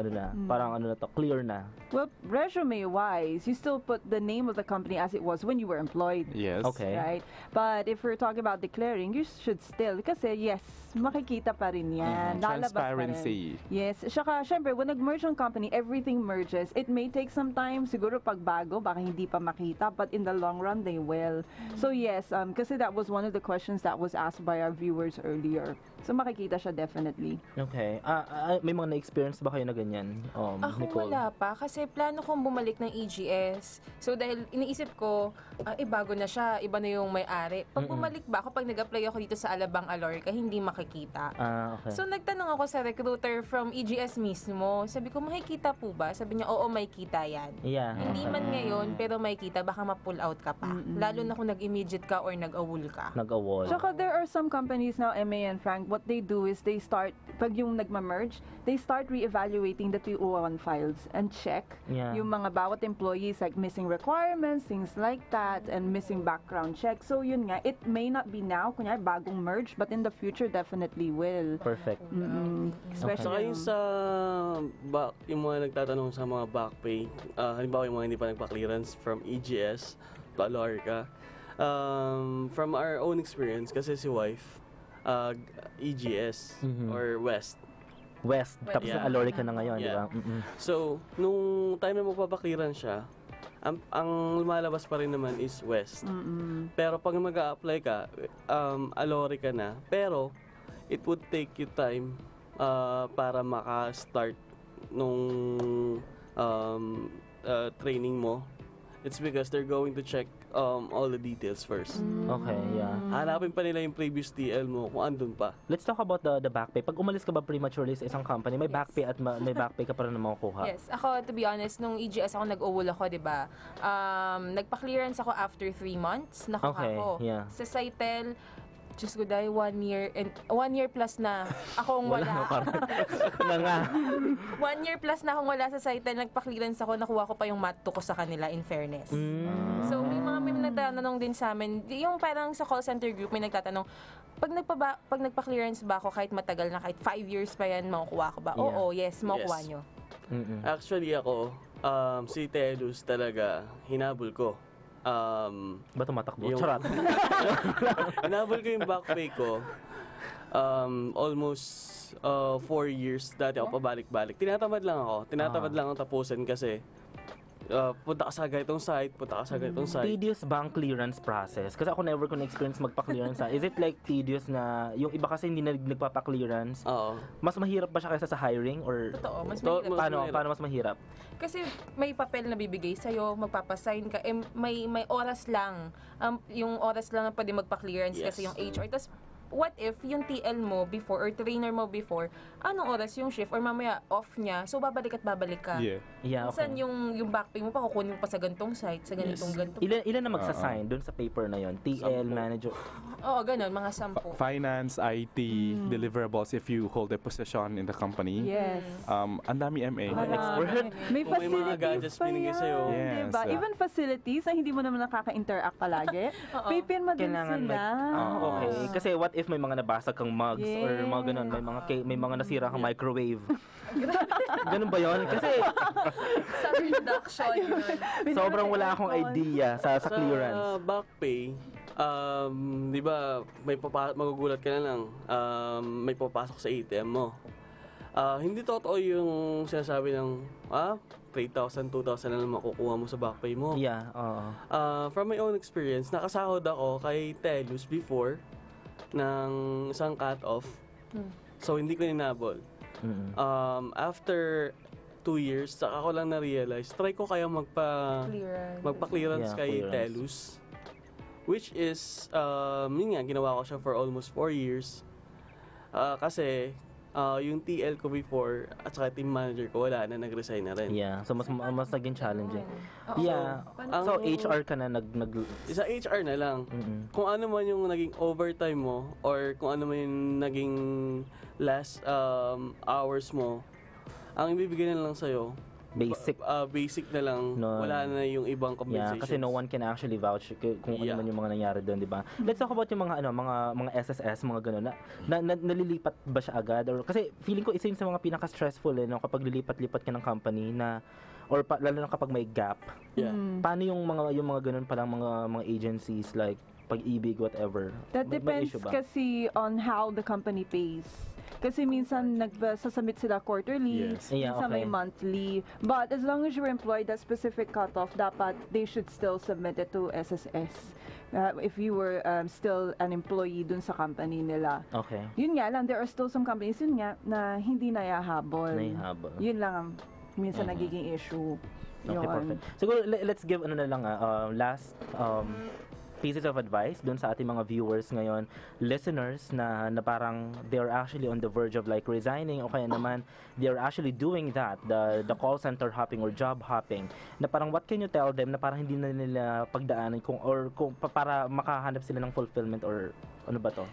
parang clear na? Well, resume-wise, you still put the name of the company as it was when you were employed. Yes. Okay. Right? But if we're talking about declaring, you should still, kasi yes, makikita pa rin yan. Lalabas pa rin. Transparency. Yes. Saka, syempre, when nag-merge ang company, everything merges. It may take some time. Siguro pag bago, baka hindi pa makita. But in the long run, they will. So yes, kasi that was one of the questions that was asked by our viewers earlier. So makikita siya definitely. Okay. May mga na-experience ba kayo na ganyan? Ako Nicole? wala pa kasi plano kong bumalik ng EGS. So dahil iniisip ko, bago na siya, iba na yung may-ari. Pag bumalik ba ako, pag nag-apply ako dito sa Alabang Alorica, hindi makikita. Okay. So nagtanong ako sa recruiter from EGS mismo. Sabi ko, makikita po ba? Sabi niya, oo, may kita yan. Yeah. Hindi man ngayon, pero may kita, baka ma-pull out ka pa. Lalo na kung nag-immediate ka or nag-awol ka. Nag-awol. Saka there are some companies now, MA and Frank, what they do is they start, pag yung nagma-merge, they start re-evaluating the 201 files and check yung mga bawat employees, like missing requirements, things like that, and missing background check. So yun nga, it may not be now, kunyari bagong merge, but in the future definitely will. Perfect. Especially Saka yung sa yung mga nagtatanong sa mga back pay, halimbawa yung mga hindi pa nagpa-clearance from EGS to Alorica, from our own experience, kasi si wife, EGS or West. Tapos Yeah. Alorica na ngayon, di Yeah. ba? So, nung time na magpapakliran siya, ang lumalabas pa rin naman is West. Pero pag mag-a-apply ka, Alorica na. Pero, it would take you time para maka-start nung training mo. It's because they're going to check all the details first. Okay, yeah. Hanapin pa nila yung previous TL mo kung andun pa. Let's talk about the back pay. Pag umalis ka ba prematurely sa isang company, may back pay at may back pay ka pa rin na makukuha? Yes. Ako, to be honest, nung EGS ako nag-awol ako, di ba? Nagpa-clearance ako after 3 months. Nakuha Okay, ko. yeah. Sa Saitel, Diyos ko dahil 1 year, and 1 year plus na akong wala. nga. 1 year plus na akong wala sa Saitel, nagpa-clearance ako, nakuha ko pa yung mat 2 ko sa kanila, in fairness. So, may nagtatanong din sa amin, yung parang sa call center group, may nagtatanong, pag nagpa-clearance ba ako kahit matagal na, kahit 5 years pa yan, makukuha ko ba? Yeah. Oo, yes, makukuha Yes. nyo. Actually ako, si Telus talaga, hinabol ko. Ba tumatakbo? Yung- Charot. Hinabol ko yung back pay ko. Almost 4 years dati ako pabalik-balik. Tinatamad lang ako tapusin kasi punta ka sa ganitong site, punta ka sa ganitong site. Tedious bang clearance process? Kasi ako never ko na-experience magpa-clearance. Is it like tedious na, yung iba kasi hindi na nagpapa-clearance? Oo. Mas mahirap ba siya kaysa sa hiring? Or Totoo, mas mahirap. Paano mas mahirap? Kasi may papel na bibigay sa'yo, magpapasign ka, may oras lang. Yung oras lang na pwede magpa-clearance kasi yung HR. Tapos, what if yung TL mo before or trainer mo before, anong oras yung shift or mamaya off niya, so babalik ka. Yeah. Okay. Minsan yung back pay mo pa, kukunin mo pa sa gantong site, sa ganitong. Ilan na magsasign doon sa paper na yon? TL, manager? Oo, ganun, mga 10. Finance, IT, deliverables if you hold a position in the company. Yes. Ang dami MA. Expert? May Kung may mga facilities gadgets pa binigay yan, sa'yo. Yes, diba? Even facilities na hindi mo naman nakaka-interact palagi, pipirma din Kailangan sila. okay. Kasi what if may mga nabasag kang mugs or mga ganun, may mga nasira kang microwave. Ganun ba yun? Kasi Sa reduction yun. sobrang wala akong idea sa clearance. Sa back pay, di ba, magugulat ka na lang, may papasok sa ATM mo. Hindi totoo yung sinasabi ng, 3,000, 2,000 na lang makukuha mo sa back pay mo. Yeah, oo. From my own experience, nakasahod ako kay Telus before ng isang cut-off. So, hindi ko ninabol. After 2 years, saka ko lang na-realize, try ko kaya magpa-clearance kay Telus. Which is, yun nga, ginawa ko siya for almost 4 years. Kasi, yung TL ko before at saka team manager ko, wala na, nag-resign na rin. Yeah, so mas naging challenging. Oo. Yeah, so HR ka na nag Sa HR na lang. Kung ano man yung naging overtime mo or kung ano man yung naging last hours mo, ang ibibigay na lang sa'yo, basic na lang, wala na yung ibang compensations. Yeah, kasi no one can actually vouch kung ano man yung mga nangyari doon, di ba? Let's talk about yung mga SSS, mga gano'n. Nalilipat ba siya agad? Or, kasi feeling ko isa yun sa mga pinaka-stressful kapag lilipat-lipat ka ng company na or lalo na kapag may gap. Yeah. Paano yung mga gano'n palang mga agencies like Pag-ibig, whatever? That May depends issue ba? kasi on how the company pays. Kasi minsan nagsasubmit sila quarterly, Yes. Yeah, minsan may okay. monthly. But as long as you're employed, that specific cutoff, dapat they should still submit it to SSS. If you were still an employee dun sa company nila. Okay. Yun nga lang, there are still some companies yun nga na hindi nayahabol. Nahihabol. Yun lang ang minsan nagiging issue. Okay, Yun. perfect. Siguro, let's give last pieces of advice dun sa ating mga viewers ngayon, listeners na parang they're actually on the verge of like resigning o kaya naman they're actually doing that, the call center hopping or job hopping, na parang what can you tell them na parang hindi na nila pagdaanan kung para makahanap sila ng fulfillment or ano ba to?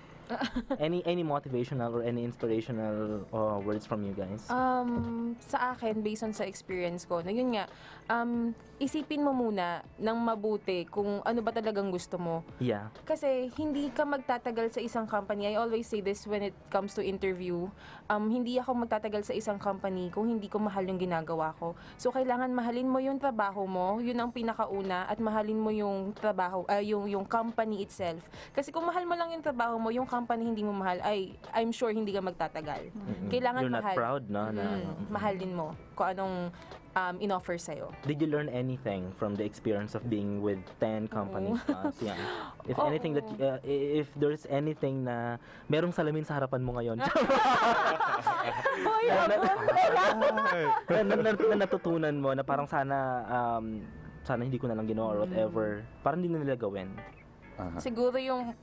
any motivational or any inspirational words from you guys? Sa akin, based on sa experience ko, na yun nga, isipin mo muna ng mabuti kung ano ba talagang gusto mo. Yeah. Kasi hindi ka magtatagal sa isang company. I always say this when it comes to interview. Hindi ako magtatagal sa isang company kung hindi ko mahal yung ginagawa ko. So, kailangan mahalin mo yung trabaho mo. Yun ang pinakauna. At mahalin mo yung trabaho, yung company itself. Kasi kung mahal mo lang yung trabaho mo, yung company hindi mo mahal, I'm sure hindi ka magtatagal. Kailangan You're not mahal. proud, no? Mahalin mo kung anong in-offer sa'yo. Did you learn anything from the experience of being with 10 companies plus? Yeah. If anything that if there's anything na merong salamin sa harapan mo ngayon. na natutunan mo na parang sana hindi ko na lang ginawa or whatever. Parang hindi na nila gawin. Siguro yung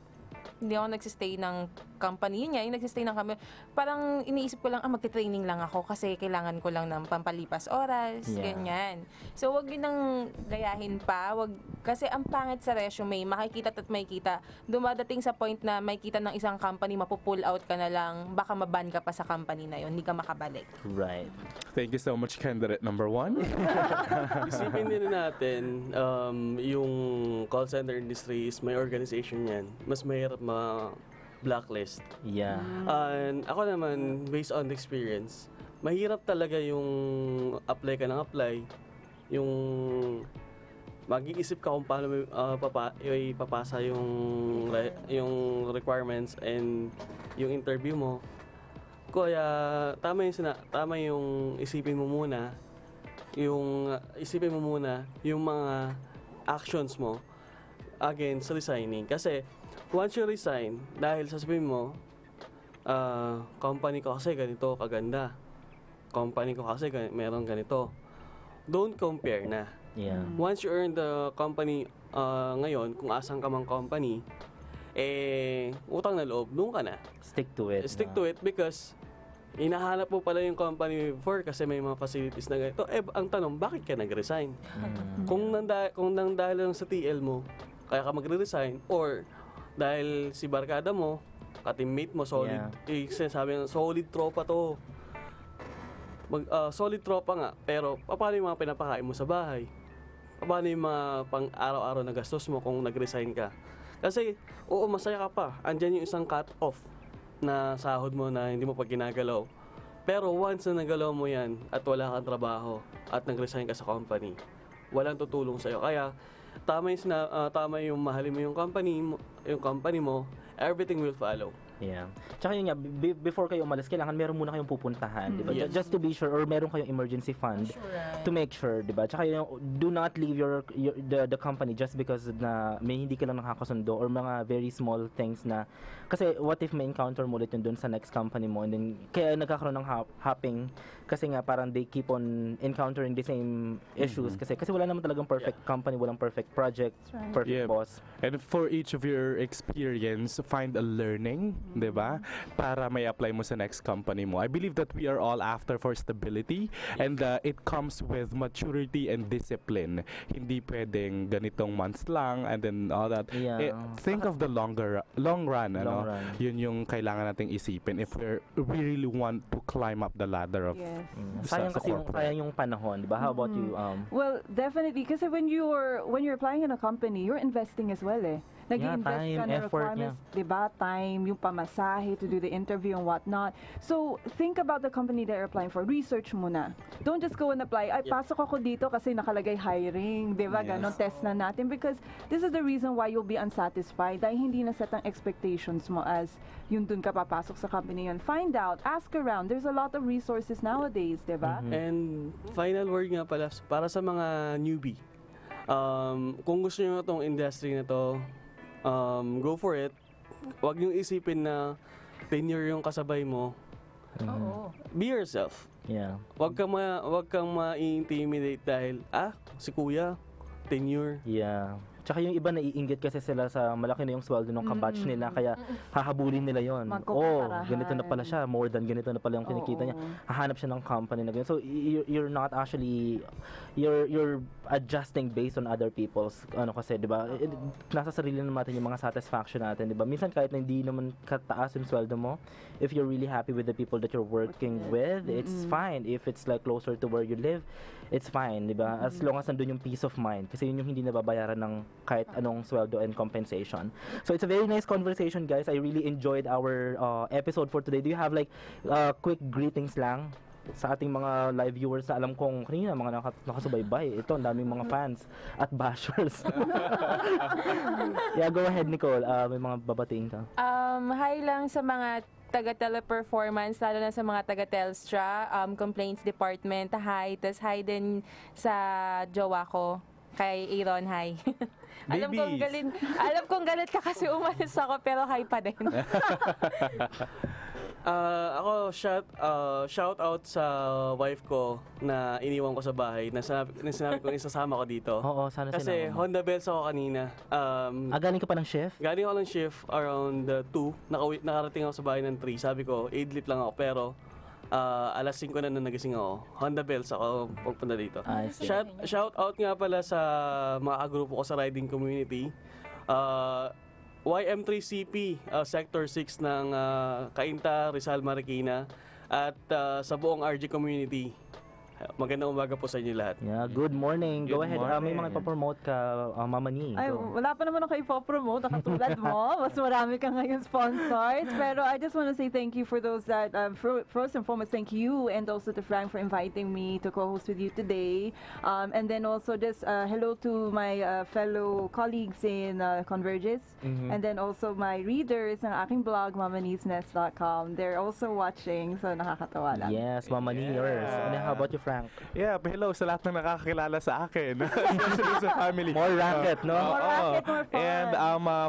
hindi ako nagsistay ng company. Yun nga, yung nagsistay ng company. Parang iniisip ko lang, magte-training lang ako kasi kailangan ko lang ng pampalipas oras, ganyan. So, wag yun nang gayahin pa. Kasi ang pangit sa resume, makikita at makikita. Dumadating sa point na makikita ng isang company, mapupull out ka na lang, baka maban ka pa sa company na yun, hindi ka makabalik. Right. Thank you so much, candidate number 1. Isipin din natin, yung call center industry is may organization yan. Mas mahirap blacklist. Yeah. And ako naman, based on the experience, mahirap talaga yung apply ka ng apply. Yung mag-iisip ka kung paano ipapasa yung requirements and yung interview mo. Kaya tama yung isipin mo muna yung isipin mo muna yung mga actions mo against resigning. Kasi once you resign, dahil sasabihin mo, company ko kasi ganito kaganda. Company ko kasi meron ganito. Don't compare na. Yeah. Once you earn the company ngayon, kung asan ka mang company, utang na loob, doon ka na. Stick to it. Stick to it because hinahanap mo pala yung company before kasi may mga facilities na ganito. Ang tanong, bakit ka nag-resign? Kung nang dahil lang sa TL mo, kaya ka magre-resign, or dahil si barkada mo, ka-teammate mo, solid, sinasabi ng solid tropa to. Solid tropa nga, pero paano yung mga pinapakain mo sa bahay? Paano yung mga pang-araw-araw na gastos mo kung nag-resign ka? Kasi, oo, masaya ka pa. Andyan yung isang cut-off na sahod mo na hindi mo pa ginagalaw. Pero once na nagalaw mo yan at wala kang trabaho at nag-resign ka sa company, walang tutulong sa'yo. Kaya, tama yung mahalin mo yung company mo, everything will follow. Yeah. Tsaka yun nga, before kayo umalis, kailangan meron muna kayong pupuntahan, di ba? Just to be sure, or meron kayong emergency fund to make sure, di ba? Tsaka yun, do not leave the company just because na may hindi ka lang nakakasundo or mga very small things na, kasi what if may encounter mo ulit yun dun sa next company mo, and then kaya nagkakaroon ng hopping, kasi nga parang they keep on encountering the same issues, kasi wala naman talagang perfect company, walang perfect project, perfect boss. And for each of your experience, find a learning, di ba? Para may apply mo sa next company mo. I believe that we are all after for stability, and it comes with maturity and discipline. Hindi pwedeng ganitong months lang and then all that. Think of the long run, ano? Yun yung kailangan nating isipin if we really want to climb up the ladder of sayang kasi yung panahon, di ba? How about you? Well, definitely, kasi when you're applying in a company, you're investing as well, eh. Nag-i-invest ka na requirements, diba? Time, yung pamasahe to do the interview and whatnot. So, think about the company that you're applying for. Research muna. Don't just go and apply. Ay, pasok ako dito kasi nakalagay hiring, diba? Ganon, test na natin. Because this is the reason why you'll be unsatisfied. Dahil hindi na set ang expectations mo as yung dun ka papasok sa company yun. Find out. Ask around. There's a lot of resources nowadays, diba? And final word nga pala, para sa mga newbie. Kung gusto nyo itong industry na to, go for it. Huwag niyong isipin na tenure yung kasabay mo. Be yourself. Huwag kang ma-intimidate dahil, si kuya, tenure. Tsaka yung iba naiinggit kasi sila sa malaki na yung sweldo ng kabatch nila, kaya hahabulin nila yon. Ganito na pala siya, more than ganito na pala yung kinikita niya. Hahanap siya ng company na ganito. So you're not actually you're adjusting based on other people's kasi, 'di ba? Nasa sarili naman natin yung mga satisfaction natin, 'di ba? Minsan kahit na hindi naman kataas yung sweldo mo, if you're really happy with the people that you're working with, it's fine. If it's like closer to where you live, it's fine, 'di ba? As long as nandun yung peace of mind, kasi yun yung hindi nababayaran ng kahit anong sweldo and compensation. So it's a very nice conversation, guys. I really enjoyed our episode for today. Do you have like quick greetings lang sa ating mga live viewers na alam kong kanina mga nakasubaybay? Ito, ang daming mga fans at bashers. Go ahead, Nicole. May mga babatiin ka. Hi lang sa mga taga-teleperformance, lalo na sa mga taga-Telstra, complaints department, hi. Tas hi din sa jowa ko, kay Aaron, hi. Alam kong galit ka kasi umalis ako, pero hi pa din. Ako, shout out sa wife ko na iniwan ko sa bahay, na sinabi kong isasama ko dito. Oo, sana kasi sinama mo. Honda Bells ako kanina. Galing ka pa ng shift? Galing ako ng shift around 2. Nakarating ako sa bahay ng 3. Sabi ko, 8 lang ako, pero alas 5 na nagising ako. Honda Bells ako pagpunta dito. Shout out nga pala sa mga agrupo ko sa riding community. YM3CP, Sector 6 ng Cainta, Rizal, Marikina, at sa buong RG community. Magandang umaga po sa inyo lahat. Good morning. Go ahead. May mga ipapromote ka, Mama Ni. Ay, wala pa naman ako ipapromote. Katulad mo. Mas marami ka ngayon sponsors. Pero I just want to say thank you for those that, first and foremost, thank you and also to Frank for inviting me to co-host with you today. And then also just hello to my fellow colleagues in Converges. And then also my readers ng aking blog, mamanisnest.com. They're also watching. So nakakatawa lang. Yes, Mama Ni, yours. And how about your Frank? Yeah, hello sa lahat ng nakakakilala sa akin. Especially sa family. More racket, no? More racket, more fun. And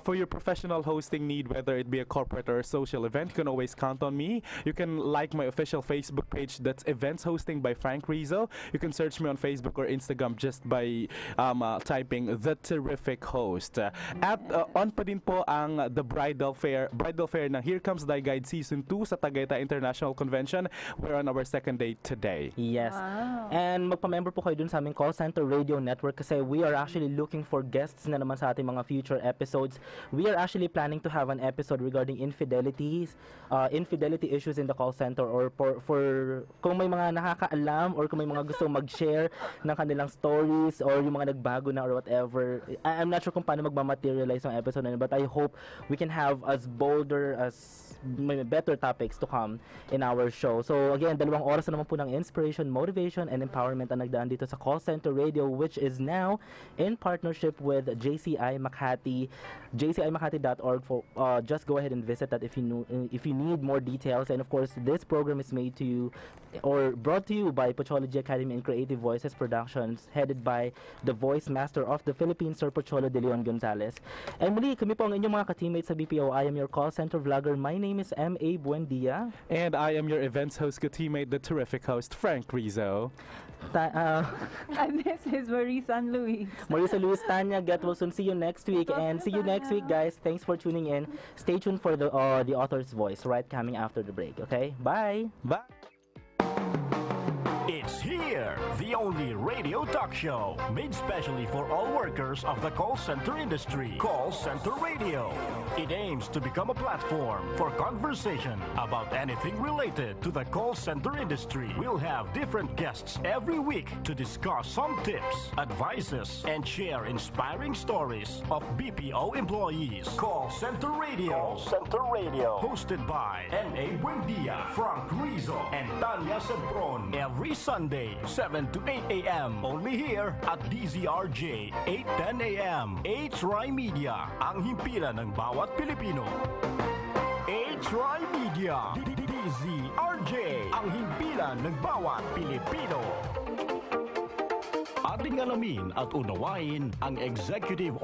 for your professional hosting need, whether it be a corporate or a social event, you can always count on me. You can like my official Facebook page, that's Events Hosting by Frank Rizzo. You can search me on Facebook or Instagram just by typing The Terrific Host. At on pa din po ang the bridal fair ng Here Comes Thy Guide Season 2 sa Tagaytay International Convention. We're on our second day today. Yes. Wow. And magpa-member po kayo dun sa aming call center radio network kasi we are actually looking for guests na naman sa ating mga future episodes. We are actually planning to have an episode regarding infidelity issues in the call center, or for kung may mga nakakaalam or kung may mga gusto mag-share ng kanilang stories or yung mga nagbago na or whatever. I'm not sure kung paano magmamaterialize ang episode na yun, but I hope we can have as bolder, as better topics to come in our show. So again, 2 oras na naman po ng inspiration, motivation, and empowerment ang nagdaan dito sa call center radio, which is now in partnership with JCI Makati, jcimakati.org. For just go ahead and visit that if you need more details. And of course, this program is made to you or brought to you by Pochology Academy and Creative Voices Productions, headed by the voice master of the Philippines, Sir Pocholo de Leon Gonzalez. And muli, kami po ang inyong mga ka-teammates sa BPO. I am your call center vlogger. My name is M.A. Buendia. And I am your events host, ka-teammate, the terrific host, Frank Rizzo. And this is Marisa Luis. Marisa Luis, Tanya, get well soon. See you next week. And see you next week, guys. Thanks for tuning in. Stay tuned for the author's voice, right, coming after the break. Okay? Bye! Bye! It's here, the only radio talk show made specially for all workers of the call center industry. Call Center Radio. It aims to become a platform for conversation about anything related to the call center industry. We'll have different guests every week to discuss some tips, advices, and share inspiring stories of BPO employees. Call Center Radio. Call Center Radio. Hosted by M.A. Buendia, Frank Rizzo, and Tanya Sebron. Every Sunday, 7 to 8 a.m. Only here at DZRJ, 8:10 a.m. TriMedia, ang himpilan ng bawat Pilipino. TriMedia, DZRJ, ang himpilan ng bawat Pilipino. Ating alamin at unawain ang executive